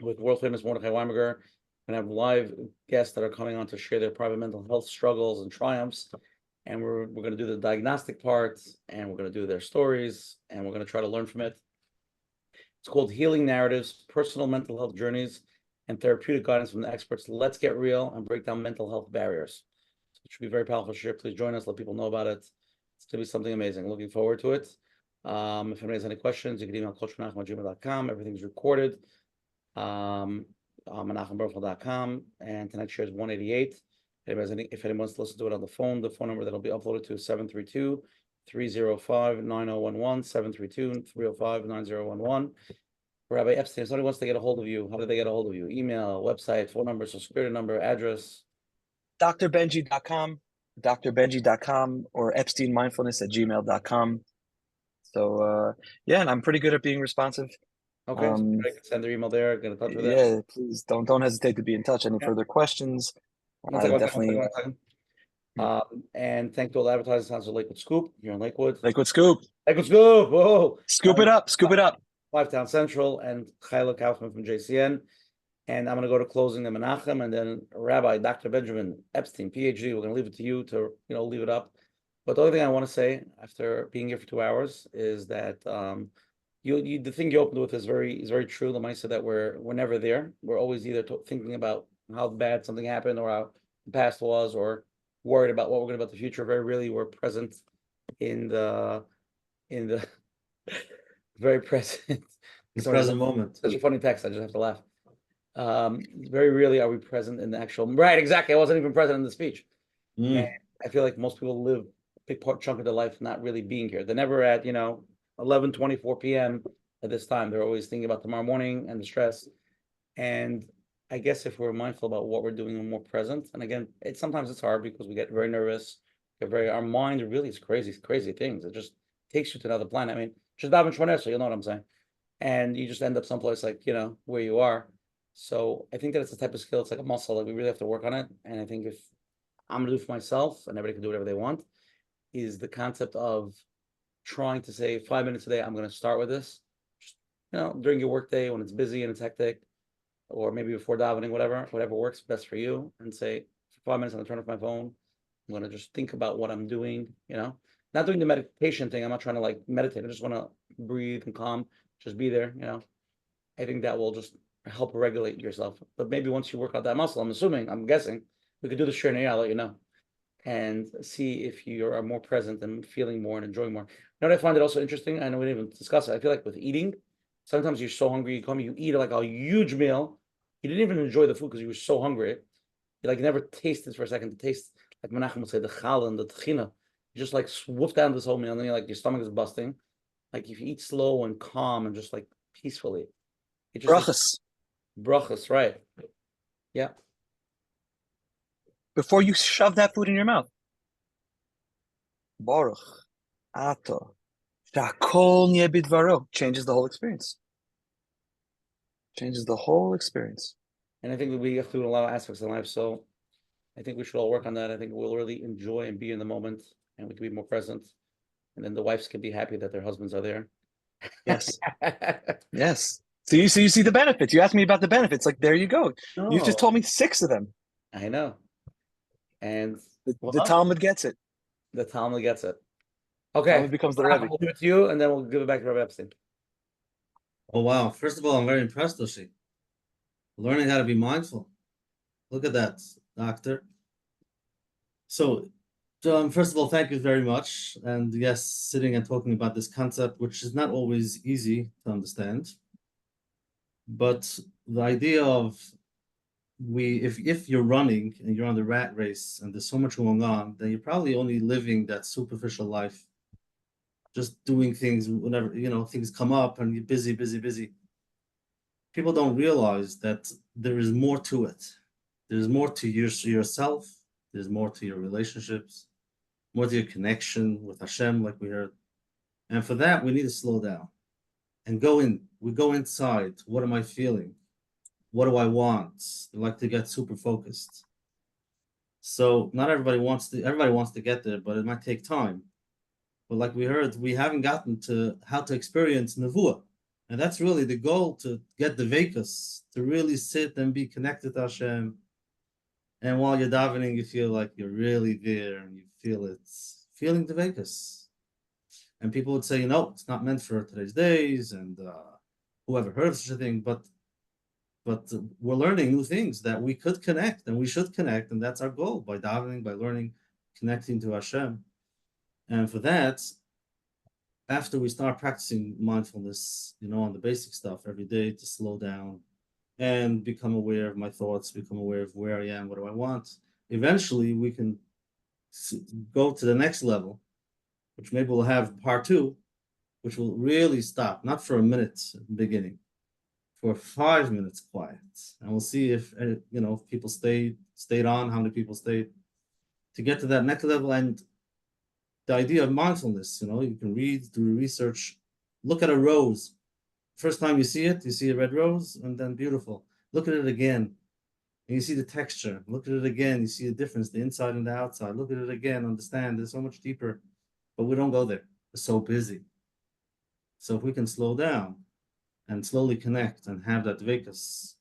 with world famous Mordechai Weimager We're gonna have live guests that are coming on to share their private mental health struggles and triumphs. And we're gonna do the diagnostic part, and we're gonna do their stories, and we're gonna try to learn from it. It's called Healing Narratives, Personal Mental Health Journeys, and Therapeutic Guidance from the Experts. Let's get real and break down mental health barriers. So it should be very powerful. Share. Please join us. Let people know about it. It's gonna be something amazing. Looking forward to it. If anybody has any questions, you can email coachmenachem@gmail.com. Everything's recorded. menachembernfeld.com, and tonight's share is 188. If anyone wants to listen to it on the phone number that'll be uploaded to is 732-305-9011, 732-305-9011. Rabbi Epstein, if somebody wants to get a hold of you, how do they get a hold of you? Email, website, phone number, social security number, address?
drbenji.com, drbenji.com, or epsteinmindfulness@gmail.com. So, yeah, and I'm pretty good at being responsive.
Okay, so I can send their email there, get in touch with them.
Yeah, please don't hesitate to be in touch. Any further questions? Definitely.
And thank to all the advertisers on Lakewood Scoop. You're in Lakewood.
Lakewood Scoop.
Lakewood Scoop. Whoa.
Scoop it up. Scoop it up.
5 Town Central, and Chayla Kaufman from JCN. And I'm going to go to closing the Menachem, and then Rabbi Dr. Benjamin Epstein, Ph.D. We're going to leave it to you to leave it up. But the only thing I want to say after being here for 2 hours is that the thing you opened with is very true. The mindset that we're never there. We're always either thinking about how bad something happened or how the past was, or worried about what we're going to about the future. Very rarely we're present in the very present.
The present moment.
Such a funny text. I just have to laugh. Very rarely are we present in the actual. Right, exactly. I wasn't even present in the speech. And I feel like most people live a big chunk of their life not really being here. They're never at 11:24 p.m. at this time. They're always thinking about tomorrow morning and the stress. And I guess if we're mindful about what we're doing and more present, and again, sometimes it's hard because we get very nervous. Our mind really is crazy things. It just takes you to another planet. I mean, just daven shmoneh, so you'll know what I'm saying. And you just end up someplace like, where you are. So I think that it's a type of skill. It's like a muscle that we really have to work on it. And I think if I'm gonna do it for myself, and everybody can do whatever they want, is the concept of trying to say 5 minutes a day, I'm gonna start with this. Just, during your work day when it's busy and it's hectic, or maybe before davening, whatever works best for you, and say for 5 minutes I'm gonna turn off my phone. I'm gonna just think about what I'm doing, not doing the meditation thing. I'm not trying to like meditate. I just want to breathe and calm, just be there, I think that will just help regulate yourself. But maybe once you work out that muscle, I'm guessing, we could do the shir, I'll let you know, and see if you are more present and feeling more and enjoying more. What I find it also interesting, I know we didn't even discuss it, I feel like with eating, sometimes you're so hungry, you eat like a huge meal, you didn't even enjoy the food because you were so hungry, you like never tasted for a second, to taste, like Menachem would say, the chal and the tchina. You just like swoop down this whole meal, and then your stomach is busting. Like if you eat slow and calm and just like peacefully, it just
Brachas.
Brachas, right? Yeah.
Before you shove that food in your mouth. Baruch Ato Shakol Bidvaro changes the whole experience. Changes the whole experience.
And I think that we have to do a lot of aspects in life. So I think we should all work on that. I think we'll really enjoy and be in the moment, and we can be more present. And then the wives can be happy that their husbands are there.
Yes. Yes. So you see the benefits. You asked me about the benefits. Like, there you go.
No.
You've just told me 6 of them.
I know. And
the Talmud gets it.
The Talmud gets it. Okay.
Talmud becomes the Rabbi.
We'll give it to you, and then we'll give it back to Rabbi Epstein.
Oh, wow. First of all, I'm very impressed, Oshi. Learning how to be mindful. Look at that, doctor. So, first of all, thank you very much. And yes, sitting and talking about this concept, which is not always easy to understand. But the idea of if you're running and you're on the rat race and there's so much going on, then you're probably only living that superficial life, just doing things whenever, things come up and you're busy. People don't realize that there is more to it. There's more to yourself. There's more to your relationships, more to your connection with Hashem, like we heard. And for that, we need to slow down and go in. We go inside. What am I feeling? What do I want? I like to get super focused. So not everybody wants to get there, but it might take time. But like we heard, we haven't gotten to how to experience nevuah. And that's really the goal, to get the vekas, to really sit and be connected to Hashem. And while you're davening, you feel like you're really there and you feel it's feeling the vekas. And people would say, it's not meant for today's days, and whoever heard of such a thing, but we're learning new things that we could connect and we should connect, and that's our goal, by davening, by learning, connecting to Hashem. And for that, after we start practicing mindfulness, on the basic stuff every day, to slow down and become aware of my thoughts, become aware of where I am, what do I want, eventually we can go to the next level, which maybe we'll have part 2, which will really stop, not for a minute at the beginning, for 5 minutes quiet. And we'll see if people stayed on, how many people stayed, to get to that next level. And the idea of mindfulness, you can read, do research, look at a rose. First time you see it, you see a red rose, and then beautiful. Look at it again, and you see the texture. Look at it again, you see the difference, the inside and the outside. Look at it again, understand, it's so much deeper. But we don't go there. We're so busy. So if we can slow down and slowly connect and have that vekas,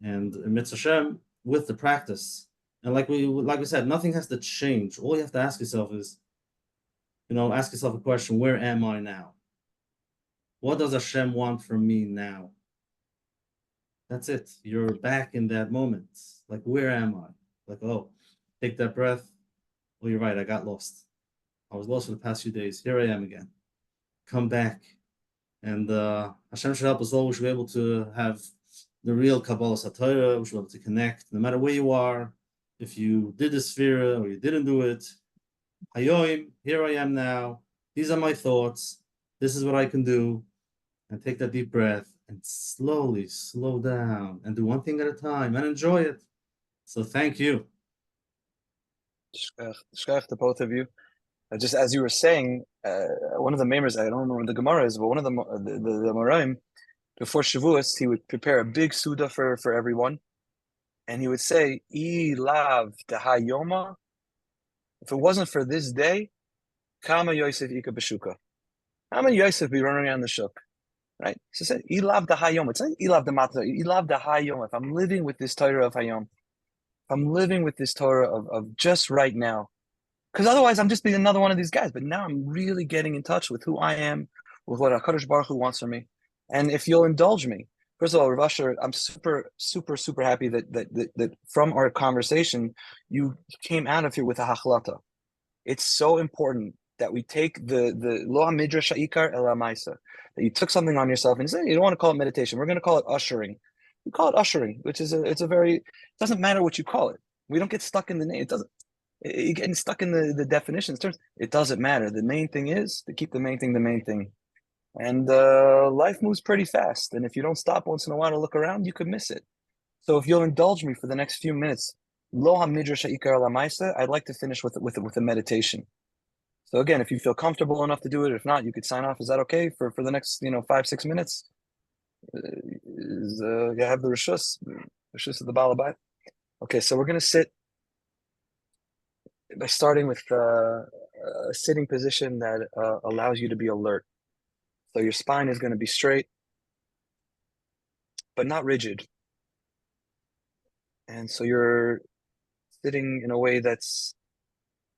and mitzvah Hashem with the practice, and like we said, nothing has to change. All you have to ask yourself is, ask yourself a question: where am I now? What does Hashem want from me now? That's it. You're back in that moment. Like, where am I? Like, take that breath. Oh, you're right, I got lost. I was lost for the past few days. Here I am again. Come back. And Hashem should help us all. We should be able to have the real Kabbalah Satira. We should be able to connect, no matter where you are. If you did the Sphira or you didn't do it, Hayoim, here I am now. These are my thoughts. This is what I can do. And take that deep breath and slowly slow down and do one thing at a time and enjoy it. So thank you.
Shkach to both of you. Just as you were saying, one of the members, I don't remember what the Gemara is, but one of the Moraim, before Shavuot, he would prepare a big Suda for everyone. And he would say, I lav hayoma. If it wasn't for this day, Kama Yosef Ika Beshuka. How many Yosef be running around the shuk? Right? So it said, I lav hayom. It's not I lav matra. I lav hayom. If I'm living with this Torah of hayom, if I'm living with this Torah of just right now, because otherwise I'm just being another one of these guys. But now I'm really getting in touch with who I am, with what HaKadosh Baruch Hu wants from me. And if you'll indulge me, first of all, Rav Asher, I'm super, super, super happy that from our conversation, you came out of here with a hachlata. It's so important that we take the lo midrash ha'ikar el ha'maisa, that you took something on yourself and say, you don't want to call it meditation. We're going to call it ushering. We call it ushering, which is it doesn't matter what you call it. We don't get stuck in the name. You're getting stuck in the definitions terms. It doesn't matter. The main thing is to keep the main thing. And life moves pretty fast. And if you don't stop once in a while to look around, you could miss it. So if you'll indulge me for the next few minutes, Lo ha-midrash ha'ikar la'maisa, I'd like to finish with a meditation. So again, if you feel comfortable enough to do it, if not, you could sign off. Is that okay for the next 5-6 minutes? You have the rishus of the Baal Habayit. Okay, so we're going to sit by starting with a sitting position that allows you to be alert. So your spine is going to be straight, but not rigid. And so you're sitting in a way that's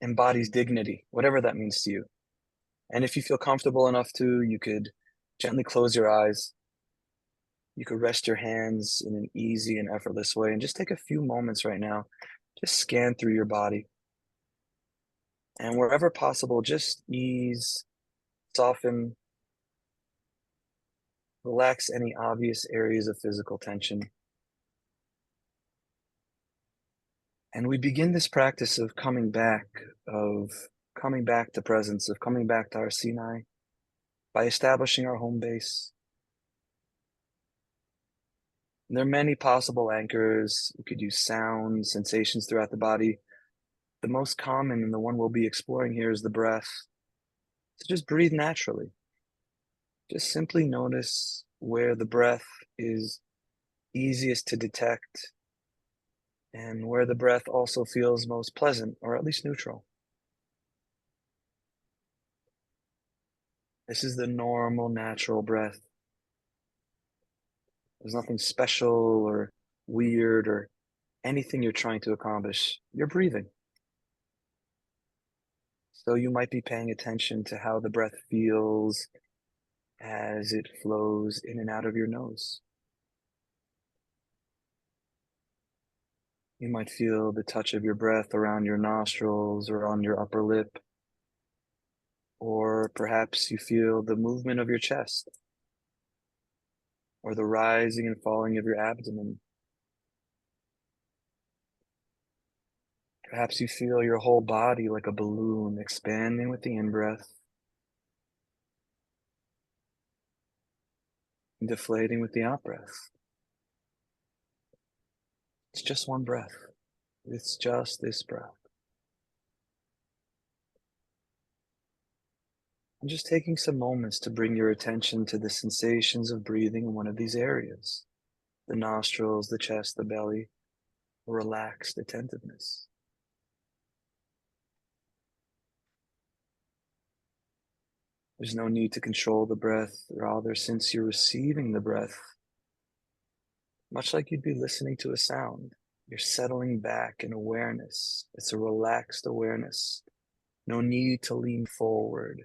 embodies dignity, whatever that means to you. And if you feel comfortable enough to, you could gently close your eyes. You could rest your hands in an easy and effortless way and just take a few moments right now. Just scan through your body. And wherever possible, just ease, soften, relax any obvious areas of physical tension. And we begin this practice of coming back to presence, of coming back to our Sinai by establishing our home base. And there are many possible anchors. We could use sound, sensations throughout the body. The most common and the one we'll be exploring here is the breath. So just breathe naturally. Just simply notice where the breath is easiest to detect and where the breath also feels most pleasant or at least neutral. This is the normal, natural breath. There's nothing special or weird or anything you're trying to accomplish. You're breathing. So you might be paying attention to how the breath feels as it flows in and out of your nose. You might feel the touch of your breath around your nostrils or on your upper lip. Or perhaps you feel the movement of your chest or the rising and falling of your abdomen. Perhaps you feel your whole body like a balloon expanding with the in-breath and deflating with the out-breath. It's just one breath. It's just this breath. I'm just taking some moments to bring your attention to the sensations of breathing in one of these areas. The nostrils, the chest, the belly, relaxed attentiveness. There's no need to control the breath, rather, since you're receiving the breath, much like you'd be listening to a sound, you're settling back in awareness. It's a relaxed awareness. No need to lean forward.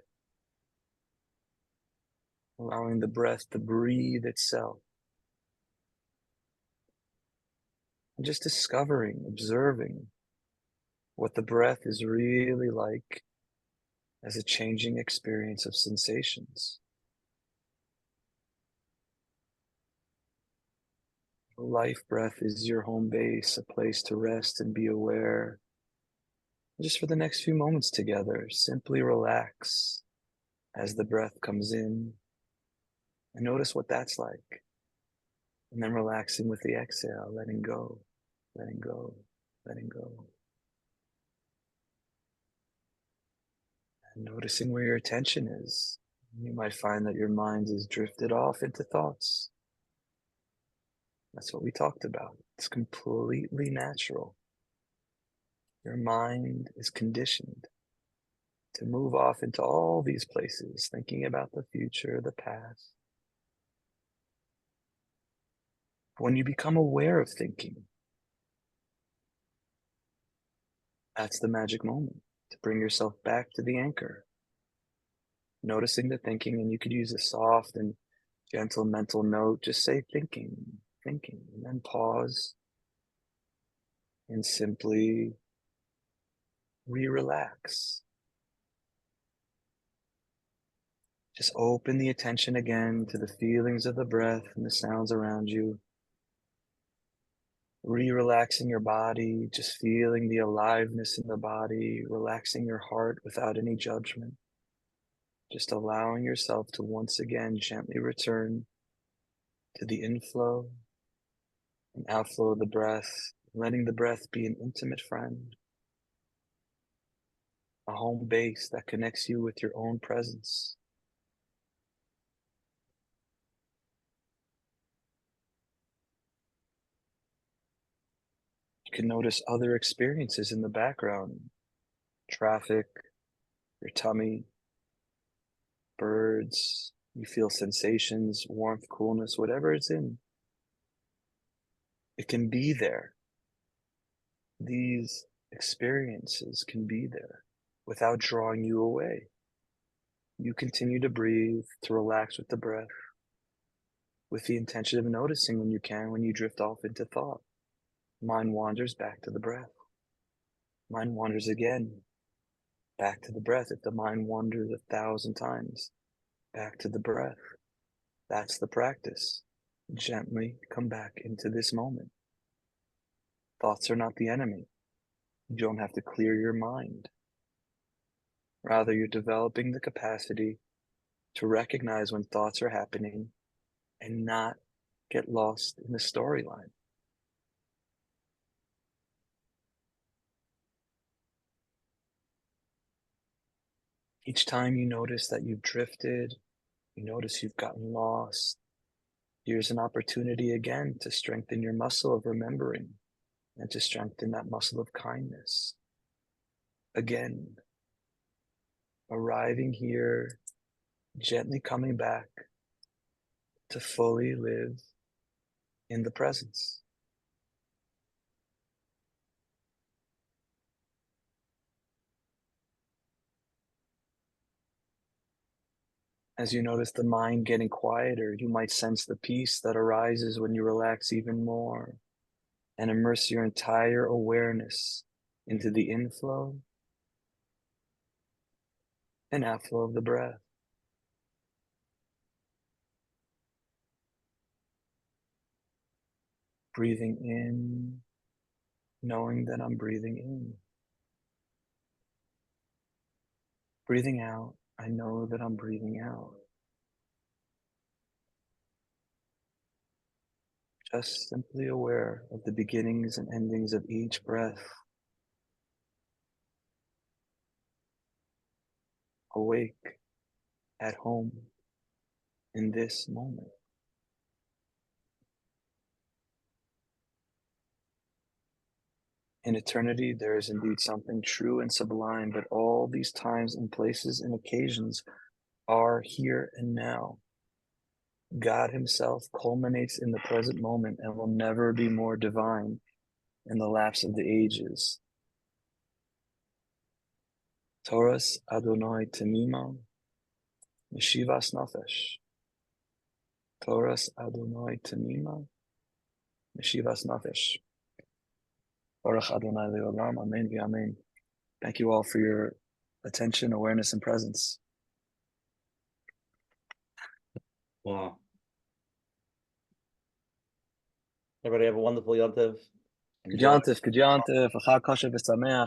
Allowing the breath to breathe itself. And just discovering, observing what the breath is really like as a changing experience of sensations. Life breath is your home base, a place to rest and be aware. Just for the next few moments together, simply relax as the breath comes in and notice what that's like. And then relaxing with the exhale, letting go, letting go, letting go. And noticing where your attention is. You might find that your mind is drifted off into thoughts. That's what we talked about. It's completely natural. Your mind is conditioned to move off into all these places, thinking about the future, the past. When you become aware of thinking, that's the magic moment to bring yourself back to the anchor. Noticing the thinking, and you could use a soft and gentle mental note. Just say thinking, thinking, and then pause and simply relax. Just open the attention again to the feelings of the breath and the sounds around you. Relaxing your body, just feeling the aliveness in the body, relaxing your heart without any judgment. Just allowing yourself to once again gently return to the inflow and outflow of the breath, letting the breath be an intimate friend, a home base that connects you with your own presence. You can notice other experiences in the background, traffic, your tummy, birds. You feel sensations, warmth, coolness, whatever it's in. It can be there. These experiences can be there without drawing you away. You continue to breathe, to relax with the breath, with the intention of noticing when you can, when you drift off into thought. Mind wanders back to the breath. Mind wanders again, back to the breath. If the mind wanders 1,000 times, back to the breath. That's the practice. Gently come back into this moment. Thoughts are not the enemy. You don't have to clear your mind. Rather, you're developing the capacity to recognize when thoughts are happening and not get lost in the storyline. Each time you notice that you've drifted, you notice you've gotten lost, here's an opportunity again to strengthen your muscle of remembering and to strengthen that muscle of kindness. Again, arriving here, gently coming back to fully live in the presence. As you notice the mind getting quieter, you might sense the peace that arises when you relax even more and immerse your entire awareness into the inflow and outflow of the breath. Breathing in, knowing that I'm breathing in. Breathing out, I know that I'm breathing out. Just simply aware of the beginnings and endings of each breath. Awake, at home, in this moment. In eternity, there is indeed something true and sublime, but all these times and places and occasions are here and now. God himself culminates in the present moment and will never be more divine in the lapse of the ages. Toras Adonai Temima, Meshivas Nafesh. Toras Adonai Temima, Meshivas Nafesh. Baruch Adonai Leolam, Amen v'Amen. Thank you all for your attention, awareness, and presence.
Wow.
Everybody have a wonderful Yontiv.
Good Yontif, Achag Kosher v'Sameach.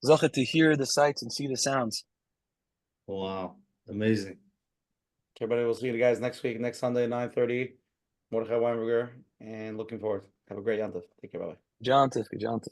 Zoche to hear the sights and see the sounds.
Wow. Amazing.
Everybody, we'll see you guys next week, next Sunday, 9:30. Mordechai Weinberger, and looking forward. Have a great Yontif. Take care. Bye-bye.
Good Yontif.